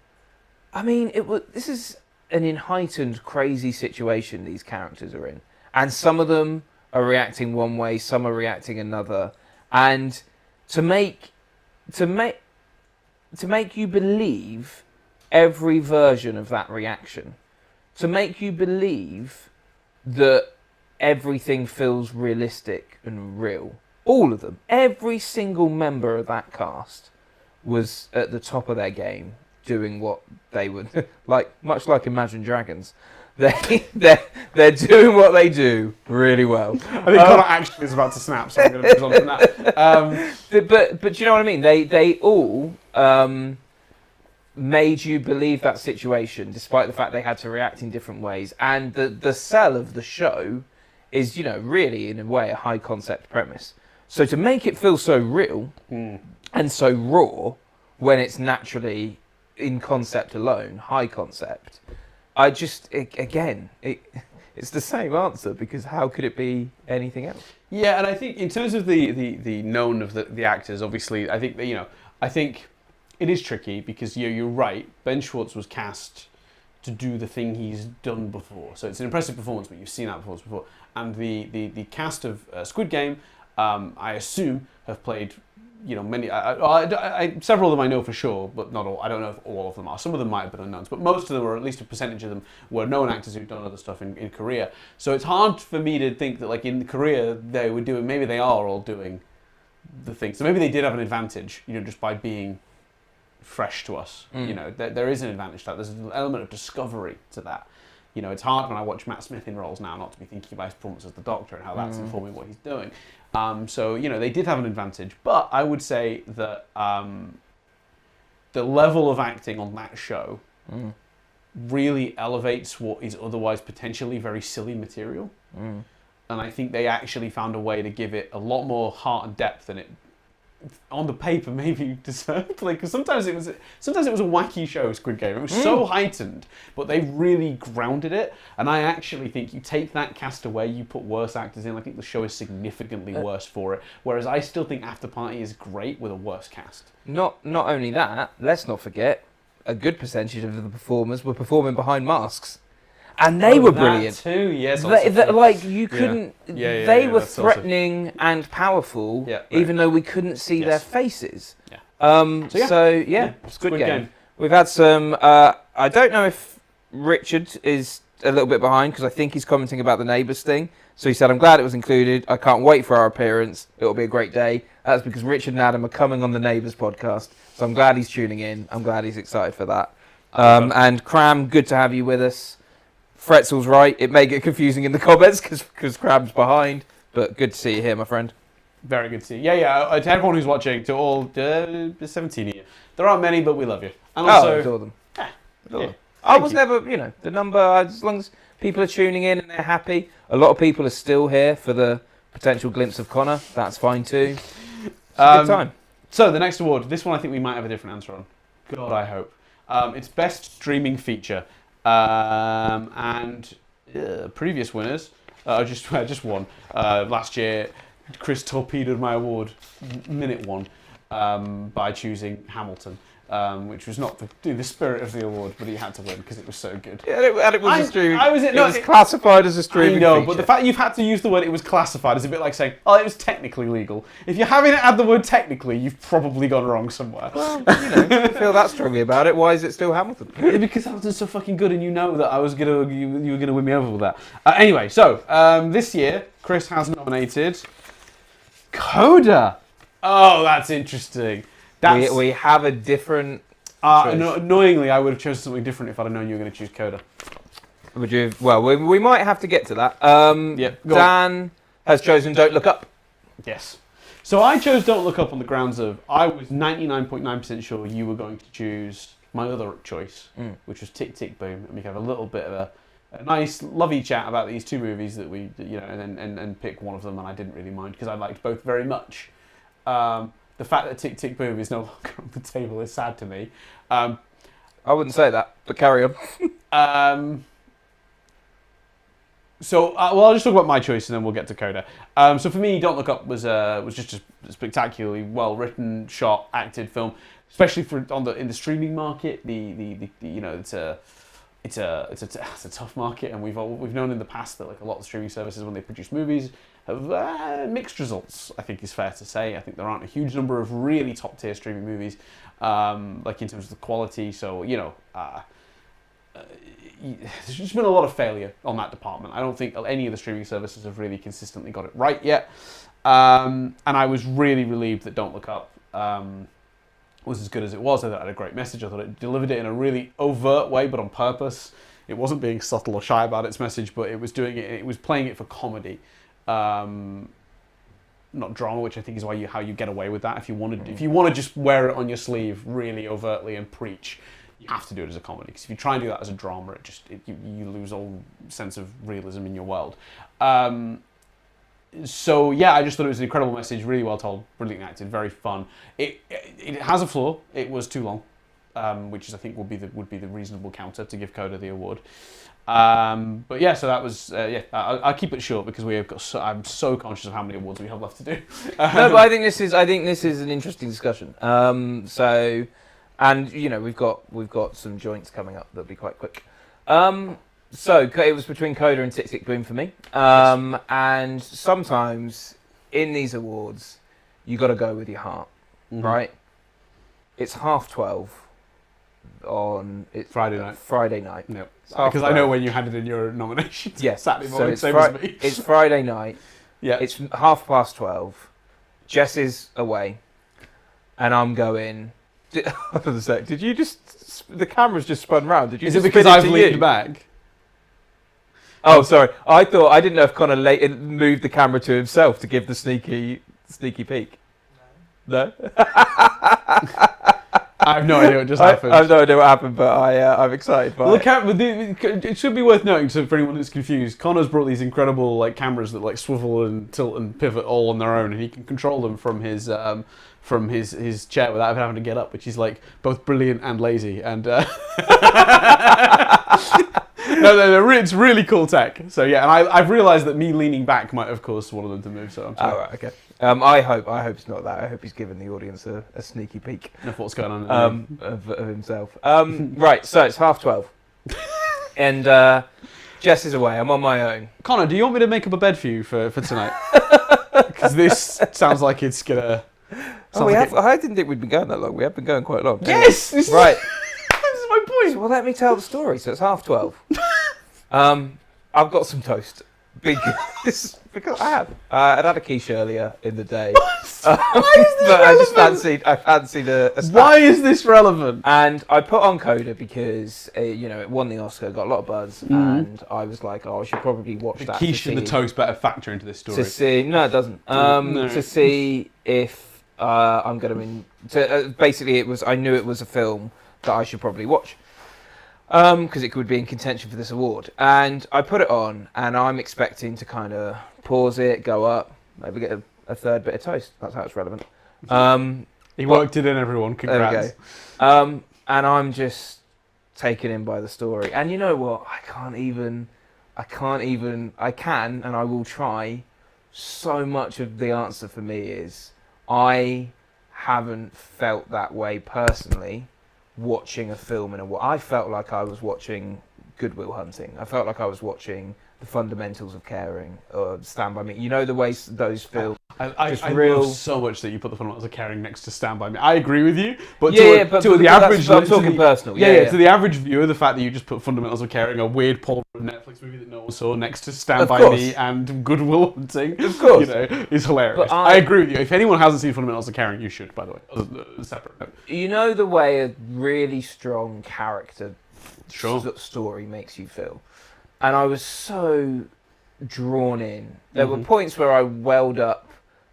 I mean, this is an heightened crazy situation these characters are in, and some of them are reacting one way, some are reacting another, and to make you believe every version of that reaction, to make you believe that everything feels realistic and real. All of them, every single member of that cast was at the top of their game, doing what they would much like Imagine Dragons. They're doing what they do really well. I think Connor actually is about to snap, so I'm going to move on from that. But you know what I mean? They all made you believe that situation, despite the fact they had to react in different ways. And the sell of the show is, really in a way a high concept premise. So to make it feel so real and so raw when it's naturally in concept alone, high concept, it's the same answer, because how could it be anything else? Yeah, and I think in terms of the known of the actors, obviously, I think it is tricky because you're right. Ben Schwartz was cast to do the thing he's done before, so it's an impressive performance, but you've seen that performance before. And the cast of Squid Game, I assume, have played many. Several of them I know for sure, but not all. I don't know if all of them are. Some of them might have been unknowns, but most of them, or at least a percentage of them, were known actors who've done other stuff in Korea. So it's hard for me to think that in Korea they were doing. Maybe they are all doing the thing. So maybe they did have an advantage, just by being fresh to us. There is an advantage to that. There's an element of discovery to that. It's hard when I watch Matt Smith in roles now not to be thinking about his performance as the Doctor and how that's informing what he's doing. So they did have an advantage, but I would say that the level of acting on that show really elevates what is otherwise potentially very silly material. And I think they actually found a way to give it a lot more heart and depth than it on the paper maybe deserved. Because sometimes it was a wacky show, Squid Game. It was so heightened, but they really grounded it. And I actually think you take that cast away, you put worse actors in, I think the show is significantly worse for it. Whereas I still think After Party is great with a worse cast. Not only that, let's not forget, a good percentage of the performers were performing behind masks. And they were brilliant. Too, yes. Like you couldn't. Yeah, they were that's also- threatening and powerful, Yeah, right. even though we couldn't see their Yes. faces. Yeah. So Squid Game. We've had some. I don't know if Richard is a little bit behind because I think he's commenting about the Neighbours thing. So he said, "I'm glad it was included. I can't wait for our appearance. It'll be a great day." That's because Richard and Adam are coming on the Neighbours podcast. So I'm glad he's tuning in. I'm glad he's excited for that. And Cram, good to have you with us. Fretzel's right. It may get confusing in the comments because Cram's behind, but good to see you here, my friend. Very good to see you. Yeah. To everyone who's watching, to all 17 of you. There aren't many, but we love you. And I also, adore them. Adore yeah. them. I was you. never, the number, as long as people are tuning in and they're happy. A lot of people are still here for the potential glimpse of Connor. That's fine too. It's a good time. So the next award, this one I think we might have a different answer on. God, I hope. It's Best Streaming Feature. And previous winners, just one. Last year, Chris torpedoed my award, minute one, by choosing Hamilton, which was not the spirit of the award, but he had to win because it was so good. Yeah, and it was a streaming. It was classified as a streaming. I know, feature. but the fact you've had to use the word "it was classified" is a bit like saying, "Oh, it was technically legal." If you haven't add the word "technically," you've probably gone wrong somewhere. Well, if you feel that strongly about it, why is it still Hamilton? Because Hamilton's so fucking good, and you know that you were gonna win me over with that. Anyway, so this year Chris has nominated Coda. Oh, that's interesting. We have a different. Annoyingly, I would have chosen something different if I'd have known you were going to choose Coda. Would you? Well, we might have to get to that. Go Dan has chosen Don't Look Up. Yes. So I chose Don't Look Up on the grounds of I was 99.9% sure you were going to choose my other choice, which was Tick Tick Boom, and we could have a little bit of a nice, lovey chat about these two movies that we, and pick one of them, and I didn't really mind because I liked both very much. The fact that Tick Tick Boom is no longer on the table is sad to me. I wouldn't say that, but carry on. I'll just talk about my choice and then we'll get to Coda. So for me, Don't Look Up was just a spectacularly well written, shot, acted film, especially in the streaming market. It's a tough market, and we've known in the past that like a lot of streaming services when they produce movies have mixed results. I think is fair to say. I think there aren't a huge number of really top tier streaming movies, like in terms of the quality. So there's just been a lot of failure on that department. I don't think any of the streaming services have really consistently got it right yet. And I was really relieved that Don't Look Up was as good as it was. I thought it had a great message. I thought it delivered it in a really overt way, but on purpose. It wasn't being subtle or shy about its message, but it was doing it. It was playing it for comedy, not drama, which I think is how you get away with that. If you want to just wear it on your sleeve really overtly and preach, you have to do it as a comedy. Because if you try and do that as a drama, you lose all sense of realism in your world. So yeah, I just thought it was an incredible message, really well told, brilliantly acted, very fun. It has a flaw. It was too long, which is I think would be the reasonable counter to give Coda the award. But yeah, so that was I'll keep it short because I'm so conscious of how many awards we have left to do. No, but I think this is an interesting discussion. And we've got some joints coming up that'll be quite quick. So it was between Coda and Tick Tick Boom for me. And sometimes in these awards, you got to go with your heart, right? It's 12:30 on Friday night. Friday night. No, because I know when you handed in your nominations. Yes, Saturday so morning, it's same as me. It's Friday night. Yeah, it's 12:30. Jess is away, and I'm going. Hold on a sec. Did you just? The camera's just spun round. Did you? Is it because I've leaned back? Oh, sorry. I didn't know if Connor moved the camera to himself to give the sneaky peek. No. I have no idea what just happened. I have no idea what happened, but I'm excited by it. It should be worth noting, so for anyone who's confused, Connor's brought these incredible cameras that swivel and tilt and pivot all on their own, and he can control them from his chair without having to get up, which is both brilliant and lazy. And it's really cool tech. So yeah, and I've realised that me leaning back might have caused one of them to move. So I'm sorry. Oh, right, okay. I hope it's not that. I hope he's given the audience a sneaky peek of what's going on. Of himself. Right, so it's 12:30. And Jess is away. I'm on my own. Connor, do you want me to make up a bed for you for tonight? Because this sounds like it's gonna. I didn't think we'd been going that long. We have been going quite long. Yes! Right. This is my point. Well, let me tell the story. So it's 12:30. I've got some toast. Because I have. I'd had a quiche earlier in the day. Why is this but relevant? I fancied a snack. Why is this relevant? And I put on Coda because it won the Oscar, got a lot of buzz, and I was like, I should probably watch The that. quiche and the toast better factor into this story. To see, no, it doesn't. No. To see if I'm going to. Basically, I knew it was a film that I should probably watch. Because it could be in contention for this award. And I put it on, and I'm expecting to kind of pause it, go up, maybe get a third bit of toast. That's how it's relevant. He worked it in, everyone. Congrats. There we go. And I'm just taken in by the story. And you know what? I can, and I will try. So much of the answer for me is I haven't felt that way personally watching a film I felt like I was watching Good Will Hunting. I felt like I was watching The Fundamentals of Caring or Stand By Me. You know the way those feel. I real... love so much that you put The Fundamentals of Caring next to Stand By Me. I agree with you, but but to the average, I'm talking personal. To the average viewer, the fact that you just put Fundamentals of Caring, a weird Paul Rudd Netflix movie that no one saw, next to Stand By Me and Good Will Hunting, of course, is hilarious. I agree with you. If anyone hasn't seen Fundamentals of Caring, you should. By the way, separate note. You know the way a really strong character story makes you feel, and I was so drawn in. There were points where I welled up.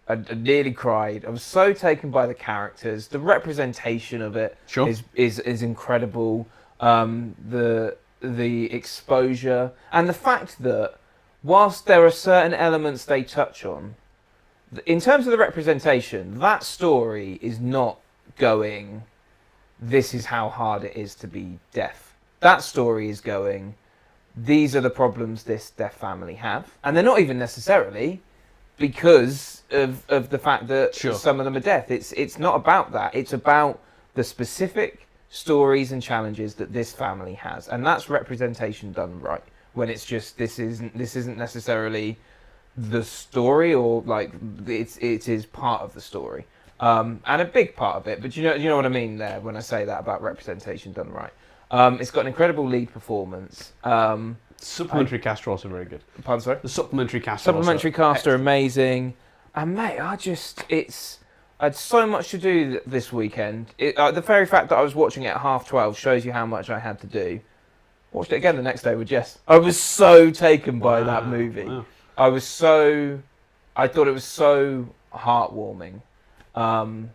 I nearly cried. I was so taken by the characters. The representation of it is incredible. The exposure and the fact that whilst there are certain elements they touch on, in terms of the representation, that story is not going, this is how hard it is to be deaf. That story is going, these are the problems this deaf family have. And they're not even necessarily because of the fact that some of them are deaf. It's not about that. It's about the specific stories and challenges that this family has. And that's representation done right. When it's just, this isn't necessarily the story, or like it is part of the story. And a big part of it, but you know what I mean there when I say that about representation done right. It's got an incredible lead performance. Supplementary cast are also very good. Pardon, sorry? The supplementary cast are amazing. And mate, I had so much to do this weekend. The very fact that I was watching it at 12:30 shows you how much I had to do. Watched it again the next day with Jess. I was so taken by that movie. Wow. I thought it was so heartwarming. And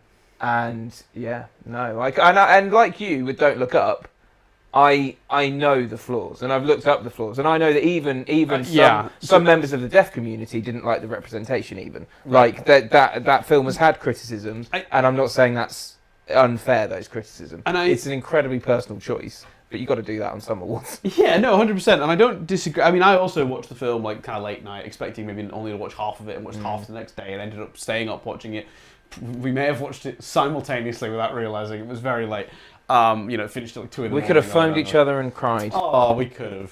like you with Don't Look Up, I know the flaws, and I've looked up the flaws, and I know that even some members of the deaf community didn't like the representation. Even like that film has had criticisms, and I'm not saying that's unfair. Those criticisms, it's an incredibly personal choice, but you got to do that on some awards. Yeah, no, 100%, and I don't disagree. I mean, I also watched the film like kind of late night, expecting maybe only to watch half of it, and watched half the next day, and ended up staying up watching it. We may have watched it simultaneously without realizing it was very late. Finished at like 2 in the morning. We could have phoned each other and cried. Oh, we could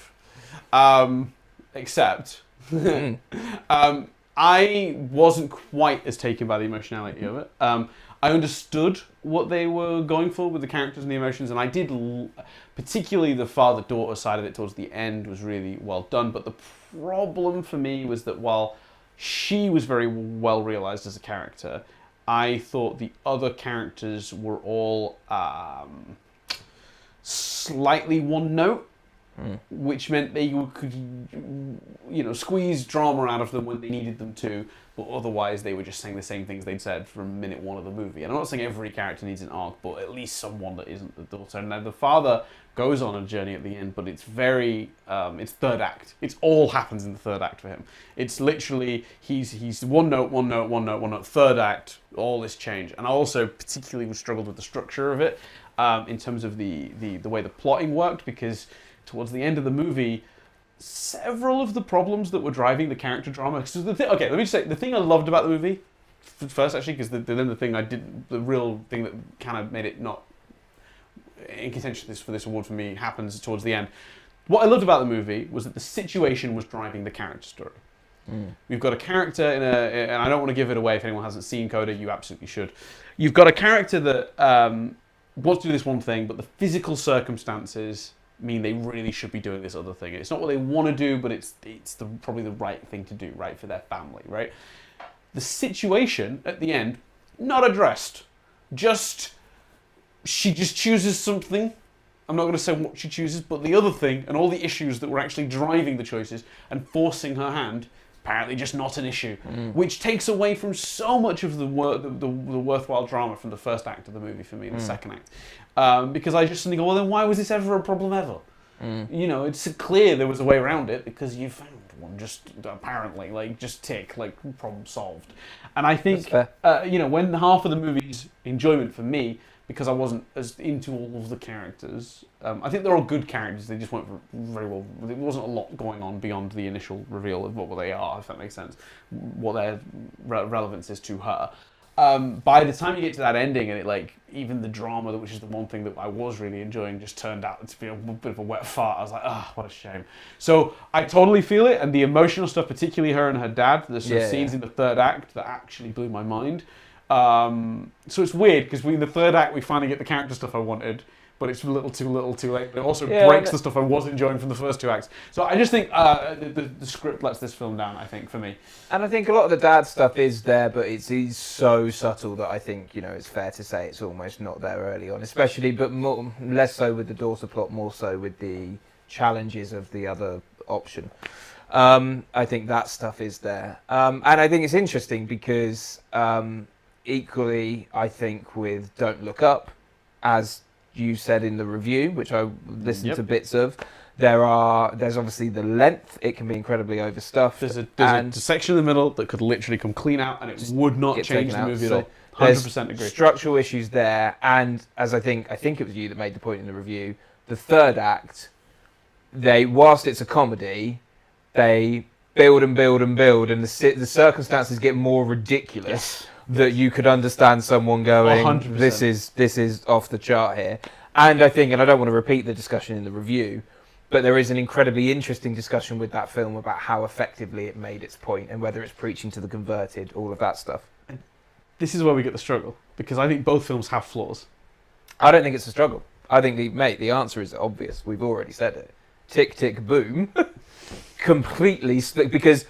have. Except, I wasn't quite as taken by the emotionality of it. I understood what they were going for with the characters and the emotions, and I did, particularly the father-daughter side of it towards the end was really well done. But the problem for me was that while she was very well realized as a character, I thought the other characters were all slightly one note, which meant they could, squeeze drama out of them when they needed them to, but otherwise they were just saying the same things they'd said from minute one of the movie. And I'm not saying every character needs an arc, but at least someone that isn't the daughter. And now the father goes on a journey at the end, but it's very, it's third act. It all happens in the third act for him. It's literally, he's one note, third act, all this change. And I also particularly struggled with the structure of it, in terms of the way the plotting worked, because towards the end of the movie, several of the problems that were driving the character drama. Let me just say, the thing I loved about the movie, first, actually, because the real thing that kind of made it not in contention for this award for me happens towards the end. What I loved about the movie was that the situation was driving the character story. We've got a character and I don't want to give it away if anyone hasn't seen Coda, you absolutely should. You've got a character that wants to do this one thing, but the physical circumstances mean they really should be doing this other thing. It's not what they want to do, but it's probably the right thing to do, right, for their family, right? The situation at the end, not addressed. She just chooses something. I'm not going to say what she chooses, but the other thing and all the issues that were actually driving the choices and forcing her hand, apparently just not an issue, which takes away from so much of the worthwhile drama from the first act of the movie for me, the second act. Because I just think, well, then why was this ever a problem ever? You know, it's clear there was a way around it because you found one, just apparently, like, just tick, like, problem solved. And I think, you know, when half of the movie's enjoyment for me, because I wasn't as into all of the characters. I think they're all good characters, they just weren't very well... There wasn't a lot going on beyond the initial reveal of what they are, if that makes sense, what their relevance is to her. By the time you get to that ending, and it, like, even the drama, which is the one thing that I was really enjoying, just turned out to be a bit of a wet fart. I was like, ah, what a shame. So I totally feel it, and the emotional stuff, particularly her and her dad, there's some scenes in the third act that actually blew my mind. So it's weird because in the third act we finally get the character stuff I wanted, but it's a little too late. But it also breaks the stuff I was enjoying from the first two acts. So I just think the script lets this film down, I think, for me. And I think a lot of the dad stuff is there, but it's so subtle that I think, you know, it's fair to say it's almost not there early on, especially, but less so with the daughter plot, more so with the challenges of the other option. I think that stuff is there. And I think it's interesting because... equally, I think with Don't Look Up, as you said in the review, which I listened to bits of, there's obviously the length. It can be incredibly overstuffed. There's a section in the middle that could literally come clean out and it would not change the movie at all. 100% agree. Structural issues there, and as I think it was you that made the point in the review, the third act, whilst it's a comedy, they build and build and build, and the circumstances get more ridiculous. That you could understand someone going, 100%. This is off the chart here. And I think, and I don't want to repeat the discussion in the review, but there is an incredibly interesting discussion with that film about how effectively it made its point and whether it's preaching to the converted, all of that stuff. This is where we get the struggle, because I think both films have flaws. I don't think it's a struggle. I think, the answer is obvious. We've already said it. Tick, tick, boom. Completely split, because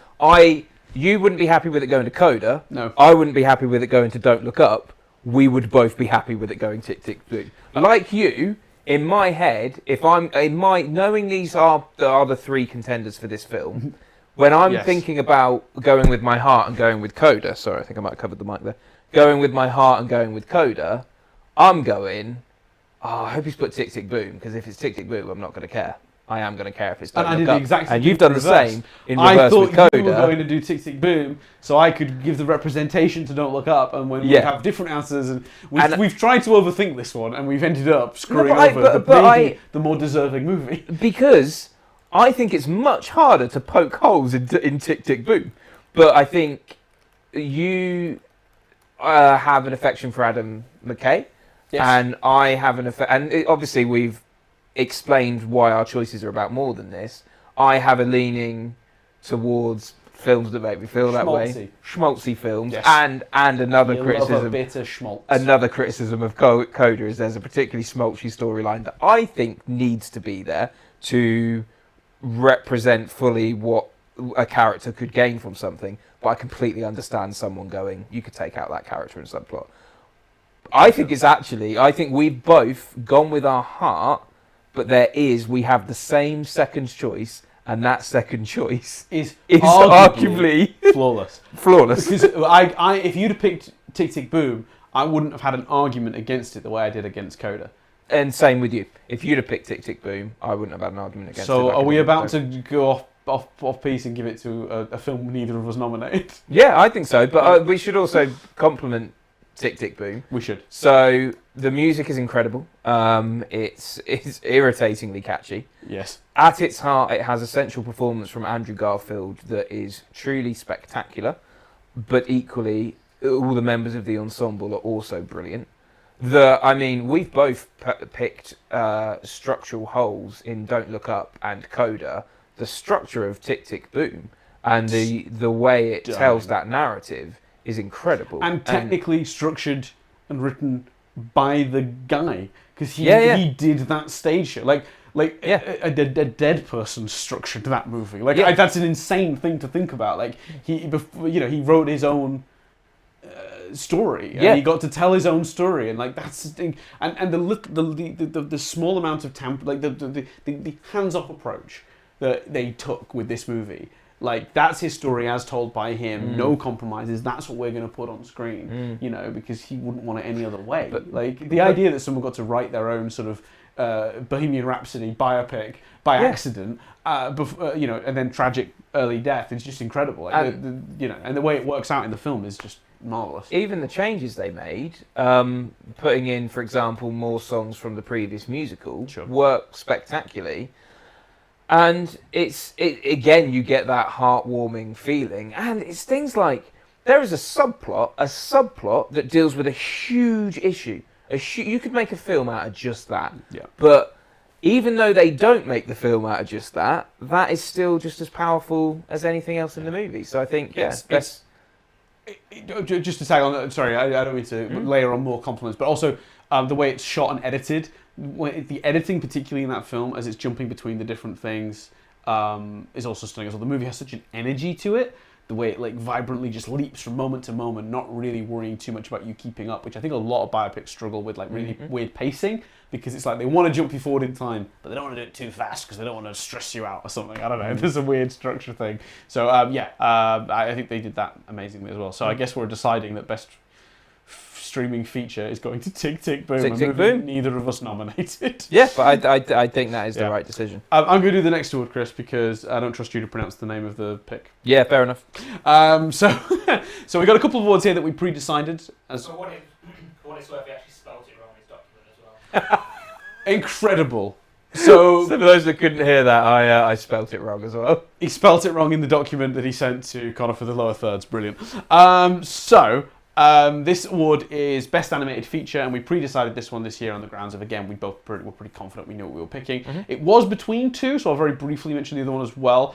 you wouldn't be happy with it going to Coda. No. I wouldn't be happy with it going to Don't Look Up. We would both be happy with it going tick, tick, boom. Like you, in my head, knowing these are the three contenders for this film, when I'm thinking about going with my heart and going with Coda, sorry, I think I might have covered the mic there, going with my heart and going with Coda, I'm going, I hope he's put tick, tick, boom, because if it's tick, tick, boom, I'm not going to care. I am going to care if it's Don't Look Up. And I did the exact same. And you've done the same in reverse I thought with Coda. you were going to do Tick Tick Boom, so I could give the representation to Don't Look Up, and when we have different answers, and we've tried to overthink this one, and we've ended up screwing over the more deserving movie. Because I think it's much harder to poke holes in Tick Tick Boom, but I think you have an affection for Adam McKay, and I have an affection, and obviously we've explained why our choices are about more than this. I have a leaning towards films that make me feel that way. Schmaltzy films. Yes. And another criticism. Bitter schmaltz. Another criticism of Coda is there's a particularly schmaltzy storyline that I think needs to be there to represent fully what a character could gain from something. But I completely understand someone going, you could take out that character and subplot. I think we've both gone with our heart, but we have the same second choice, and that second choice is arguably flawless. Because if you'd have picked Tick Tick Boom, I wouldn't have had an argument against it the way I did against Coda. And same with you. If you'd have picked Tick Tick Boom, I wouldn't have had an argument against it. So are we about to go off piece and give it to a film neither of us nominated? Yeah, I think so. But we should also compliment Tick Tick Boom. We should. So the music is incredible. It's irritatingly catchy. Yes. At its heart, it has a central performance from Andrew Garfield that is truly spectacular, but equally all the members of the ensemble are also brilliant. We've both picked structural holes in Don't Look Up and Coda. The structure of Tick Tick Boom and the way it tells that narrative is incredible. And technically structured and written by the guy, because he did that stage show. A dead person structured that movie. That's an insane thing to think about. Like he wrote his own story, and he got to tell his own story, and that's the thing. And the small amount of the hands-off approach that they took with this movie. That's his story as told by him. No compromises. That's what we're going to put on screen. Because he wouldn't want it any other way. But the idea that someone got to write their own sort of Bohemian Rhapsody biopic by accident, and then tragic early death is just incredible. And the way it works out in the film is just marvelous. Even the changes they made, putting in, for example, more songs from the previous musical, work spectacularly. And again, you get that heartwarming feeling, and it's things like there is a subplot that deals with a huge issue. You could make a film out of just that. Yeah. But even though they don't make the film out of just that, that is still just as powerful as anything else in the movie. So I think, just to tag on, sorry, I don't mean to layer on more compliments, but also the way it's shot and edited. The editing, particularly in that film, as it's jumping between the different things, is also stunning as well. The movie has such an energy to it. The way it vibrantly just leaps from moment to moment, not really worrying too much about you keeping up, which I think a lot of biopics struggle with, really weird pacing, because it's they want to jump you forward in time, but they don't want to do it too fast because they don't want to stress you out or something. I don't know. There's a weird structure thing. So I think they did that amazingly as well. So I guess we're deciding that best streaming feature is going to Tick Tick Boom. Tick Tick Boom. Neither of us nominated. Yeah, but I think that is the right decision. I'm going to do the next award, Chris, because I don't trust you to pronounce the name of the pick. Yeah, fair enough. So we got a couple of awards here that we pre-decided. For what it's worth, he actually spelled it wrong in his document as well. Incredible. So for those that couldn't hear that, I spelt it wrong as well. He spelt it wrong in the document that he sent to Connor for the lower thirds. Brilliant. This award is Best Animated Feature, and we pre-decided this one this year on the grounds of, again, we both were pretty confident we knew what we were picking. It was between two, so I'll very briefly mention the other one as well.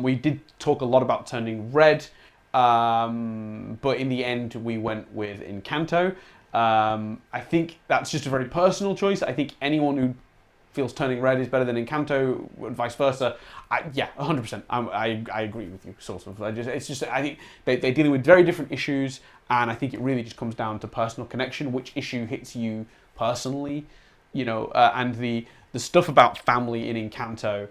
We did talk a lot about Turning Red, but in the end we went with Encanto. I think that's just a very personal choice. I think anyone who feels Turning Red is better than Encanto, and vice versa. 100%. I agree with you, sort of. I think they're dealing with very different issues, and I think it really just comes down to personal connection, which issue hits you personally, and the stuff about family in Encanto,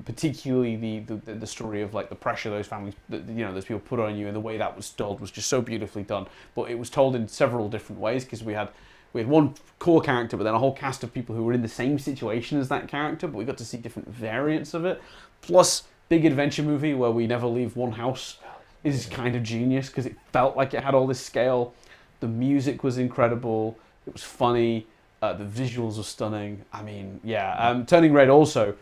particularly the story of the pressure those families, those people put on you, and the way that was told was just so beautifully done. But it was told in several different ways, because we had one core character, but then a whole cast of people who were in the same situation as that character, but we got to see different variants of it. Plus, big adventure movie where we never leave one house is kind of genius, because it felt like it had all this scale. The music was incredible. It was funny. The visuals were stunning. I mean, Turning Red also,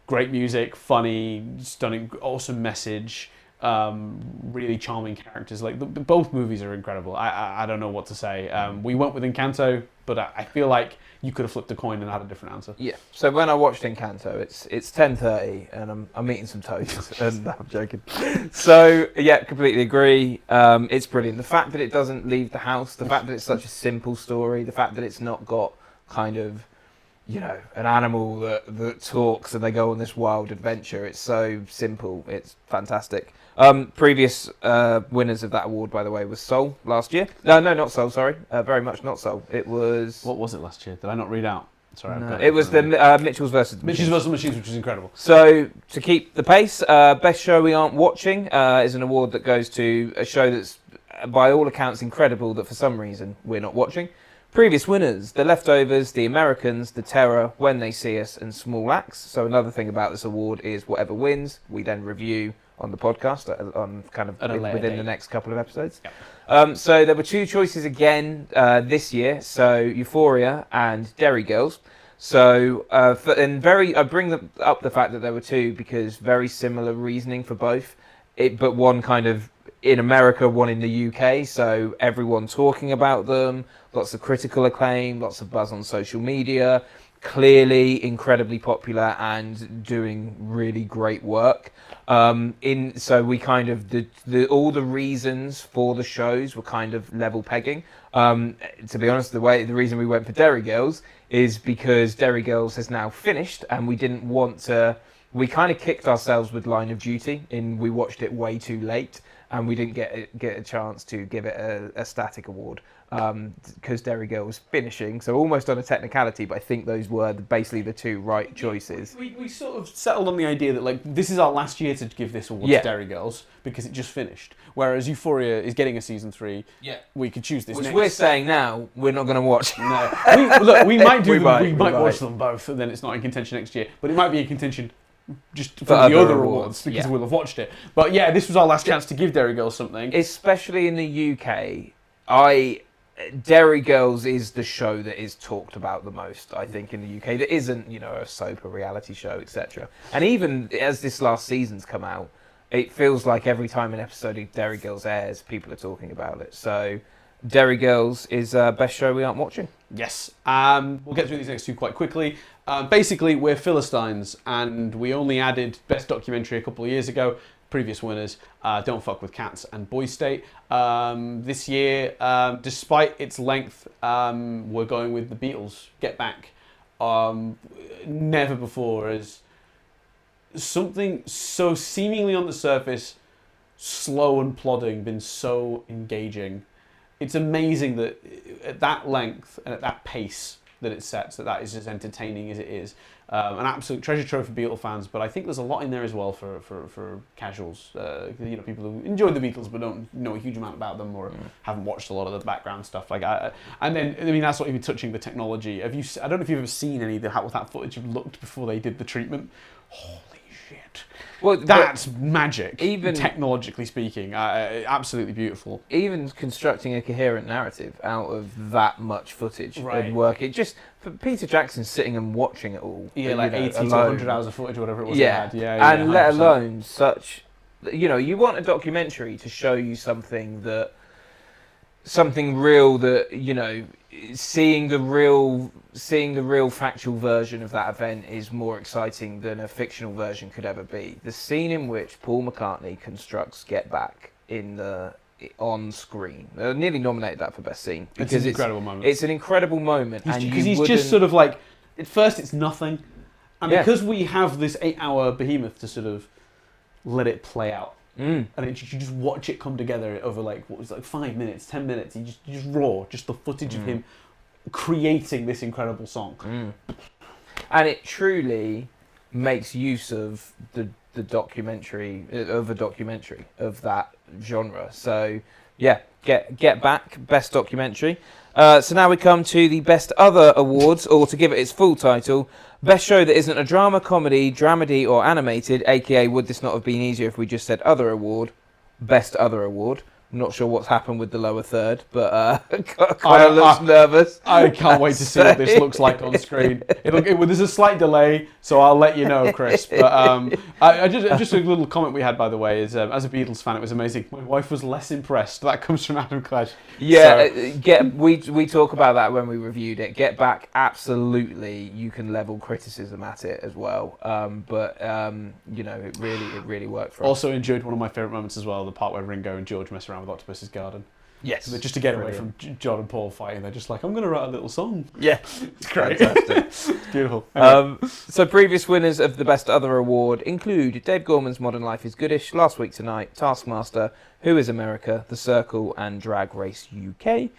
great music, funny, stunning, awesome message. Really charming characters. Both movies are incredible. I don't know what to say. We went with Encanto, but I feel like you could have flipped a coin and had a different answer. Yeah. So when I watched Encanto, it's 10:30 and I'm eating some toast. And no, I'm joking. So completely agree. It's brilliant. The fact that it doesn't leave the house, the fact that it's such a simple story, the fact that it's not got kind of an animal that talks and they go on this wild adventure. It's so simple. It's fantastic. Previous winners of that award, by the way, was Soul last year. No, not Soul, sorry. Very much not Soul. It was... What was it last year? Did I not read out? Sorry, no, it was the Mitchells vs. Mitchells vs. Machines, which was incredible. So, to keep the pace, Best Show We Aren't Watching is an award that goes to a show that's, by all accounts, incredible that for some reason we're not watching. Previous winners, The Leftovers, The Americans, The Terror, When They See Us, and Small Axe. So another thing about this award is whatever wins, we then review on the podcast on within the next couple of episodes. Yep. So there were two choices again this year. So Euphoria and Derry Girls. So I bring up the fact that there were two because very similar reasoning for both. But one kind of in America, one in the UK. So everyone talking about them, lots of critical acclaim, lots of buzz on social media. Clearly incredibly popular and doing really great work. So we kind of all the reasons for the shows were kind of level pegging. To be honest, the reason we went for Derry Girls is because Derry Girls has now finished, and we didn't want to. We kind of kicked ourselves with Line of Duty in we watched it way too late, and we didn't get a chance to give it a static award. Because Derry Girl was finishing, so almost on a technicality, but I think those were basically the two right choices. We sort of settled on the idea that like this is our last year to give this award to Derry Girls because it just finished. Whereas Euphoria is getting a season 3. Yeah, we could choose this. Which next. we're saying now we're not going to watch. No, we might do. we might might watch them both, and then it's not in contention next year. But it might be in contention just for the other other awards, awards because we'll have watched it. But yeah, this was our last chance to give Derry Girls something. Especially in the UK, Derry Girls is the show that is talked about the most, I think, in the UK. That isn't, a soap or reality show, etc. And even as this last season's come out, it feels like every time an episode of Derry Girls airs, people are talking about it. So, Derry Girls is best show we aren't watching. Yes. We'll get through these next two quite quickly. Basically, we're Philistines, and we only added Best Documentary a couple of years ago. Previous winners, Don't Fuck With Cats and Boys State. This year, despite its length, we're going with the Beatles, Get Back. Never before has something so seemingly on the surface, slow and plodding, been so engaging. It's amazing that at that length and at that pace that it sets, that is as entertaining as it is. An absolute treasure trove for Beatle fans, but I think there's a lot in there as well for casuals. People who enjoy the Beatles but don't know a huge amount about them or haven't watched a lot of the background stuff. And then that's not even touching the technology. I don't know if you've ever seen any of how that footage looked before they did the treatment. Holy shit! Well, that's magic. Even technologically speaking, absolutely beautiful. Even constructing a coherent narrative out of that much footage and work, it just for Peter Jackson sitting and watching it all. Yeah, like 80 to 100 hours of footage, or whatever it was. Yeah, and let alone such. You want a documentary to show you something real that seeing the real factual version of that event is more exciting than a fictional version could ever be. The scene in which Paul McCartney constructs Get Back on screen, nearly nominated that for best scene because it's an incredible moment. It's an incredible moment, because he's just sort of like at first it's nothing, and because we have this 8-hour behemoth to sort of let it play out. And you just watch it come together over 5 minutes, 10 minutes. You just raw, just the footage of him creating this incredible song. And it truly makes use of the documentary, of a documentary of that genre. So yeah, Get Back, best documentary. So now we come to the Best Other Awards, or to give it its full title, Best Show That Isn't a Drama, Comedy, Dramedy or Animated, aka Would This Not Have Been Easier If We Just Said Other Award, Best Other Award. I'm not sure what's happened with the lower third, but kind of looks nervous. I can't wait to see what this looks like on screen. There's a slight delay, so I'll let you know, Chris. But just a little comment we had, by the way, is as a Beatles fan, it was amazing. My wife was less impressed. That comes from Adam Clash. Yeah, we talk about that when we reviewed it. Get Back, absolutely, you can level criticism at it as well. It really worked for us. Also enjoyed one of my favourite moments as well, the part where Ringo and George mess around with Octopus's Garden. Yes. So just to get away from John and Paul fighting, they're just like, I'm going to write a little song. Yeah. It's great. Fantastic. It's beautiful. Anyway. So previous winners of the Best Other Award include Dave Gorman's Modern Life is Goodish, Last Week Tonight, Taskmaster, Who is America, The Circle and Drag Race UK.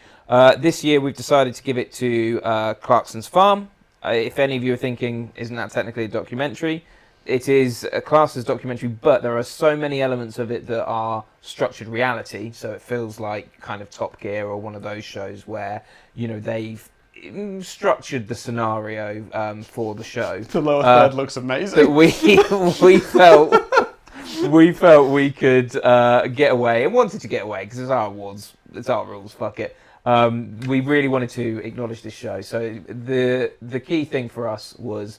This year we've decided to give it to Clarkson's Farm. If any of you are thinking, isn't that technically a documentary? It is a classed as documentary, but there are so many elements of it that are structured reality, so it feels like kind of Top Gear or one of those shows where, they've structured the scenario for the show. The lower third looks amazing. That we felt we could get away, and wanted to get away, because it's our awards, it's our rules, fuck it. We really wanted to acknowledge this show, so the key thing for us was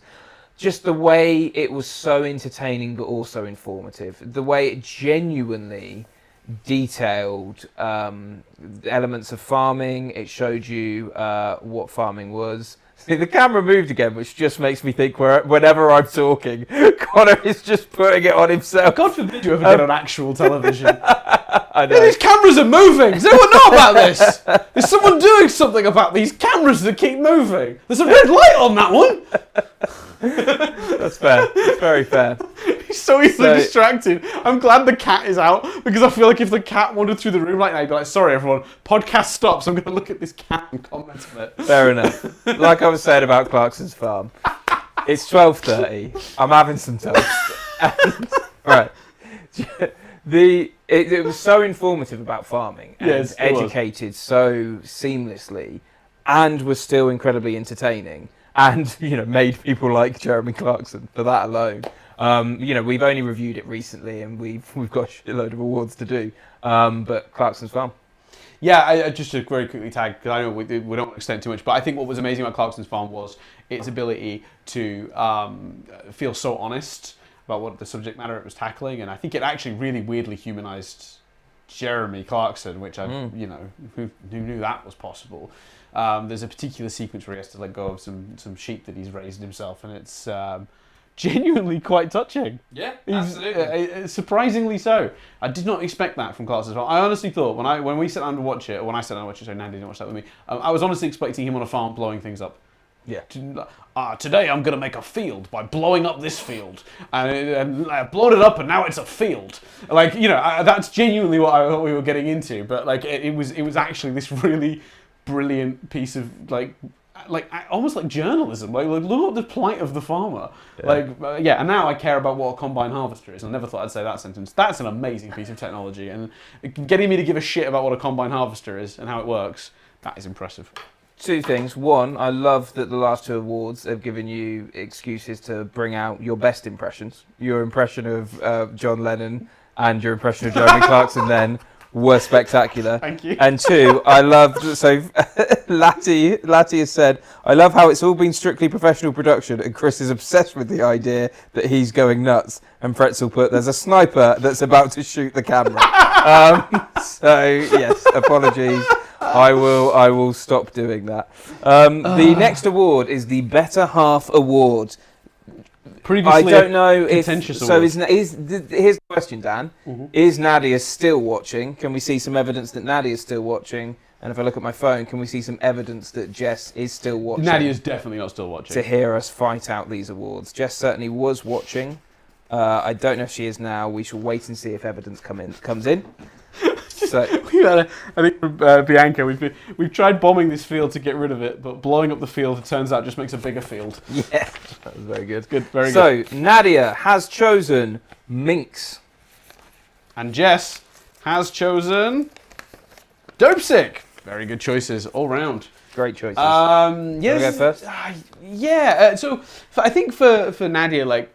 just the way it was so entertaining but also informative. The way it genuinely detailed elements of farming. It showed you what farming was. See, the camera moved again, which just makes me think whenever I'm talking, Connor is just putting it on himself. God forbid you ever get on actual television. I know. Yeah, these cameras are moving. Does anyone know about this? Is someone doing something about these cameras that keep moving? There's a red light on that one. That's fair. That's very fair. He's so easily distracted. I'm glad the cat is out because I feel like if the cat wandered through the room like that, he'd be like, sorry everyone, podcast stops. I'm going to look at this cat and comment on it. Fair enough. Like I was saying about Clarkson's farm, it's 12:30. I'm having some toast. Right. It was so informative about farming and Yes, educated so seamlessly, and was still incredibly entertaining, and made people like Jeremy Clarkson for that alone. We've only reviewed it recently, and we've got a shitload of awards to do. But Clarkson's Farm. Yeah, I just to very quickly tag, because I know we don't want to extend too much, but I think what was amazing about Clarkson's Farm was its ability to feel so honest about what the subject matter it was tackling, and I think it actually really weirdly humanized Jeremy Clarkson, which who knew that was possible. There's a particular sequence where he has to let go of some sheep that he's raised himself, and it's genuinely quite touching. Yeah, absolutely. Surprisingly so. I did not expect that from Clarkson. I honestly thought when we sat down to watch it, or when I sat down to watch it, so Nandy didn't watch that with me, I was honestly expecting him on a farm blowing things up. Yeah. Today I'm going to make a field by blowing up this field, and I blowed it up, and now it's a field. That's genuinely what I thought we were getting into. But it was actually this really brilliant piece of almost like journalism. Look at the plight of the farmer. Yeah. And now I care about what a combine harvester is. I never thought I'd say that sentence. That's an amazing piece of technology, and getting me to give a shit about what a combine harvester is and how it works, that is impressive. Two things. One, I love that the last two awards have given you excuses to bring out your best impressions. Your impression of John Lennon and your impression of Jeremy Clarkson then were spectacular. Thank you. And two, I loved, so Latty has said, I love how it's all been strictly professional production and Chris is obsessed with the idea that he's going nuts. And Pretzel put, there's a sniper that's about to shoot the camera. So yes, apologies. I will stop doing that. The next award is the Better Half Award. Previously, I don't know if so. Here's the question, Dan. Mm-hmm. Is Nadia still watching? Can we see some evidence that Nadia is still watching? And if I look at my phone, can we see some evidence that Jess is still watching? Nadia's definitely not still watching. To hear us fight out these awards. Jess certainly was watching. I don't know if she is now. We shall wait and see if evidence comes in. So We've had I think from Bianca, we've tried bombing this field to get rid of it, but blowing up the field, it turns out, just makes a bigger field. Yeah, that was very good. Very good. So Nadia has chosen Minx, and Jess has chosen Dopesick. Very good choices all round. Great choices. Yes. Go first. So I think for Nadia, I'm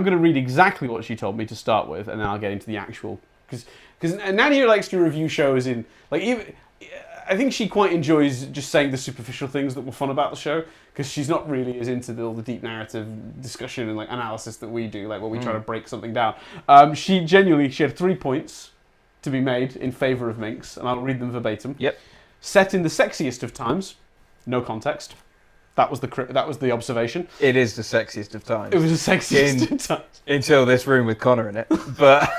going to read exactly what she told me to start with, and then I'll get into the actual because Nadia likes to review shows in I think she quite enjoys just saying the superficial things that were fun about the show, because she's not really as into all the deep narrative discussion and analysis that we do, where we try to break something down. She had 3 points to be made in favour of Minx, and I'll read them verbatim. Yep. Set in the sexiest of times, no context. That was the observation. It is the sexiest of times. It was the sexiest of times. Until this room with Connor in it. But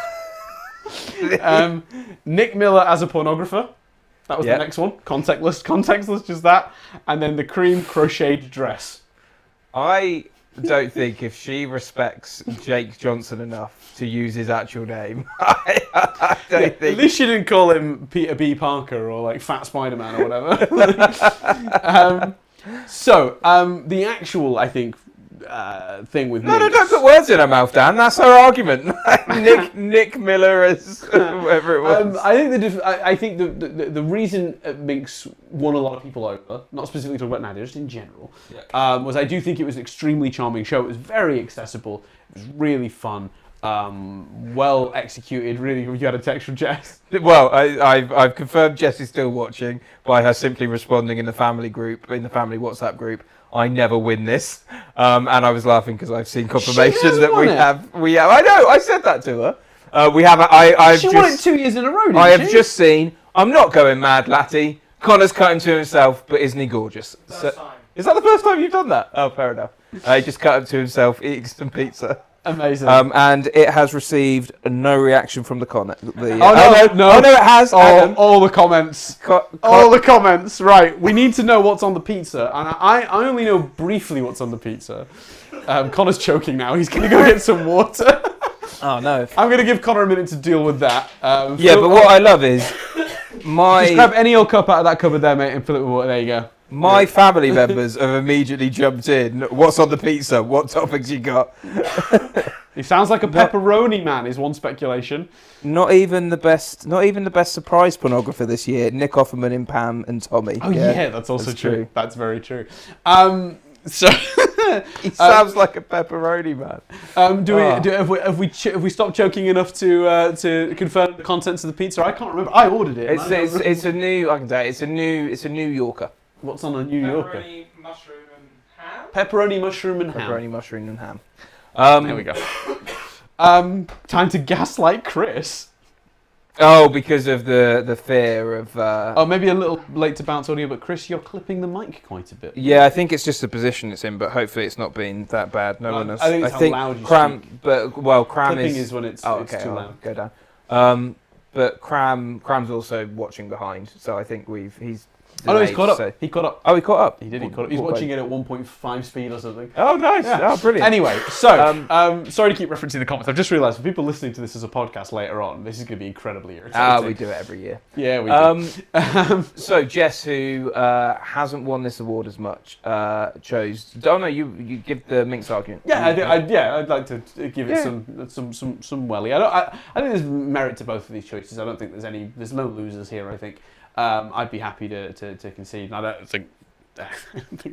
Nick Miller as a pornographer. That was the next one. Contextless, just that. And then the cream crocheted dress. I don't think if she respects Jake Johnson enough to use his actual name, I don't think. At least she didn't call him Peter B. Parker or Fat Spider-Man or whatever. The actual, I think, thing with No, Minx. don't put words in her mouth, Dan. That's her argument. Nick Miller as whoever it was. I think the reason Minx won a lot of people over, not specifically talking about Nadia, just in general, was I do think it was an extremely charming show. It was very accessible. It was really fun. Well executed. Really, you had a text from Jess. Well, I've confirmed Jess is still watching by her simply responding in the family WhatsApp group. I never win this, and I was laughing because I've seen confirmation that we have. I know. I said that to her. We have. I've She just, won it 2 years in a row, didn't I have she? just seen. I'm not going mad, Latty. Connor's cut him to himself, but isn't he gorgeous? First time. Is that the first time you've done that? Oh, fair enough. He just cut him to himself eating some pizza. Amazing. And it has received no reaction from the Connor. Oh, no, it has. All the comments. All the comments. Right, we need to know what's on the pizza. And I only know briefly what's on the pizza. Connor's choking now. He's going to go get some water. Oh, no. I'm going to give Connor a minute to deal with that. Yeah, but what I love is Just grab any old cup out of that cupboard there, mate, and fill it with water. There you go. my family members have immediately jumped in. What's on the pizza? What toppings you got? He sounds like a pepperoni man, is one speculation. Not even the best surprise pornographer this year. Nick Offerman in Pam and Tommy. Oh yeah, that's also that's true. true. That's very true. So He sounds like a pepperoni man. Have we stopped choking enough to confirm the contents of the pizza? I can't remember. I ordered it. It's a new. I can tell you, it's a New Yorker. What's on a New Yorker? Pepperoni, mushroom, and ham. Pepperoni, mushroom, and ham. Pepperoni, mushroom, and ham. There we go. Time to gaslight Chris. Oh, because of the fear of. Oh, maybe a little late to bounce audio, but Chris, you're clipping the mic quite a bit. Yeah, I think it's just the position it's in, but hopefully it's not been that bad. No one else. I think it's how loud you Cram, speak. but well, Cram Clipping is. is when it's Oh, it's okay, too I'll loud. go down. But Cram's also watching behind, so I think he's. Oh no, he's delayed, caught up. so- He caught up. Oh, he caught up. He did. He caught up. He's watching it at 1.5 speed or something. Oh, nice. Yeah. Oh, brilliant. Anyway, so sorry to keep referencing the comments. I've just realised for people listening to this as a podcast later on, this is going to be incredibly irritating. We do it every year. Yeah, we do. So Jess, who hasn't won this award as much, chose. Oh no, you give the Minx argument. Yeah, I'd like to give it some welly. I think there's merit to both of these choices. I don't think there's no losers here. I think I'd be happy to concede. I don't think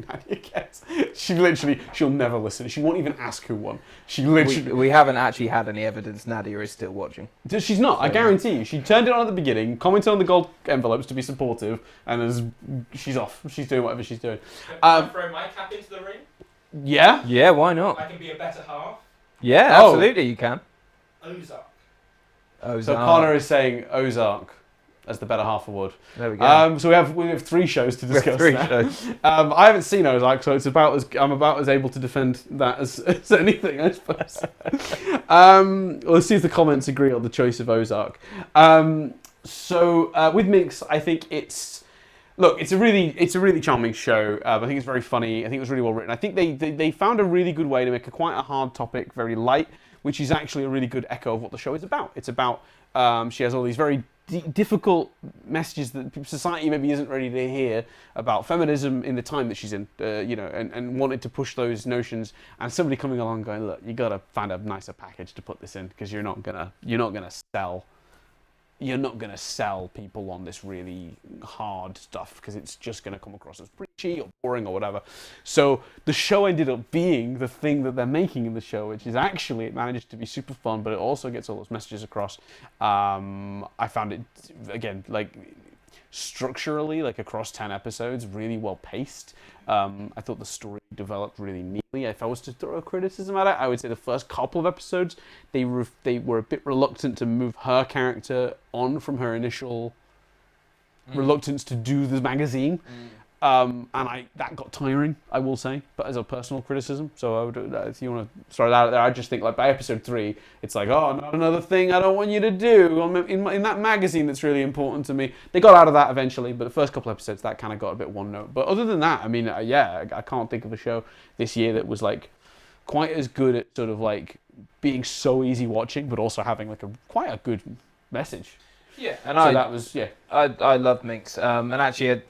Nadia gets. She'll never listen. She won't even ask who won. We haven't actually had any evidence Nadia is still watching. She's not. I guarantee you. She turned it on at the beginning, commented on the gold envelopes to be supportive, and she's off. She's doing whatever she's doing. Can I throw my cap into the ring? Yeah. Yeah, why not? I can be a better half. Yeah, Oh. absolutely, you can. Ozark. So Connor is saying Ozark as the better half award. There we go. So we have 3 shows to discuss. Three now. shows. I haven't seen Ozark, so I'm about as able to defend that as anything, I suppose. Let's see if the comments agree on the choice of Ozark. So with Minx, I think it's a really charming show. I think it's very funny. I think it was really well written. I think they found a really good way to make quite a hard topic very light, which is actually a really good echo of what the show is about. It's about she has all these very difficult messages that society maybe isn't ready to hear about feminism in the time that she's in, and wanted to push those notions. And somebody coming along going, look, you got to find a nicer package to put this in because you're not gonna sell people on this really hard stuff because it's just going to come across as preachy or boring or whatever. So the show ended up being the thing that they're making in the show, which is actually, it manages to be super fun, but it also gets all those messages across. I found it, again, like structurally, like across 10 episodes, really well paced. I thought the story developed really neatly. If I was to throw a criticism at it, I would say the first couple of episodes, they were a bit reluctant to move her character on from her initial reluctance to do the magazine. And that got tiring, I will say, but as a personal criticism. So I would, if you want to throw that out there, I just think like by episode 3, it's like, oh, not another thing I don't want you to do in that magazine that's really important to me. They got out of that eventually, but the first couple episodes, that kind of got a bit one note. But other than that, I mean, I can't think of a show this year that was like quite as good at sort of like being so easy watching, but also having like quite a good message. Yeah, and I love Minx, and actually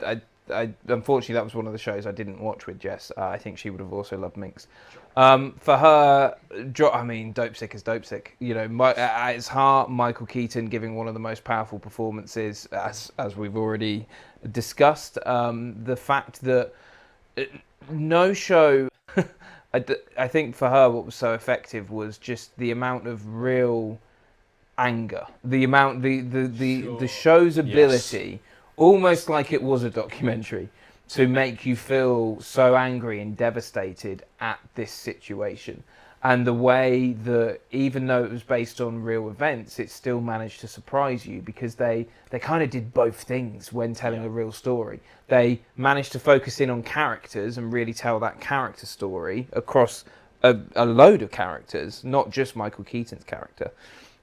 I unfortunately that was one of the shows I didn't watch with Jess. I think she would have also loved Minx. For her, I mean, Dope Sick is Dope Sick. You know, at its heart, Michael Keaton giving one of the most powerful performances, as we've already discussed. The fact that no show, I think for her, what was so effective was just the amount of real anger, the show's ability. Almost like it was a documentary, to make you feel so angry and devastated at this situation. and the way that even though it was based on real events, it still managed to surprise you because they kind of did both things when telling a real story. They managed to focus in on characters and really tell that character story across a load of characters, not just Michael Keaton's character,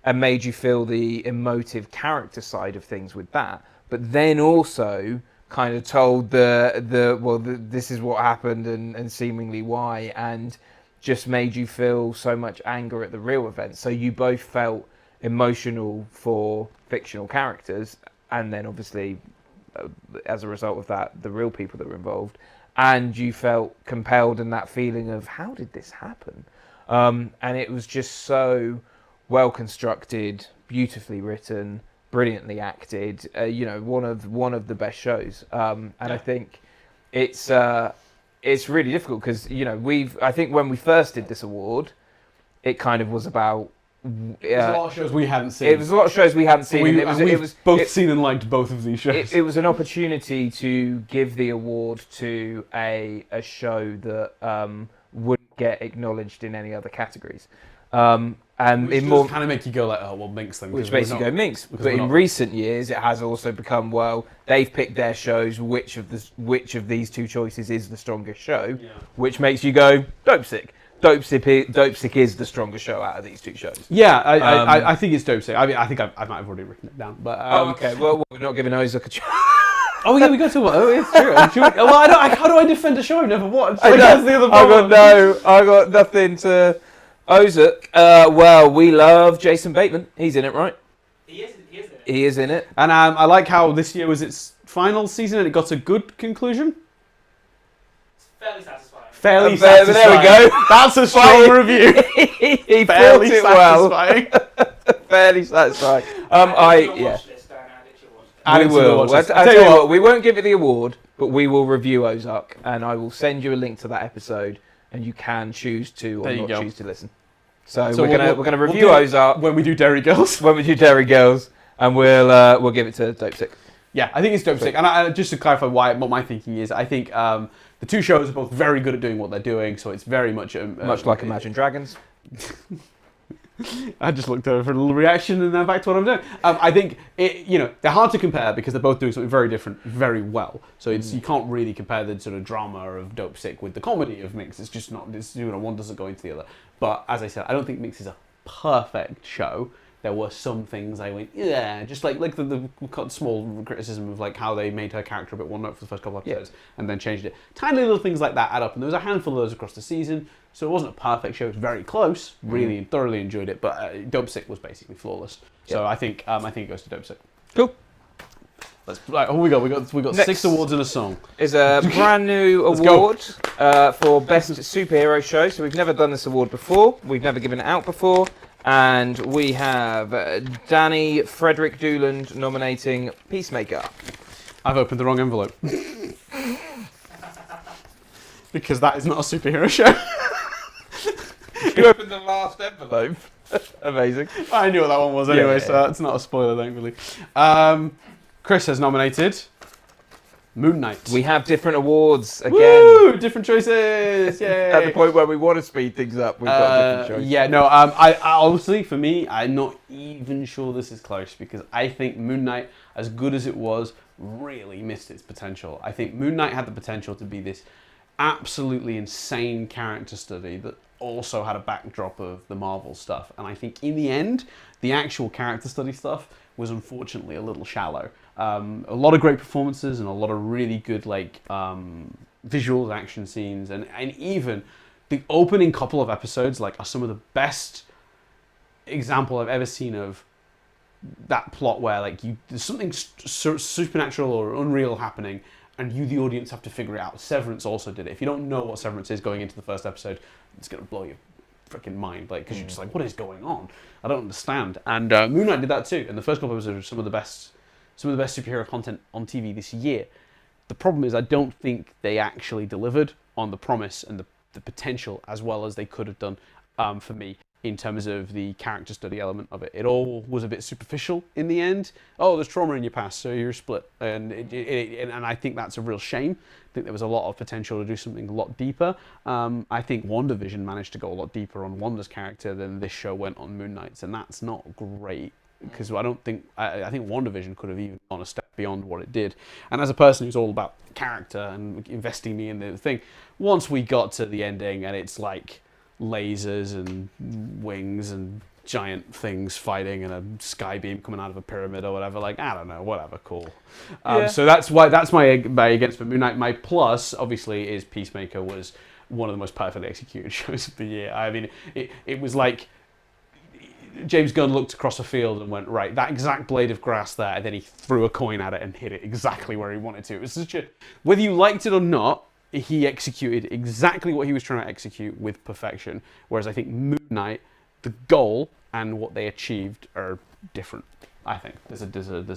and made you feel the emotive character side of things with that. But then also kind of told this is what happened and seemingly why, and just made you feel so much anger at the real event. So you both felt emotional for fictional characters, and then obviously, as a result of that, the real people that were involved. And you felt compelled in that feeling of, how did this happen? And it was just so well constructed, beautifully written, brilliantly acted. One of the best shows. And I think it's really difficult because I think when we first did this award, it kind of was about. It was a lot of shows we hadn't seen. It was a lot of shows we hadn't seen. We've both seen and liked both of these shows. It was an opportunity to give the award to a show that wouldn't get acknowledged in any other categories. And which in more kind of make you go like, oh well, Minx then. Which makes you go Minx. But in recent years, it has also become, well, they've picked their shows. Which of these two choices is the strongest show? Yeah. Which makes you go Dopesick. Dopesick is the strongest show out of these two shows. Yeah, I think it's Dopesick. I mean, I think I might have already written it down. But okay. Well, we're not giving Ozark a chance. Oh yeah, we got to talk about. Oh, it's true. How do I defend a show I've never watched? That's the other problem. I got nothing to. Ozark. Well, we love Jason Bateman. He's in it, right? He is in it. He is in it. And I like how this year was its final season and it got a good conclusion. It's fairly satisfying. Fairly satisfying. There we go. That's a strong review. He fairly fought it satisfying. well. Fairly satisfying. Watch this, Dan, we will. I tell you what, we won't give it the award, but we will review Ozark, and I will send you a link to that episode, and you can choose to or not choose to listen. So we're gonna review Ozark when we do Dairy Girls. When we do Dairy Girls, and we'll give it to Dopesick. Yeah, I think it's Dopesick. And just to clarify what my thinking is, I think the two shows are both very good at doing what they're doing, so it's very much much like Imagine Dragons. I just looked over for a little reaction and then back to what I'm doing. I think they're hard to compare because they're both doing something very different, very well. So you can't really compare the sort of drama of Dopesick with the comedy of Minx. It's just not. One doesn't go into the other. But as I said, I don't think Minx is a perfect show. There were some things I went, yeah, just like the small criticism of like how they made her character a bit one note for the first couple of episodes and then changed it. Tiny little things like that add up, and there was a handful of those across the season. So it wasn't a perfect show. It was very close. Really thoroughly enjoyed it, but Dopesick was basically flawless. So I think it goes to Dopesick. Cool. We got Next 6 awards and a song. Is a brand new award for best superhero show. So we've never done this award before. We've never given it out before. And we have Danny Frederick Dooland nominating Peacemaker. I've opened the wrong envelope. Because that is not a superhero show. You opened the last envelope. Amazing. I knew what that one was anyway, so that's not a spoiler, thankfully. Chris has nominated Moon Knight. We have different awards again. Woo! Different choices! Yay! At the point where we want to speed things up, we've got different choices. Yeah, no, I honestly, for me, I'm not even sure this is close because I think Moon Knight, as good as it was, really missed its potential. I think Moon Knight had the potential to be this absolutely insane character study that also had a backdrop of the Marvel stuff. And I think in the end, the actual character study stuff was unfortunately a little shallow. A lot of great performances and a lot of really good visuals, action scenes, and even the opening couple of episodes are some of the best example I've ever seen of that plot where there's something supernatural or unreal happening and you, the audience, have to figure it out. Severance also did it. If you don't know what Severance is going into the first episode, it's going to blow your freaking mind, because you're just like, what is going on? I don't understand. And Moon Knight did that too. And the first couple of episodes are some of the best superhero content on TV this year. The problem is I don't think they actually delivered on the promise and the potential as well as they could have done for me. in terms of the character study element of it. It all was a bit superficial in the end. Oh, there's trauma in your past, so you're split. And and I think that's a real shame. I think there was a lot of potential to do something a lot deeper. I think WandaVision managed to go a lot deeper on Wanda's character than this show went on Moon Knight's, and that's not great. Because I think WandaVision could have even gone a step beyond what it did. And as a person who's all about character and investing me in the thing, once we got to the ending and it's like lasers and wings and giant things fighting and a sky beam coming out of a pyramid or whatever, like, I don't know, whatever, cool. So that's my against for Moon Knight. My plus, obviously, is Peacemaker was one of the most perfectly executed shows of the year. I mean, it was like James Gunn looked across a field and went, right, that exact blade of grass there, and then he threw a coin at it and hit it exactly where he wanted to. It was such a, whether you liked it or not, he executed exactly what he was trying to execute with perfection. Whereas I think Moon Knight, the goal and what they achieved are different. I think there's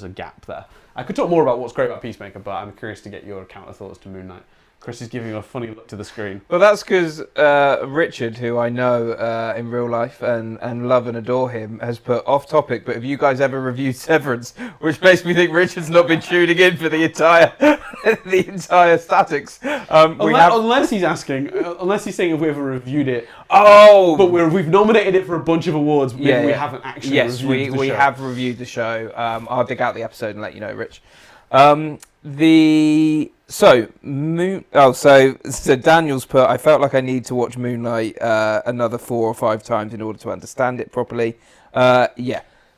a gap there. I could talk more about what's great about Peacemaker, but I'm curious to get your counter thoughts to Moon Knight. Chris is giving a funny look to the screen. Well, that's because Richard, who I know in real life and love and adore him, has put off topic. But have you guys ever reviewed Severance? Which makes me think Richard's not been tuning in for the entire statics. Unless he's asking, unless he's saying if we ever reviewed it. Oh, but we've nominated it for a bunch of awards. But maybe we haven't actually. Yes, reviewed the we show. have reviewed the show. I'll dig out the episode and let you know, Rich. So Daniel's put, I felt like I need to watch Moonlight another 4 or 5 times in order to understand it properly.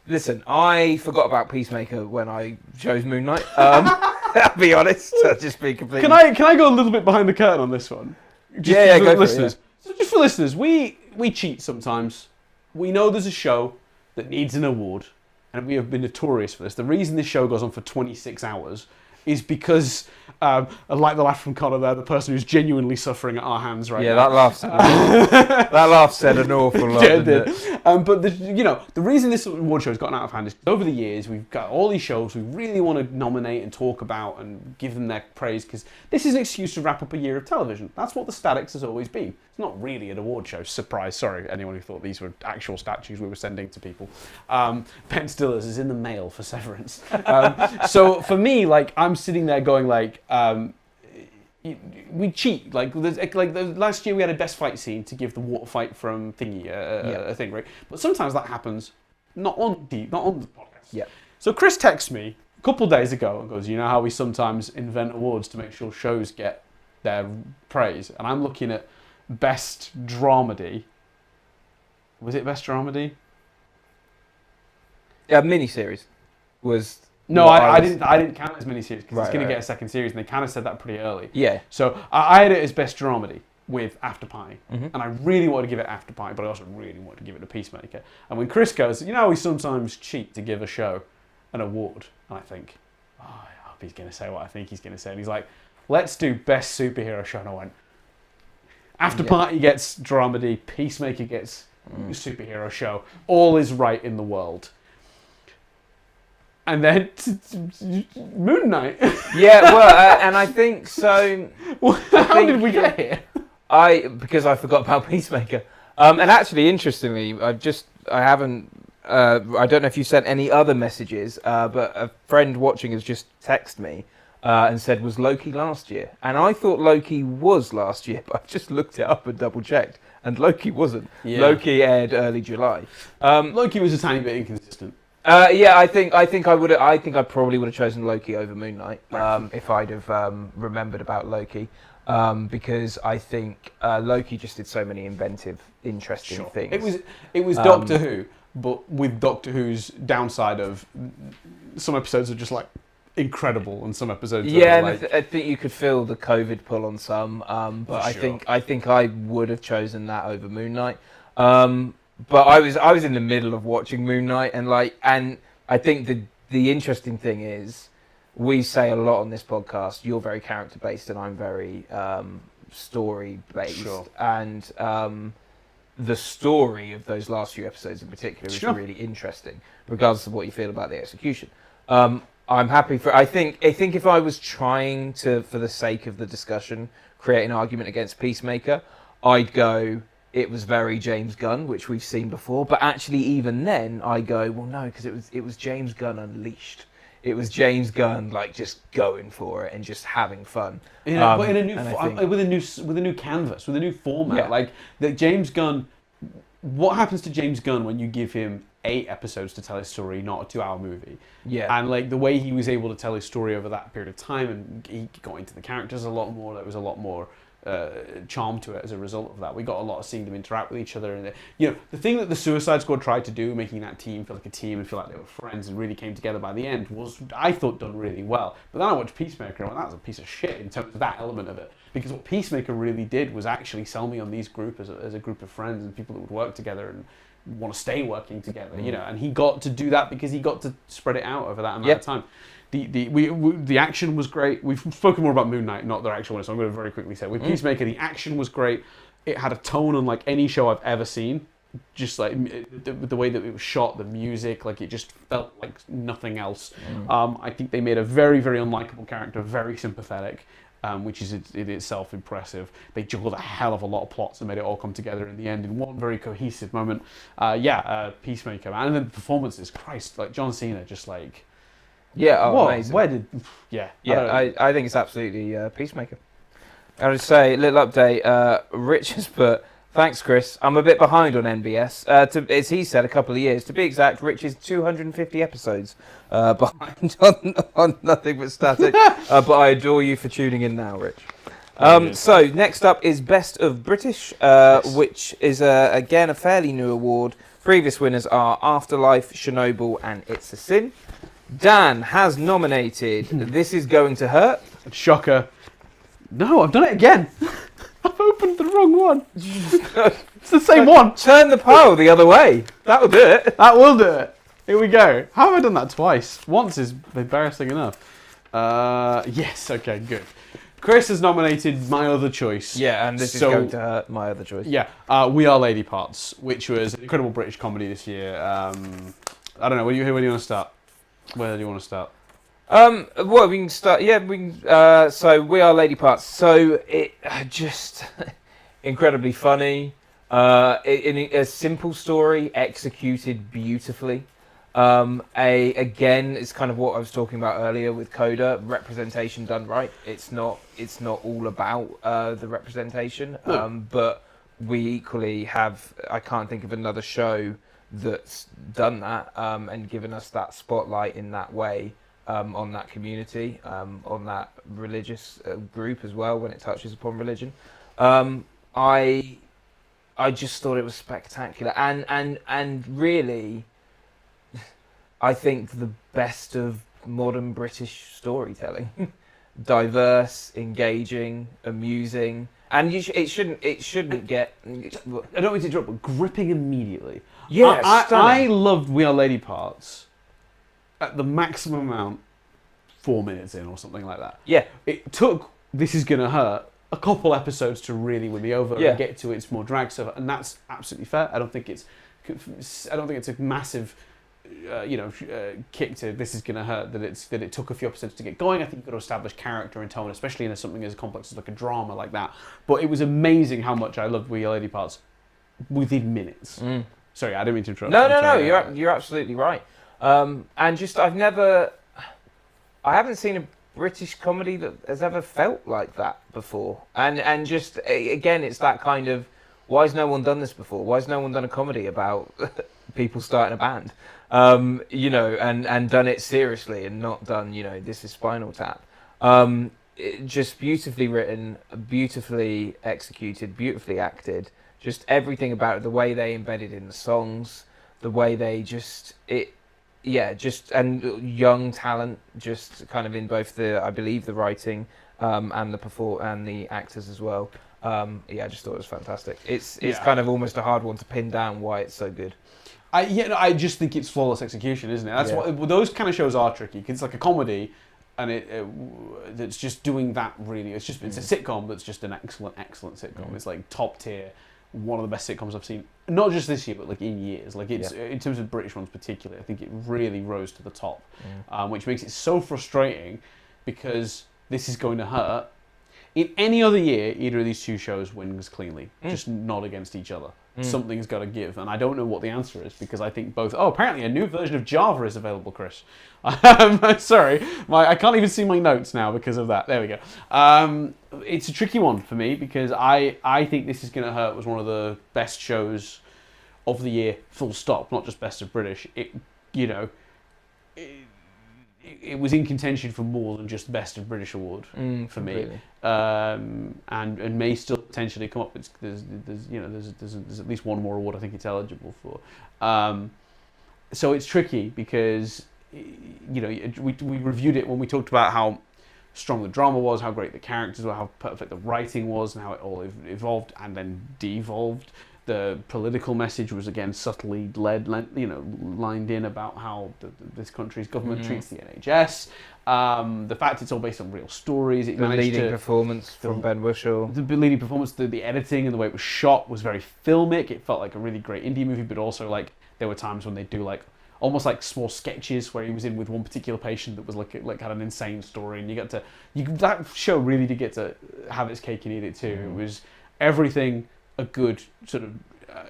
Listen, I forgot about Peacemaker when I chose Moonlight. I'll be honest, I'll just be completely... Can I go a little bit behind the curtain on this one? Go for listeners. it, So just for listeners, we cheat sometimes. We know there's a show that needs an award, and we have been notorious for this. The reason this show goes on for 26 hours is because, like the laugh from Connor there, the person who's genuinely suffering at our hands right now. That laugh said an awful lot, didn't it? But the reason this award show has gotten out of hand is over the years we've got all these shows we really want to nominate and talk about and give them their praise, because this is an excuse to wrap up a year of television. That's what the Statics has always been. It's not really an award show. Surprise, sorry, anyone who thought these were actual statues we were sending to people. Ben Stiller's is in the mail for Severance. So for me, like, I'm sitting there going like, we cheat. Like last year we had a best fight scene to give the water fight from Thingy a thing, right? But sometimes that happens not on the podcast. Yeah. So Chris texts me a couple days ago and goes, you know how we sometimes invent awards to make sure shows get their praise? And I'm looking at best dramedy. Was it best dramedy? Yeah, miniseries was... No, I didn't count it as miniseries because it's going to right. get a second series, and they kind of said that pretty early. Yeah. So I had it as best dramedy with After Party, Mm-hmm. and I really wanted to give it After Party, but I also really wanted to give it to Peacemaker. And when Chris goes, you know, we sometimes cheat to give a show an award, and I think, oh, I hope he's going to say what I think he's going to say, and he's like, let's do best superhero show, and I went, After Party gets dramedy, Peacemaker gets superhero show. All is right in the world. And then Moon Knight. Yeah, well, and I think so. How did we get here? Because I forgot about Peacemaker. And actually, interestingly, I don't know if you sent any other messages, but a friend watching has just texted me and said, was Loki last year? And I thought Loki was last year, but I just looked it up and double checked, and Loki wasn't. Yeah. Loki aired early July. Loki was a tiny bit inconsistent. I think I probably would have chosen Loki over Moon Knight if I'd have remembered about Loki, because I think Loki just did so many inventive, interesting things. It was Doctor Who, but with Doctor Who's downside of some episodes are just like incredible, and some episodes are like... I think you could feel the COVID pull on some, but I think I would have chosen that over Moon Knight. But I was in the middle of watching Moon Knight, and I think the interesting thing is, we say a lot on this podcast, you're very character based and I'm very story based. Sure. And the story of those last few episodes in particular is really interesting, regardless of what you feel about the execution. I'm happy for... I think if I was trying to, for the sake of the discussion, create an argument against Peacemaker, I'd go, it was very James Gunn, which we've seen before. But actually, even then, I go, well, no, because it was James Gunn unleashed. It was James Gunn like just going for it and just having fun. But in a new with a new canvas, with a new format. Yeah. Like that, James Gunn. What happens to James Gunn when you give him 8 episodes to tell his story, not a 2-hour movie? Yeah. And like the way he was able to tell his story over that period of time, and he got into the characters a lot more. There was a lot more charm to it as a result of that. We got a lot of seeing them interact with each other, and the thing that the Suicide Squad tried to do, making that team feel like a team and feel like they were friends and really came together by the end, was, I thought, done really well. But then I watched Peacemaker and I went, that was a piece of shit in terms of that element of it, because what Peacemaker really did was actually sell me on these group as a group of friends and people that would work together and want to stay working together, and he got to do that because he got to spread it out over that amount of time. The action was great. We've spoken more about Moon Knight, not the actual one, so I'm going to very quickly say, with Peacemaker, the action was great. It had a tone unlike any show I've ever seen. Just like the way that it was shot, the music, like it just felt like nothing else. I think they made a very, very unlikable character very sympathetic, which is in itself impressive. They juggled a hell of a lot of plots and made it all come together in the end in one very cohesive moment. Peacemaker, man. And then the performances, Christ, like John Cena, just like... amazing. Where did... I think it's absolutely Peacemaker. I would say, little update, Rich has put, thanks Chris, I'm a bit behind on NBS. As he said, a couple of years. To be exact, Rich is 250 episodes behind on Nothing But Static. But I adore you for tuning in now, Rich. So, next up is Best of British, which is, again, a fairly new award. Previous winners are Afterlife, Chernobyl, and It's a Sin. Dan has nominated This Is Going to Hurt. Shocker. No, I've done it again. I've opened the wrong one. It's the same one. Turn the pile the other way. That'll do it. That will do it. Here we go. How have I done that twice? Once is embarrassing enough. Yes, okay, good. Chris has nominated My Other Choice. Yeah, and This Is Going to Hurt, My Other Choice. Yeah, We Are Lady Parts, which was an incredible British comedy this year. I don't know, where do you want to start? Where do you want to start? Well, we can start. Yeah, we can. So We Are Lady Parts. So it just incredibly funny. A simple story executed beautifully. Again, it's kind of what I was talking about earlier with Coda. Representation done right. It's not all about the representation. No. But we equally have. I can't think of another show that's done that and given us that spotlight in that way on that community, on that religious group as well when it touches upon religion. I just thought it was spectacular and really I think the best of modern British storytelling. Diverse, engaging, amusing, and it shouldn't get. I don't mean to interrupt, but gripping immediately. Yeah, I loved We Are Lady Parts at the maximum amount 4 minutes in or something like that. Yeah. It took This Is Gonna Hurt a couple episodes to really win me over and get to its more drag stuff, and that's absolutely fair. I don't think it's a massive kick to This Is Gonna Hurt that it took a few episodes to get going. I think you've got to establish character and tone, especially in something as complex as like a drama like that. But it was amazing how much I loved We Are Lady Parts within minutes. Sorry, I didn't mean to interrupt. No, you're absolutely right. And just I haven't seen a British comedy that has ever felt like that before. And just again, it's that kind of, why has no one done this before? Why has no one done a comedy about people starting a band? And done it seriously and not done, this is Spinal Tap. Just beautifully written, beautifully executed, beautifully acted. Just everything about it, the way they embedded in the songs, the way they and young talent, just kind of in both I believe the writing and the actors as well. I just thought it was fantastic. It's kind of almost a hard one to pin down why it's so good. I just think it's flawless execution, isn't it? That's what those kind of shows are tricky, because it's like a comedy, and it's just doing that really. It's a sitcom that's just an excellent sitcom. It's like top tier, one of the best sitcoms I've seen, not just this year, but like in years. Like it's in terms of British ones particularly, I think it really rose to the top, which makes it so frustrating, because This Is Going to Hurt in any other year, either of these two shows wins cleanly, just not against each other. Something's got to give, and I don't know what the answer is because I think both. Oh, apparently a new version of Java is available, Chris. Sorry, I can't even see my notes now because of that. There we go. It's a tricky one for me because I think This Is Gonna Hurt was one of the best shows of the year, full stop. Not just best of British. It was in contention for more than just Best of British award for me, and may still potentially come up. There's at least one more award I think it's eligible for. So it's tricky because we reviewed it when we talked about how strong the drama was, how great the characters were, how perfect the writing was, and how it all evolved and then devolved. The political message was again subtly lined in about how this country's government treats the NHS. The fact it's all based on real stories. The leading performance from Ben Whishaw. The leading performance, the editing and the way it was shot was very filmic. It felt like a really great indie movie, but also like there were times when they do like almost like small sketches where he was in with one particular patient that was like had an insane story, and that show really did get to have its cake and eat it too. It was everything a good sort of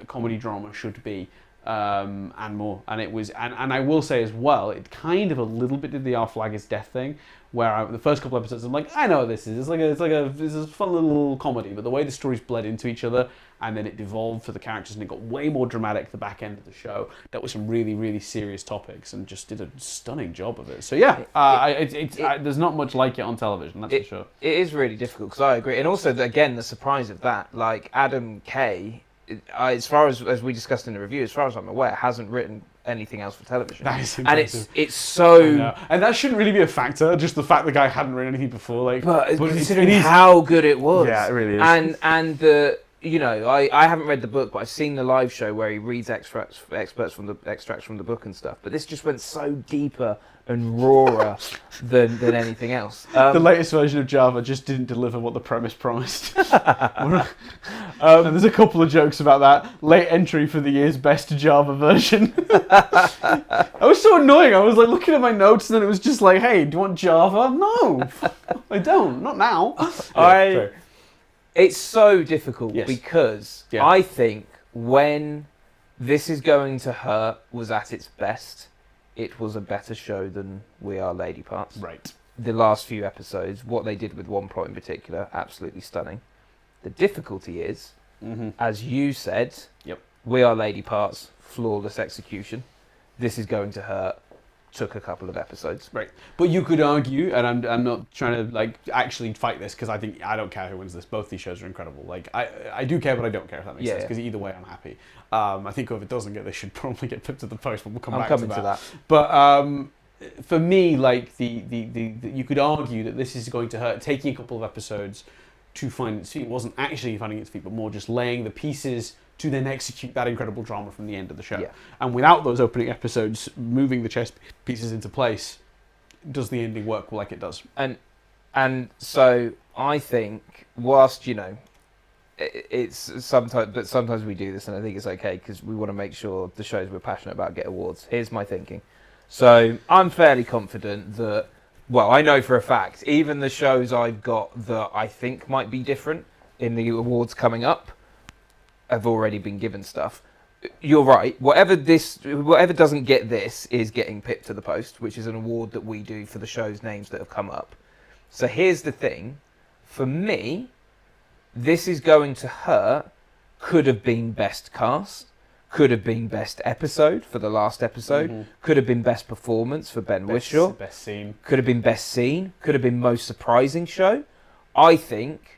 comedy drama should be, and more. And it was, and I will say as well, it kind of a little bit did the Our Flag Is Death thing, where the first couple episodes I'm like, I know what this is. It's a fun little comedy, but the way the stories bled into each other, and then it devolved for the characters, and it got way more dramatic the back end of the show. That was some really, really serious topics, and just did a stunning job of it. So yeah, there's not much like it on television, that's for sure. It is really difficult because I agree, and also again the surprise of that, like Adam Kay, as far as we discussed in the review, as far as I'm aware, hasn't written anything else for television. That is impressive. And it's so, and that shouldn't really be a factor. Just the fact the guy hadn't written anything before, but considering how good it was, yeah, it really is. And the I haven't read the book, but I've seen the live show where he reads extracts from the book and stuff. But this just went so deeper and rawer than anything else. The latest version of Java just didn't deliver what the premise promised. And there's a couple of jokes about that. Late entry for the year's best Java version. I was so annoying. I was like looking at my notes, and then it was just like, "Hey, do you want Java?" No, I don't. Not now. It's so difficult because I think when This Is Going to Hurt was at its best, it was a better show than We Are Lady Parts. Right. The last few episodes, what they did with one plot in particular, absolutely stunning. The difficulty is, as you said, We Are Lady Parts, flawless execution. This Is Going to Hurt took a couple of episodes. Right. But you could argue, and I'm not trying to actually fight this because I don't care who wins this. Both these shows are incredible. Like I do care, but I don't care, if that makes sense. Because either way, I'm happy. I think whoever doesn't get this should probably get put to the post, but we'll come back to that. But for me, like you could argue that This Is Going to Hurt, taking a couple of episodes to find its feet, wasn't actually finding its feet, but more just laying the pieces to then execute that incredible drama from the end of the show. Yeah. And without those opening episodes moving the chess pieces into place, does the ending work like it does? And so I think, whilst it's sometimes we do this, and I think it's okay because we want to make sure the shows we're passionate about get awards. Here's my thinking. So I'm fairly confident that, well, I know for a fact, even the shows I've got that I think might be different in the awards coming up have already been given stuff. You're right. Whatever doesn't get this is getting pipped to the post, which is an award that we do for the show's names that have come up. So here's the thing. For me, This Is Going to Hurt could have been best cast, could have been best episode for the last episode, could have been best performance for Ben Whishaw, best scene, could have been best scene, could have been most surprising show. I think.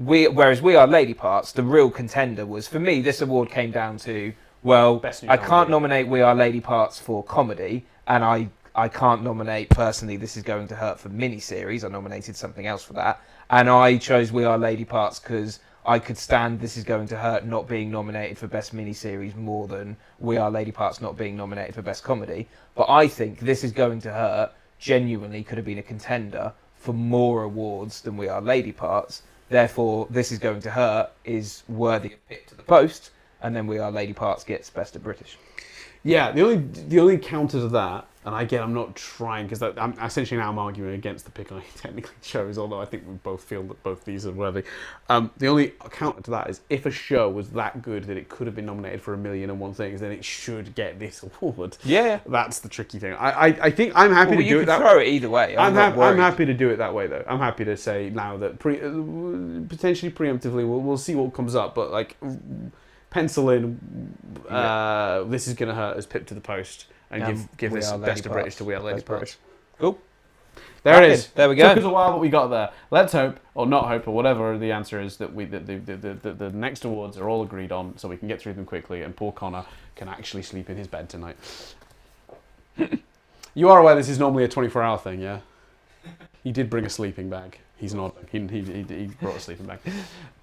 Whereas We Are Lady Parts, the real contender was, for me, this award came down to, well, I can't nominate We Are Lady Parts for comedy, and I can't nominate, personally, This Is Going to Hurt for miniseries. I nominated something else for that. And I chose We Are Lady Parts because I could stand This Is Going to Hurt not being nominated for best miniseries more than We Are Lady Parts not being nominated for best comedy. But I think This Is Going to Hurt genuinely could have been a contender for more awards than We Are Lady Parts. Therefore, This Is Going to Hurt is worthy of pick to the post and then We Are Lady Parts gets Best of British. Yeah, the only counter to that, and again, I'm not trying because I'm essentially now I'm arguing against the pick I technically chose, although I think we both feel that both these are worthy. The only counter to that is if a show was that good that it could have been nominated for 1,000,001 things, then it should get this award. Yeah, that's the tricky thing. I think I'm happy to do it that way. Throw it either way. I'm happy to do it that way though. I'm happy to say now that potentially preemptively we'll see what comes up, but like. Pencil in, this is going to hurt as Pip to the Post, and give this Best of British to We Are Lady Parts. Cool. There it is. There we go. Took us a while, but we got there. Let's hope, or not hope, or whatever the answer is, that the next awards are all agreed on, so we can get through them quickly, and poor Connor can actually sleep in his bed tonight. You are aware this is normally a 24-hour thing, yeah? He did bring a sleeping bag. He's not. He brought a sleeping bag.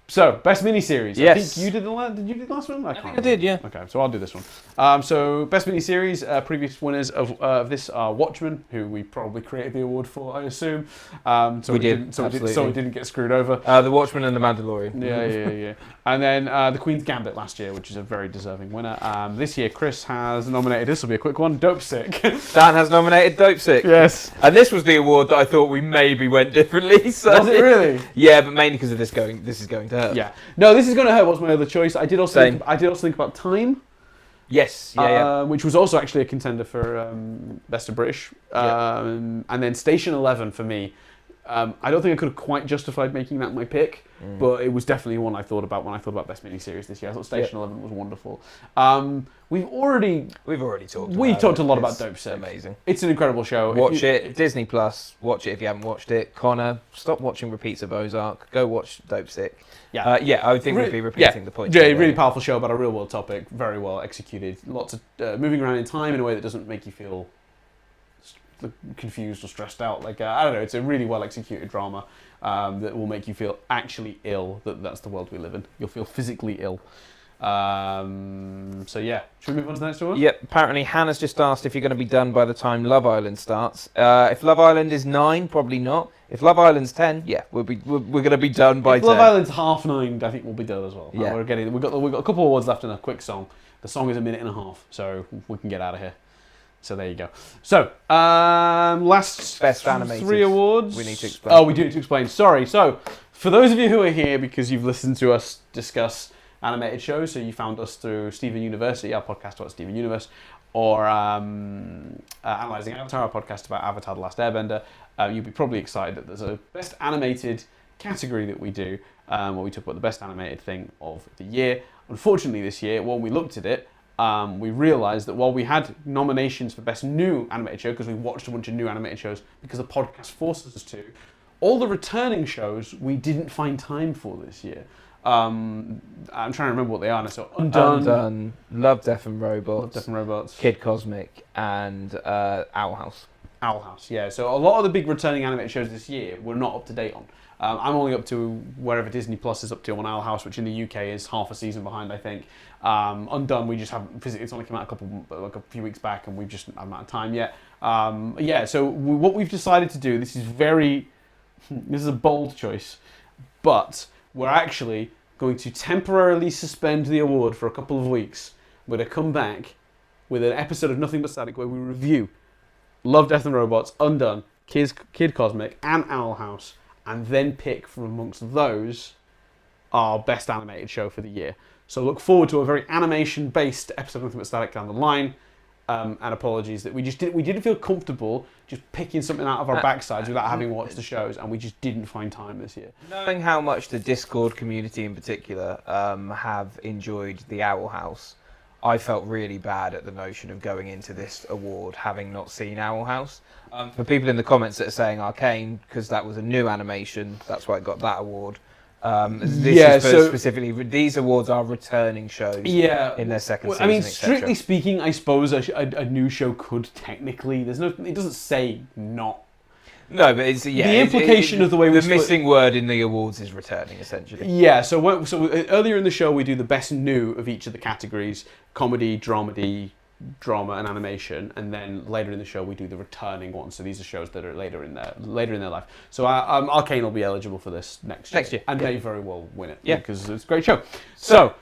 So, best miniseries. Yes. I think you did did you do the last one? I think I did, yeah. Okay, so I'll do this one. So, best miniseries, previous winners of this are Watchmen, who we probably created the award for, I assume. So we did, so it didn't get screwed over. The Watchmen and The Mandalorian. Yeah. And then The Queen's Gambit last year, which is a very deserving winner. This year, Chris has nominated, this will be a quick one, Dope Sick. Dan has nominated Dope Sick. Yes. And this was the award that I thought we maybe went differently. So. Was it really? Yeah, but mainly because of this is going to hurt. Yeah. No, This Is Going to Hurt was my other choice. I did also think about Time. Yes. Yeah. Which was also actually a contender for Best of British. And then Station 11 for me. I don't think I could have quite justified making that my pick, but it was definitely one I thought about when I thought about Best Miniseries this year. I thought Station 11 was wonderful. We've already talked a lot about Dope Sick. Amazing. It's an incredible show. Watch it. Disney Plus. Watch it if you haven't watched it. Connor, stop watching repeats of Ozark. Go watch Dope Sick. Yeah. I would think we'd be repeating the point. Yeah, really powerful show about a real world topic. Very well executed. Lots of moving around in time in a way that doesn't make you feel confused or stressed out. Like I don't know, it's a really well executed drama that will make you feel actually ill. That's the world we live in. You'll feel physically ill. So yeah, should we move on to the next one? Yep. Apparently, Hannah's just asked if you're going to be done by the time Love Island starts. If Love Island is 9, probably not. If Love Island's 10, yeah, we're going to be done by 10. If Love Island's 9:30, I think we'll be done as well. Yeah. We've got a couple of awards left and a quick song. The song is 1.5 minutes, so we can get out of here. So there you go. So, last Best Animated 3 awards. We need to explain. Oh, we do need to explain. Sorry. So, for those of you who are here because you've listened to us discuss animated shows, so you found us through Steven University, our podcast about Steven Universe, or Analyzing Avatar, our podcast about Avatar The Last Airbender, you'll be probably excited that there's a Best Animated category that we do, where we talk about the best animated thing of the year. Unfortunately, this year, when we looked at it, we realised that while we had nominations for Best New Animated Show, because we watched a bunch of new animated shows because the podcast forces us to, all the returning shows we didn't find time for this year. I'm trying to remember what they are now. So Undone, Love, Death and Robots, Kid Cosmic, and Owl House. Owl House, yeah. So a lot of the big returning animated shows this year we're not up to date on. I'm only up to wherever Disney Plus is up to on Owl House, which in the UK is half a season behind, I think. Undone, we just haven't physically. It's only come out a few weeks back, and we've just not had time yet. So what we've decided to do, this is a bold choice, but we're actually going to temporarily suspend the award for a couple of weeks. We're going to come back with an episode of Nothing But Static where we review Love, Death and Robots, Undone, Kid Cosmic, and Owl House, and then pick from amongst those our best animated show for the year. So look forward to a very animation-based episode of Nothing But Static down the line. And apologies that we didn't feel comfortable just picking something out of our backsides without having watched the shows, and we just didn't find time this year. Knowing how much the Discord community in particular have enjoyed the Owl House, I felt really bad at the notion of going into this award having not seen Owl House. For people in the comments that are saying Arcane, because that was a new animation, that's why it got that award. Specifically, these awards are returning shows in their second season. I mean, strictly speaking, I suppose a new show could technically. It doesn't say not. No, but it's the implication of the way we the missing word in the awards is returning, essentially. Yeah. So earlier in the show we do the best new of each of the categories: comedy, dramedy, drama, and animation, and then later in the show we do the returning ones. So these are shows that are later in their life. So Arcane will be eligible for this next year, and may very well win it. Yeah, because it's a great show. So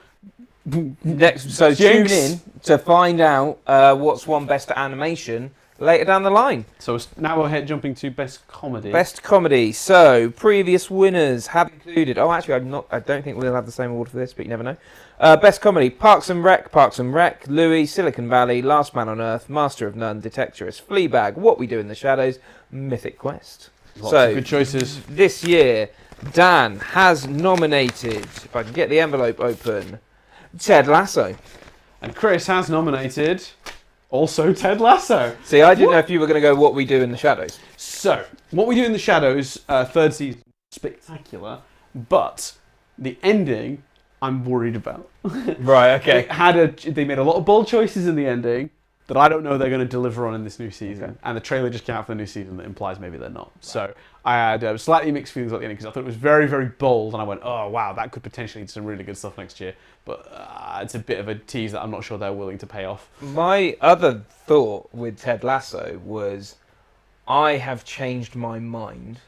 So tune in to find out what's won Best Animation later down the line. So now we're jumping to Best Comedy. Best Comedy. So previous winners have included. Oh, actually, I don't think we'll have the same award for this, but you never know. Best Comedy: Parks and Rec, Louis, Silicon Valley, Last Man on Earth, Master of None, Detectorist, Fleabag, What We Do in the Shadows, Mythic Quest. Lots of good choices. This year, Dan has nominated, if I can get the envelope open, Ted Lasso. And Chris has nominated also Ted Lasso. See, I didn't know if you were going to go What We Do in the Shadows. So, What We Do in the Shadows, third season, spectacular, but the ending, I'm worried about. Right, okay. They made a lot of bold choices in the ending that I don't know they're going to deliver on in this new season. Okay. And the trailer just came out for the new season that implies maybe they're not. Right. So I had slightly mixed feelings about the ending because I thought it was very, very bold, and I went, oh, wow, that could potentially lead to some really good stuff next year. But it's a bit of a tease that I'm not sure they're willing to pay off. My other thought with Ted Lasso was I have changed my mind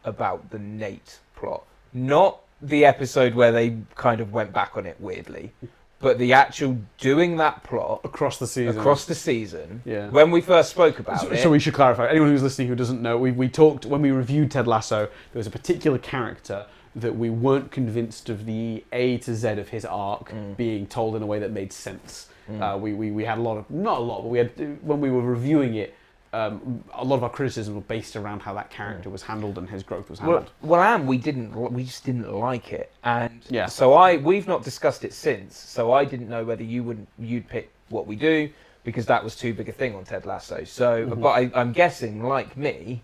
about the Nate plot. Not the episode where they kind of went back on it weirdly, but the actual doing that plot across the season. Yeah. When we first spoke about it. So we should clarify. Anyone who's listening who doesn't know, we talked when we reviewed Ted Lasso. There was a particular character that we weren't convinced of the A to Z of his arc being told in a way that made sense. We had not a lot, but we had when we were reviewing it. A lot of our criticism were based around how that character was handled and his growth was handled. And we just didn't like it, and yeah. So we've not discussed it since. So I didn't know whether you'd pick What We Do because that was too big a thing on Ted Lasso. So, but I'm guessing, like me,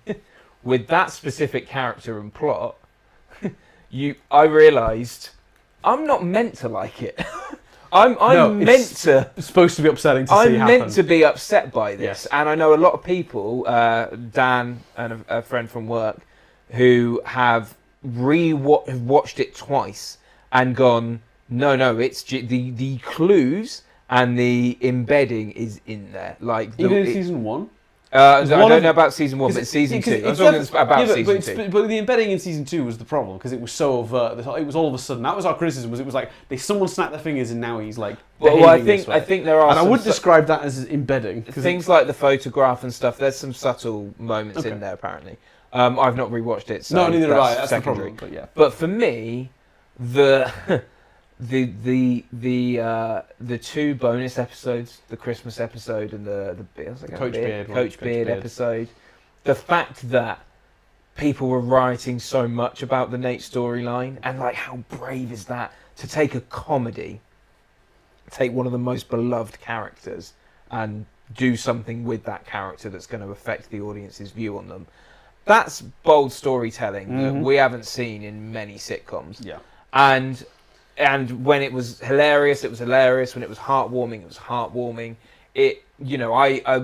with that specific character and plot, I realised I'm not meant to like it. It's supposed to be upsetting to see happen. I'm meant to be upset by this, yes. And I know a lot of people, Dan and a friend from work, who have watched it twice and gone, no, it's the clues and the embedding is in there. Like even in season 1. I don't know about season 1, but season 2. I'm talking about season 2. But the embedding in season 2 was the problem because it was so overt. It was all of a sudden. That was our criticism. It was like someone snapped their fingers and now he's like. Well, I think there are. And I would describe that as embedding. Things like the photograph and stuff. There's some subtle moments in there apparently. I've not rewatched it. So no, neither have I. That's secondary. The problem. But yeah. But for me, the two bonus episodes, the Christmas episode and the Coach Beard episode, the fact that people were writing so much about the Nate storyline, and like how brave is that to take a comedy, take one of the most beloved characters and do something with that character that's going to affect the audience's view on them. That's bold storytelling that we haven't seen in many sitcoms. Yeah. And when it was hilarious, it was hilarious. When it was heartwarming, it was heartwarming.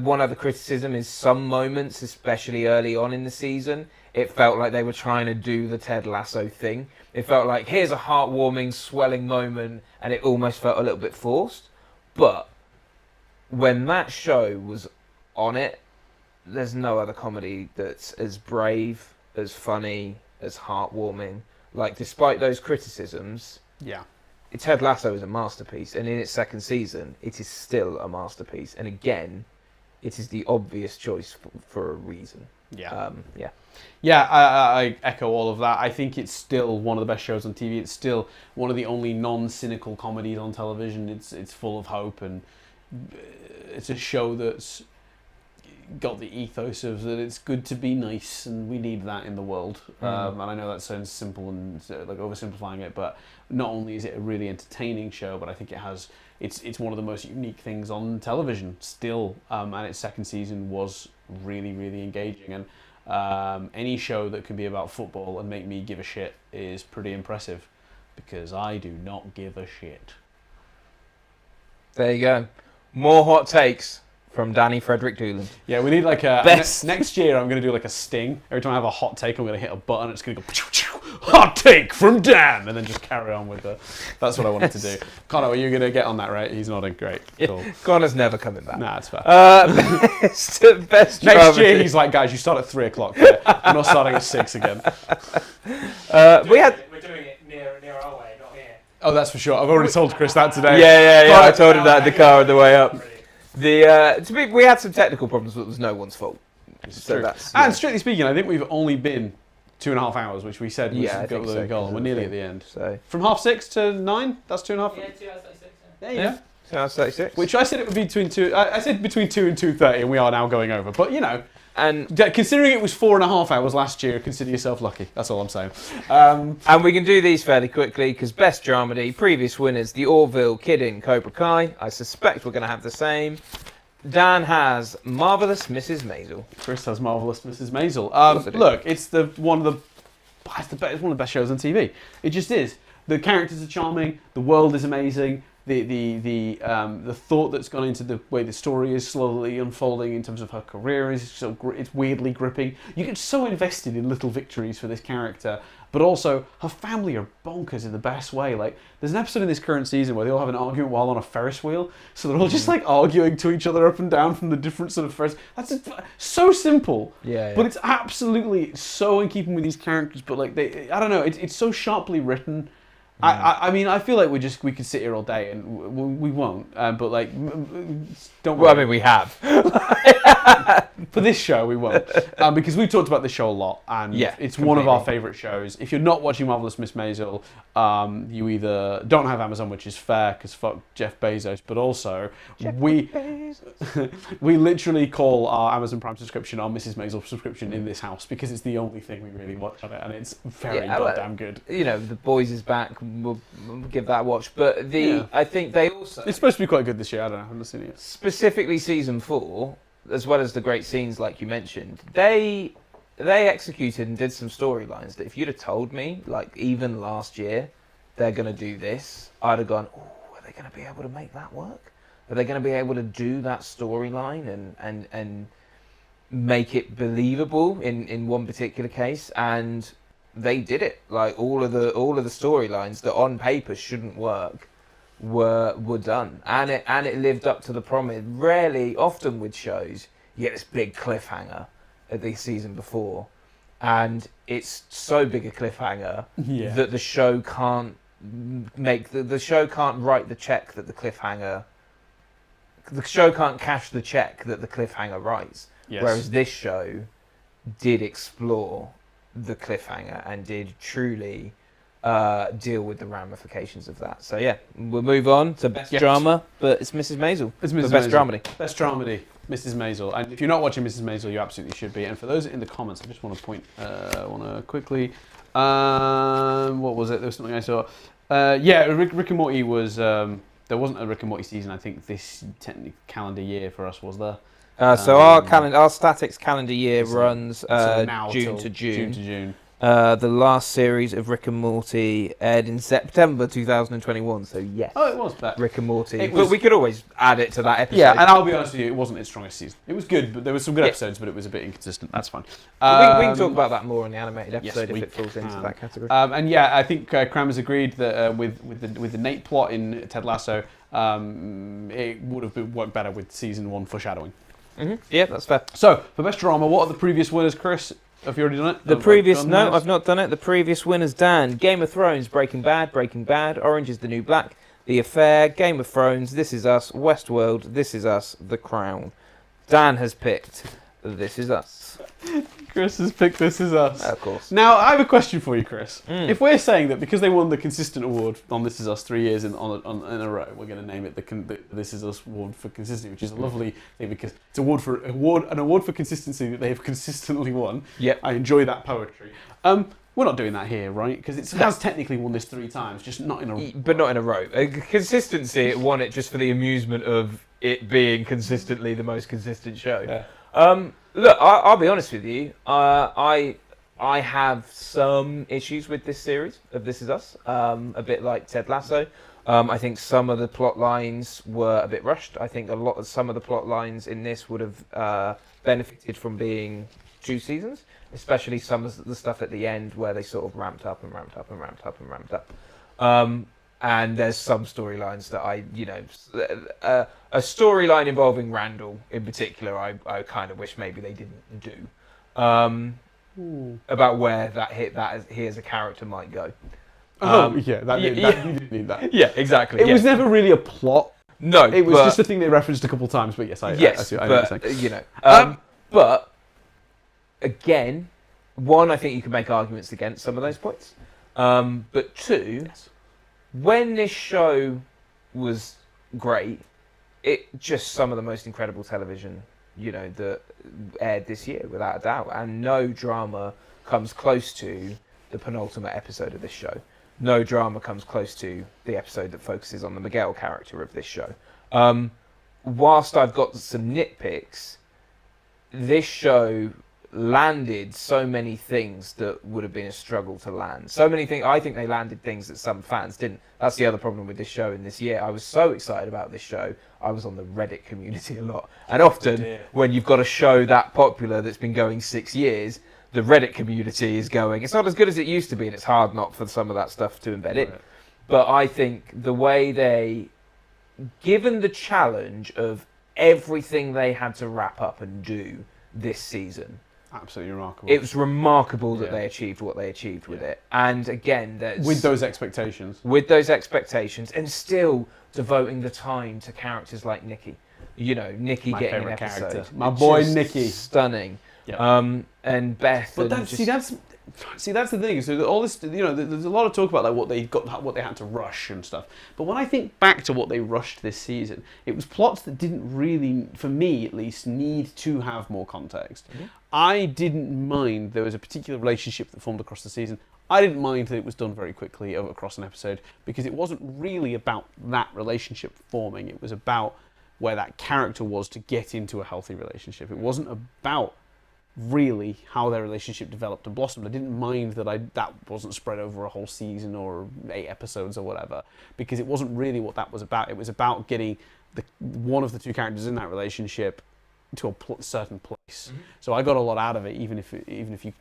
One other criticism is some moments, especially early on in the season, it felt like they were trying to do the Ted Lasso thing. It felt like, here's a heartwarming, swelling moment, and it almost felt a little bit forced. But when that show was on it, there's no other comedy that's as brave, as funny, as heartwarming. Like, despite those criticisms... Yeah, Ted Lasso is a masterpiece, and in its second season, it is still a masterpiece. And again, it is the obvious choice for a reason. Yeah, I echo all of that. I think it's still one of the best shows on TV. It's still one of the only non-cynical comedies on television. It's full of hope, and it's a show that's got the ethos of that it's good to be nice, and we need that in the world. And I know that sounds simple and like oversimplifying it, but not only is it a really entertaining show, but I think it's one of the most unique things on television still. And its second season was really, really engaging. And any show that can be about football and make me give a shit is pretty impressive, because I do not give a shit. There you go. More hot takes from Danny Frederick Doolan. Yeah, we need like a... Best. Next year, I'm going to do like a sting. Every time I have a hot take, I'm going to hit a button. It's going to go... Hot take from Dan! And then just carry on with the... That's what I wanted to do. Connor, are you going to get on that, right? He's nodding. Great. Cool. Connor's never coming back. Nah, it's fair. Best Next year, he's like, guys, you start at 3 o'clock. I'm not starting at 6 again. We're doing it near our way, not here. Oh, that's for sure. I've already told Chris that today. Yeah. I told him that in the car on the way up. We had some technical problems, but it was no one's fault. So that's, and strictly speaking, I think we've only been 2.5 hours, which we said was I think so, goal, and we're nearly at the end. So from 6:30 to 9, that's 2.5. Yeah, 2 hours 36. There you go. 2 hours 36. Which I said it would be between 2. I said between 2 and 2:30, and we are now going over. But and considering it was 4.5 hours last year, consider yourself lucky. That's all I'm saying. And we can do these fairly quickly because best dramedy, previous winners, The Orville, Kidding, Cobra Kai. I suspect we're going to have the same. Dan has Marvelous Mrs. Maisel. Chris has Marvelous Mrs. Maisel. Look, it's one of the best shows on TV. It just is. The characters are charming. The world is amazing. The thought that's gone into the way the story is slowly unfolding in terms of her career is it's weirdly gripping. You get so invested in little victories for this character, but also her family are bonkers in the best way. Like there's an episode in this current season where they all have an argument while on a Ferris wheel, so they're all just like arguing to each other up and down from the different sort of Ferris. That's so simple, but it's absolutely so in keeping with these characters. But like I don't know, it's so sharply written. I mean, I feel like we could sit here all day, and we won't. But like, don't worry. Well, I mean, we have. For this show, we won't, because we've talked about this show a lot, and it's one of our favourite shows. If you're not watching Marvelous Miss Maisel, you either don't have Amazon, which is fair, because fuck Jeff Bezos, but also we literally call our Amazon Prime subscription our Mrs. Maisel subscription in this house, because it's the only thing we really watch on it, and it's very goddamn good. The Boys is back. We'll give that a watch, but I think they also... It's supposed to be quite good this year. I don't know. I haven't seen it yet. Specifically season 4, as well as the great scenes like you mentioned, they executed and did some storylines that if you'd have told me, like even last year, they're going to do this, I'd have gone, are they going to be able to make that work? Are they going to be able to do that storyline and make it believable in one particular case? And they did it. Like all of the storylines that on paper shouldn't work were done, and it lived up to the promise. Often with shows, you get this big cliffhanger at the season before, and it's so big a cliffhanger that the show can't make the show can't write the check that the cliffhanger. The show can't cash the check that the cliffhanger writes. Yes. Whereas this show did explore the cliffhanger and did truly deal with the ramifications of that. So we'll move on to best drama, but it's Mrs. Maisel. It's Mrs. Best dramedy. Best dramedy, Mrs. Maisel. And if you're not watching Mrs. Maisel, you absolutely should be. And for those in the comments, I just want to quickly. What was it? There was something I saw. Rick and Morty was. There wasn't a Rick and Morty season. I think this technically calendar year for us was there. So our Statics calendar year runs June to June. The last series of Rick and Morty aired in September 2021. So yes. Oh, it was that. Rick and Morty. But we could always add it to that episode. Yeah, and I'll be honest with you, it wasn't its strongest season. It was good, but there were some good episodes, but it was a bit inconsistent. That's fine. We can talk about that more in the animated episode if it falls into that category. And I think Kramer's agreed that with the Nate plot in Ted Lasso, it would have worked better with season 1 foreshadowing. Mm-hmm. Yeah, that's fair. So, for best drama, what are the previous winners, Chris? Have you already done it? I've not done it. The previous winners, Dan. Game of Thrones, Breaking Bad, Orange is the New Black, The Affair, Game of Thrones, This Is Us, Westworld, This Is Us, The Crown. Dan has picked This Is Us. Chris has picked This Is Us. Of course. Now, I have a question for you, Chris. If we're saying that because they won the consistent award on This Is Us 3 years in a row, we're going to name it the This Is Us award for consistency, which is a lovely thing because it's an award for consistency that they have consistently won. Yep. I enjoy that poetry. We're not doing that here, right? Because it has technically won this 3 times, just not in a row. But not in a row. Consistency, it won it just for the amusement of it being consistently the most consistent show. Yeah. Look, I'll be honest with you. I have some issues with this series of This Is Us. A bit like Ted Lasso. I think some of the plot lines were a bit rushed. I think some of the plot lines in this would have benefited from being 2 seasons, especially some of the stuff at the end where they sort of ramped up. And there's some storylines that a storyline involving Randall in particular, I kind of wish maybe they didn't do. About where he as a character might go. Yeah, you didn't need that. Yeah, exactly. It was never really a plot. No, it was just a thing they referenced a couple of times. But yes, I see what you're saying. You know, but again, one, I think you can make arguments against some of those points. But two, when this show was great, it just some of the most incredible television, you know, that aired this year, without a doubt. And no drama comes close to the penultimate episode of this show. No drama comes close to the episode that focuses on the Miguel character of this show. Whilst I've got some nitpicks, this show landed so many things that would have been a struggle to land. So many things. I think they landed things that some fans didn't. That's the other problem with this show in this year. I was so excited about this show. I was on the Reddit community a lot. And often when you've got a show that popular that's been going 6 years, the Reddit community is going, it's not as good as it used to be, and it's hard not for some of that stuff to embed in. But I think the way they, given the challenge of everything they had to wrap up and do this season, absolutely remarkable. it was remarkable that they achieved what they achieved with it. And again, with those expectations. With those expectations, and still devoting the time to characters like Nikki. You know, Nikki My getting an favourite episode. character. My boy Just Nikki. Stunning. Yeah. And Beth. But and that's the thing. So all this, you know, there's a lot of talk about like what they had to rush and stuff. But when I think back to what they rushed this season, it was plots that didn't really, for me at least, need to have more context. Mm-hmm. I didn't mind there was a particular relationship that formed across the season. I didn't mind that it was done very quickly across an episode because it wasn't really about that relationship forming. It was about where that character was to get into a healthy relationship. It wasn't about really how their relationship developed and blossomed. I didn't mind that wasn't spread over a whole season or 8 episodes or whatever, because it wasn't really what that was about. It was about getting one of the two characters in that relationship to a certain place. Mm-hmm. So I got a lot out of it, even if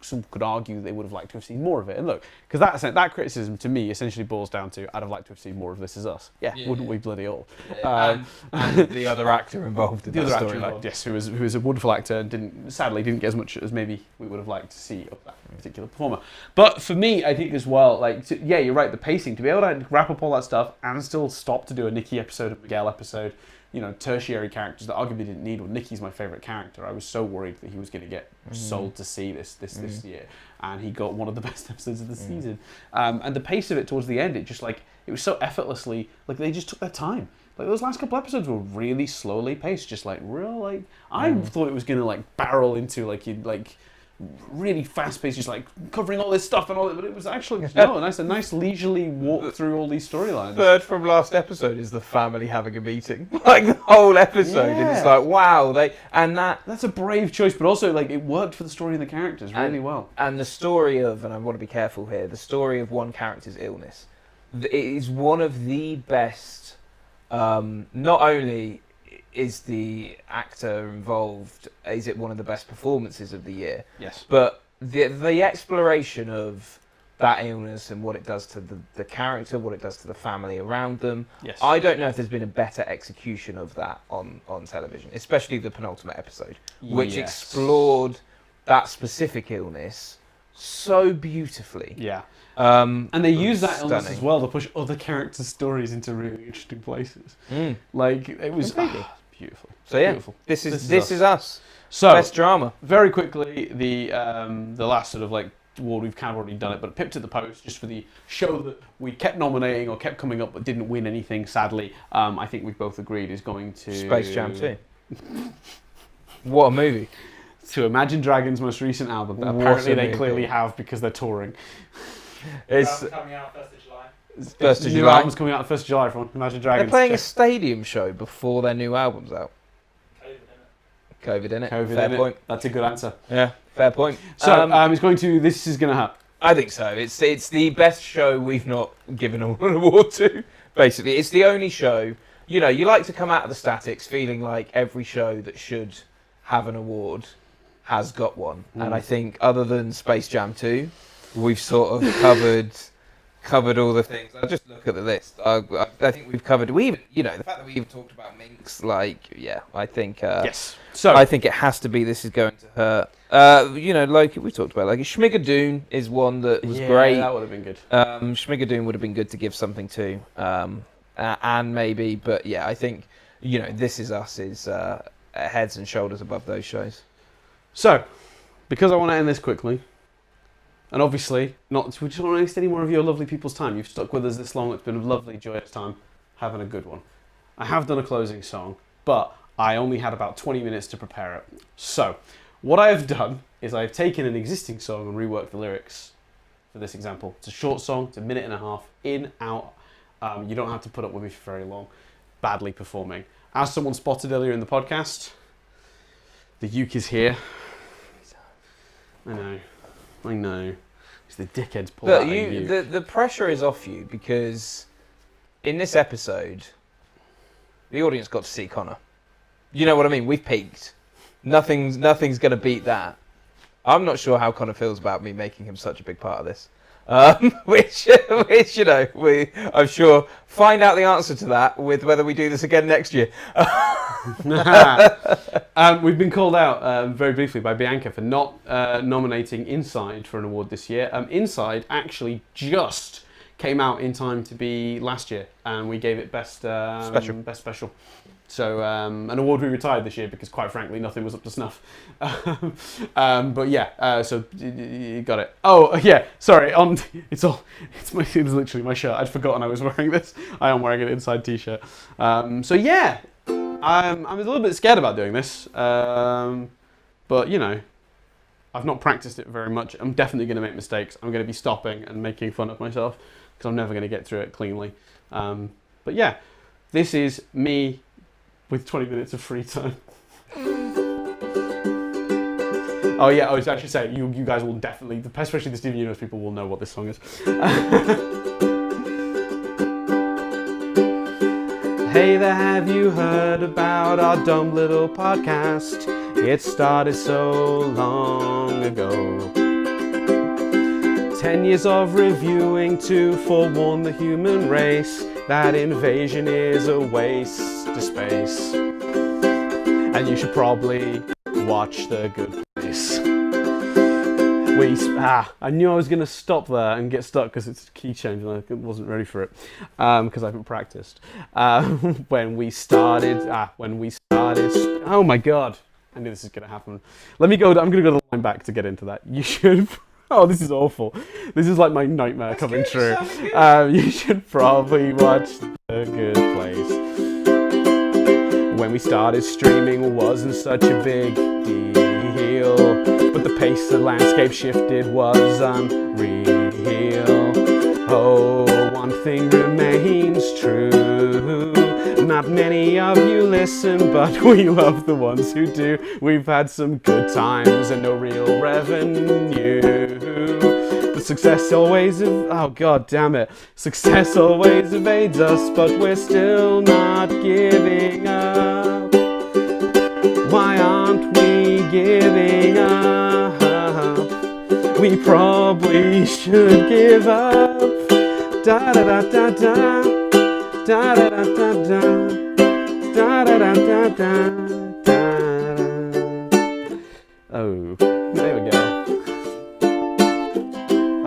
some could argue they would have liked to have seen more of it. And look, because that criticism to me essentially boils down to I'd have liked to have seen more of This Is Us. Yeah. Wouldn't we bloody all? And the other actor involved in the that story. Yes, who was a wonderful actor and sadly didn't get as much as maybe we would have liked to see of that particular performer. But for me, I think as well, you're right, the pacing, to be able to wrap up all that stuff and still stop to do a Nikki episode, a Miguel episode, you know, tertiary characters that arguably didn't need one. Nikki's my favourite character. I was so worried that he was going to get sold to see this year, and he got one of the best episodes of the season. And the pace of it towards the end, it was so effortlessly, like they just took their time. Like those last couple episodes were really slowly paced, just like real like. I thought it was going to like barrel into like really fast paced, just like covering all this stuff and all that, but it was actually a nice leisurely walk through all these storylines. Third from last episode is the family having a meeting, like the whole episode, and it's like wow, that's a brave choice, but also like it worked for the story and the characters really well. And the story of, and I want to be careful here, the story of one character's illness, it is one of the best. Not only is the actor involved, is it one of the best performances of the year? Yes. But the exploration of that illness and what it does to the character, what it does to the family around them. Yes. I don't know if there's been a better execution of that on television, especially the penultimate episode, which explored that specific illness so beautifully. Yeah. And they use that illness as well to push other characters' stories into really interesting places. Like it was beautiful. So yeah, beautiful. This is us. So best drama. Very quickly, the last sort of like award, we've kind of already done it, but pipped at the post just for the show that we kept nominating or kept coming up but didn't win anything. Sadly, I think we've both agreed is going to Space Jam 2. What a movie. To Imagine Dragons' most recent album that apparently they clearly have because they're touring. It's coming out 1st of July. 1st of New July. album's coming out 1st of July from Imagine Dragons. They're playing a stadium show before their new album's out. COVID in it. Fair point. That's a good answer. Yeah, fair point. So it's going to. This is going to happen. I think so. It's the best show we've not given an award to. Basically, it's the only show. You know, you like to come out of the Statics feeling like every show that should have an award has got one, and I think other than Space Jam 2, we've sort of covered all the things. I just look at the list. I think we've covered. The fact that we even talked about Minx. I think. Yes. So I think it has to be. This is going to hurt. Loki. We talked about Schmigadoon is one that was great. That would have been good. Schmigadoon would have been good to give something to. And maybe, but yeah, I think This Is Us is heads and shoulders above those shows. So, because I want to end this quickly. And obviously, we just don't want to waste any more of your lovely people's time. You've stuck with us this long. It's been a lovely, joyous time. Having a good one. I have done a closing song, but I only had about 20 minutes to prepare it. So, what I have done is I've taken an existing song and reworked the lyrics for this example. It's a short song. It's a minute and a half. In, out. You don't have to put up with me for very long. Badly performing. As someone spotted earlier in the podcast, the uke is here. I know. It's the dickheads pull out you. The pressure is off you because in this episode, the audience got to see Connor. You know what I mean? We've peaked. Nothing's going to beat that. I'm not sure how Connor feels about me making him such a big part of this. Which I'm sure find out the answer to that with whether we do this again next year. We've been called out very briefly by Bianca for not nominating Inside for an award this year. Inside actually just came out in time to be last year, and we gave it best special. So an award we retired this year because, quite frankly, nothing was up to snuff. But yeah, so you got it. Oh yeah, sorry. It's literally my shirt. I'd forgotten I was wearing this. I am wearing an Inside t-shirt. So yeah, I'm a little bit scared about doing this. But I've not practiced it very much. I'm definitely going to make mistakes. I'm going to be stopping and making fun of myself because I'm never going to get through it cleanly. But yeah, this is me with 20 minutes of free time. Oh yeah, I was actually saying, you guys will definitely, especially the Steven Universe people, will know what this song is. Hey there, have you heard about our dumb little podcast? It started so long ago. 10 years of reviewing to forewarn the human race that invasion is a waste of space. And you should probably watch The Good Place. I knew I was going to stop there and get stuck because it's a key change and I wasn't ready for it because I haven't practiced. When we started, oh my god, I knew this was going to happen. I'm going to go the line back to get into that. You should... Oh, this is awful. This is like my nightmare coming true. You should probably watch The Good Place. When we started streaming wasn't such a big deal, but the pace the landscape shifted was unreal. Oh, one thing remains true. Not many of you listen, but we love the ones who do. We've had some good times and no real revenue. The success always success always evades us, but we're still not giving up. Why aren't we giving up? We probably should give up. Da da da da da. Da da da da da. Da da da da da. Oh, there we go.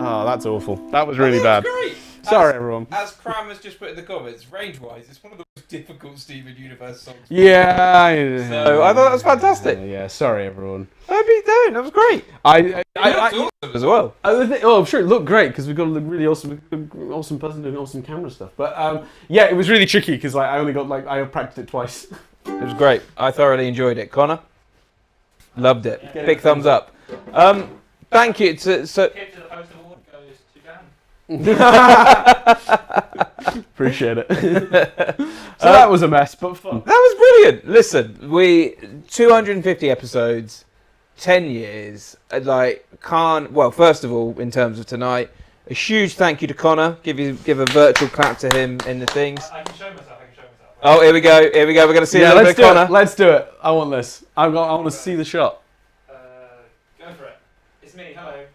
Oh, that's awful. That was really bad. Great. Sorry, everyone. As Cram has just put in the comments, range-wise, it's one of the most difficult Steven Universe songs. Yeah, so I thought that was fantastic. Yeah, sorry, everyone. That was great. I awesome as well. I'm sure it looked great because we've got a really awesome person doing awesome camera stuff. But yeah, it was really tricky because I practiced it twice. It was great. I thoroughly enjoyed it. Connor, loved it. Big thumbs up. Thank you. Tip to the post award goes to Dan. Appreciate it. So that was a mess, but fun. That was brilliant. Listen, 250 episodes, 10 years. First of all, in terms of tonight, a huge thank you to Connor. Give a virtual clap to him in the things. I can show myself. Oh, here we go. We're going to see a little bit of Connor. Let's do it. I want this. I want to see the shot. Go for it. It's me. Hello.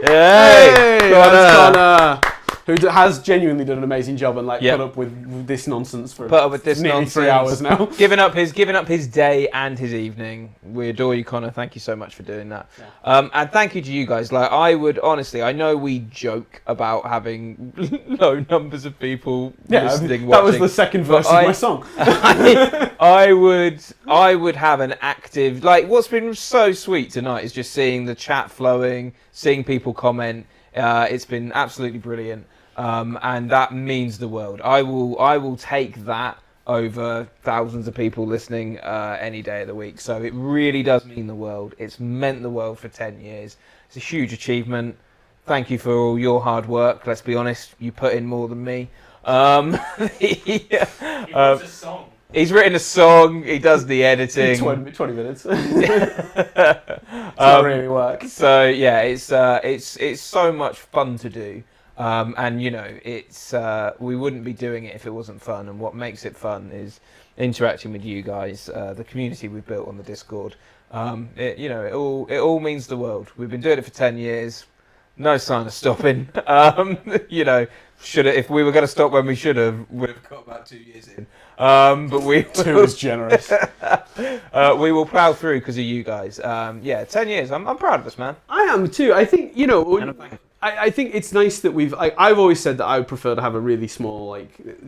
Hey, Connor. who has genuinely done an amazing job and Yep. put up with this nonsense for Put up with this nearly nonsense. 3 hours now. Giving up his day and his evening. We adore you, Connor. Thank you so much for doing that. Yeah. And thank you to you guys. Like, I would honestly, I know we joke about having low numbers of people listening, that was watching. the second verse of my song. I would have an active, like, what's been so sweet tonight is just seeing the chat flowing, seeing people comment. It's been absolutely brilliant, and that means the world. I will take that over thousands of people listening any day of the week. So it really does mean the world. It's meant the world for 10 years. It's a huge achievement. Thank you for all your hard work. Let's be honest, you put in more than me. He wrote a song. He's written a song. He does the editing. 20 minutes. It's not really work. So yeah, it's so much fun to do, and you know, it's we wouldn't be doing it if it wasn't fun. And what makes it fun is interacting with you guys, the community we've built on the Discord. It all means the world. We've been doing it for 10 years. No sign of stopping. If we were going to stop when we should have, we'd have got about 2 years in. But we 2 is generous. we will plough through because of you guys. 10 years. I'm proud of us, man. I am too. I think, I think it's nice that I've always said that I would prefer to have a really small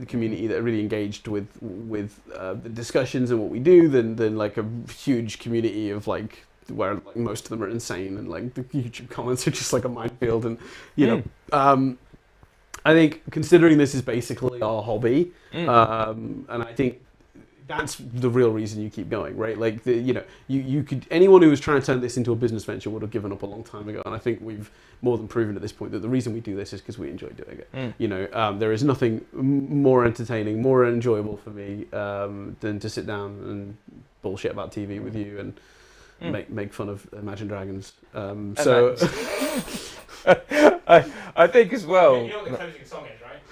community that are really engaged with the discussions and what we do than like a huge community of where most of them are insane and the YouTube comments are just like a minefield, and I think considering this is basically our hobby, and I think that's the real reason you keep going, right? You could, anyone who was trying to turn this into a business venture would have given up a long time ago, and I think we've more than proven at this point that the reason we do this is because we enjoy doing it. There is nothing more entertaining, more enjoyable for me than to sit down and bullshit about TV with you and make fun of Imagine Dragons. I think as well. You know what the closing song is, right?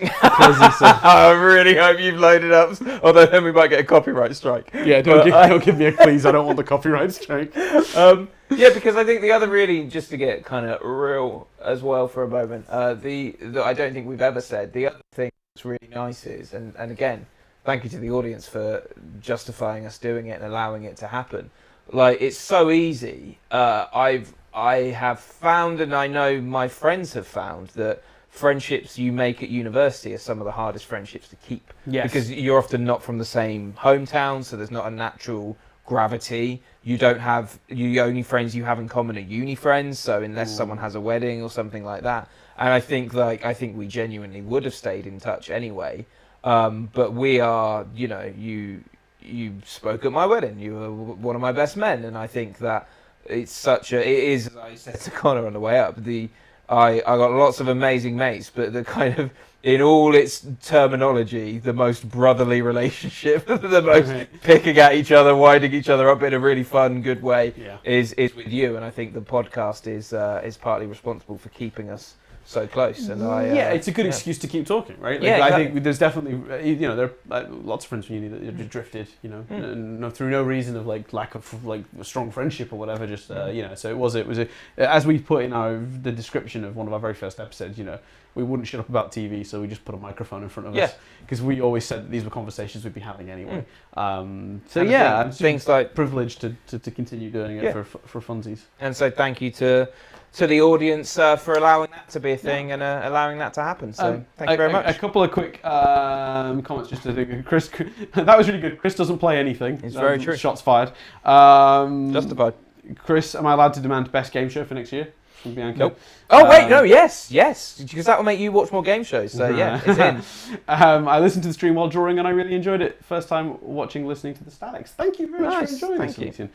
I really hope you've loaded up. Although then we might get a copyright strike. Yeah, don't give me a please. I don't want the copyright strike. Because I think the other really, just to get kind of real as well for a moment, the I don't think we've ever said, the other thing that's really nice is, and again, thank you to the audience for justifying us doing it and allowing it to happen. It's so easy. I have found, and I know my friends have found, that friendships you make at university are some of the hardest friendships to keep. Yes. Because you're often not from the same hometown, so there's not a natural gravity. You don't have, the only friends you have in common are uni friends, so unless someone has a wedding or something like that. And I think we genuinely would have stayed in touch anyway. But we are, you spoke at my wedding. You were one of my best men, and I think that it is, as I said to Connor on the way up, I got lots of amazing mates, but the kind of, in all its terminology, the most brotherly relationship, the most picking at each other, winding each other up in a really fun, good way, is with you. And I think the podcast is partly responsible for keeping us so close. And it's a good excuse to keep talking, right? I think there's definitely, there are lots of friends from uni that have just drifted, through no reason of lack of a strong friendship or whatever. Just so it was as we put in the description of one of our very first episodes. We wouldn't shut up about TV, so we just put a microphone in front of us because we always said that these were conversations we'd be having anyway. I'm things like privileged to continue doing it for funsies. And so thank you to the audience for allowing that to be a thing and allowing that to happen. So thank you very much. A couple of quick comments just to think. Chris, that was really good. Chris doesn't play anything. It's very true. Shots fired. Justified. Chris, am I allowed to demand best game show for next year? From Bianca? Nope. Oh wait, no, yes, because that will make you watch more game shows. So yeah, it's in. I listened to the stream while drawing, and I really enjoyed it. First time listening to the Statics. Thank you very much for joining us, Keaton.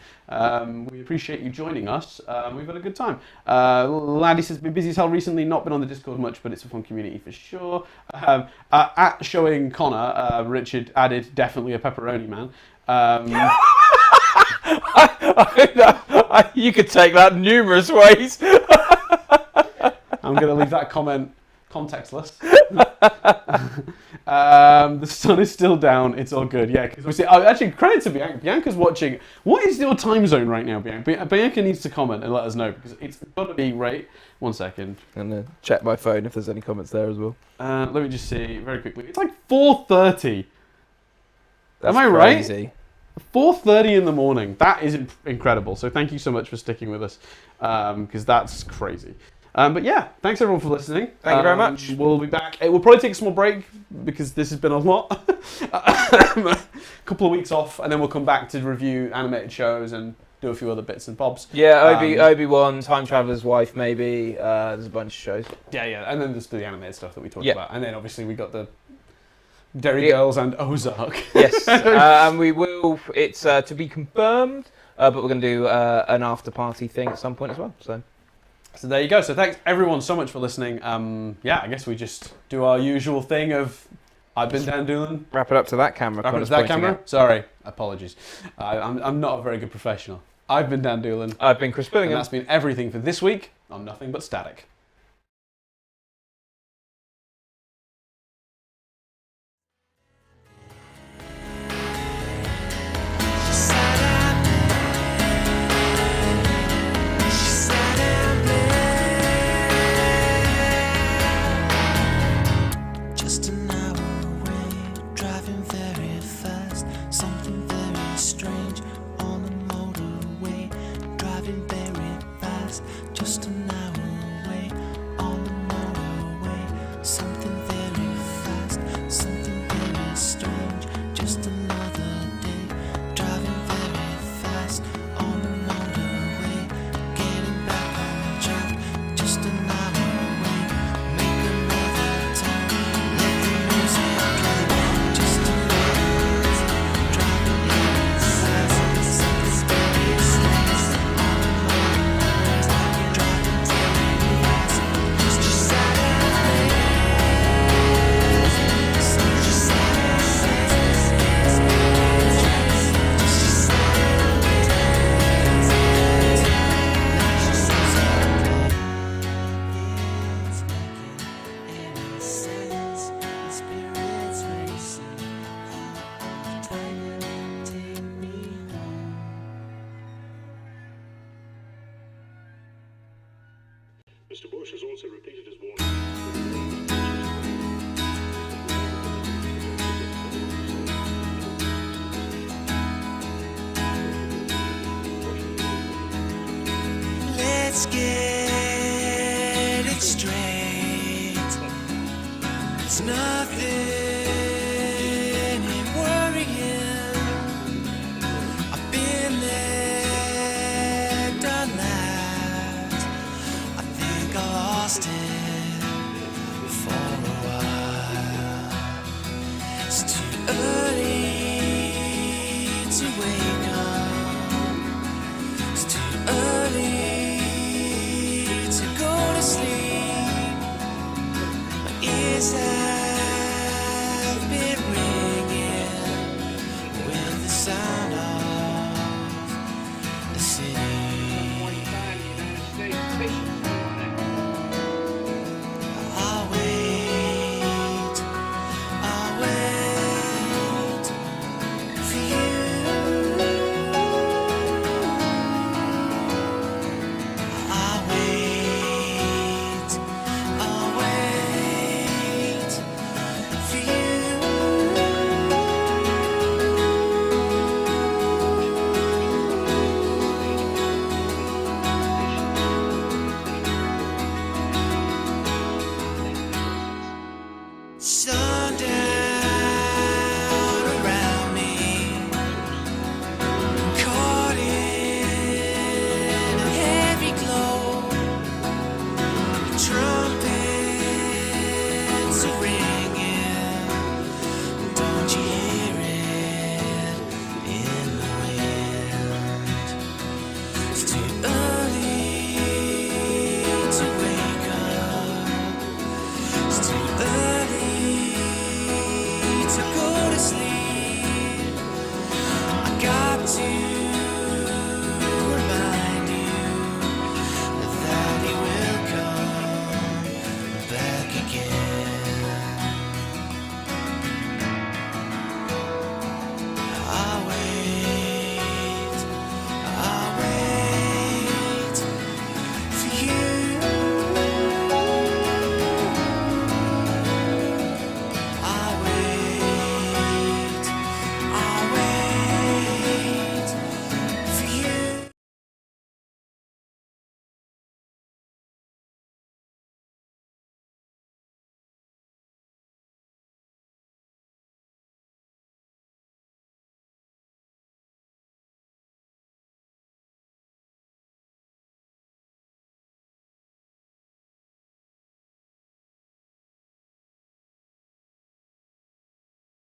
We appreciate you joining us. We've had a good time. Laddie says been busy as hell recently, not been on the Discord much, but it's a fun community for sure. At showing Connor, Richard added definitely a pepperoni man. You could take that numerous ways. I'm going to leave that comment contextless. The sun is still down. It's all good. Yeah, because we see. Oh, actually, credit to Bianca. Bianca's watching. What is your time zone right now, Bianca? Bianca needs to comment and let us know because it's got to be right. 1 second. I'm gonna check my phone if there's any comments there as well. Let me just see very quickly. It's like 4:30. That's Am I crazy. right? 4:30 in the morning. That is incredible. So thank you so much for sticking with us because that's crazy. But yeah, thanks everyone for listening. Thank you very much. We'll be back. We'll probably take a small break because this has been a lot. A couple of weeks off, and then we'll come back to review animated shows and do a few other bits and bobs. Yeah, Obi-Wan, Time Traveler's Wife, maybe. There's a bunch of shows. Yeah, and then there's the animated stuff that we talked Yeah. about, and then obviously we got the Derry Girls and Ozark. Yes, and we will. It's to be confirmed, but we're going to do an after-party thing at some point as well. So there you go. So thanks everyone so much for listening. Yeah, I guess we just do our usual thing of I've been Dan Doolan. Wrap it up to that camera. Wrap it up to that camera. Sorry, apologies. I'm not a very good professional. I've been Dan Doolan. I've been Chris And Billingham. that's been everything for this week on Nothing But Static. Just an hour away, driving very fast. Something very strange on the motorway. Driving very fast. Just an hour away on the motorway. Something very fast. Something very strange. Just another day. Driving very fast on the motorway. Getting back on track. Just an hour away. Make another turn. Let the music play. Just another day. Driving very fast. Something very strange on the motorway. Driving very fast. Just a Saturday. Such a Saturday. Just a It's making any sense. The spirits racing. Time take me home. Mr. Bush has also repeated his warning. Let's get it straight. It's nothing worrying. I've been there, done that. I think I lost it for a while. It's too early to wake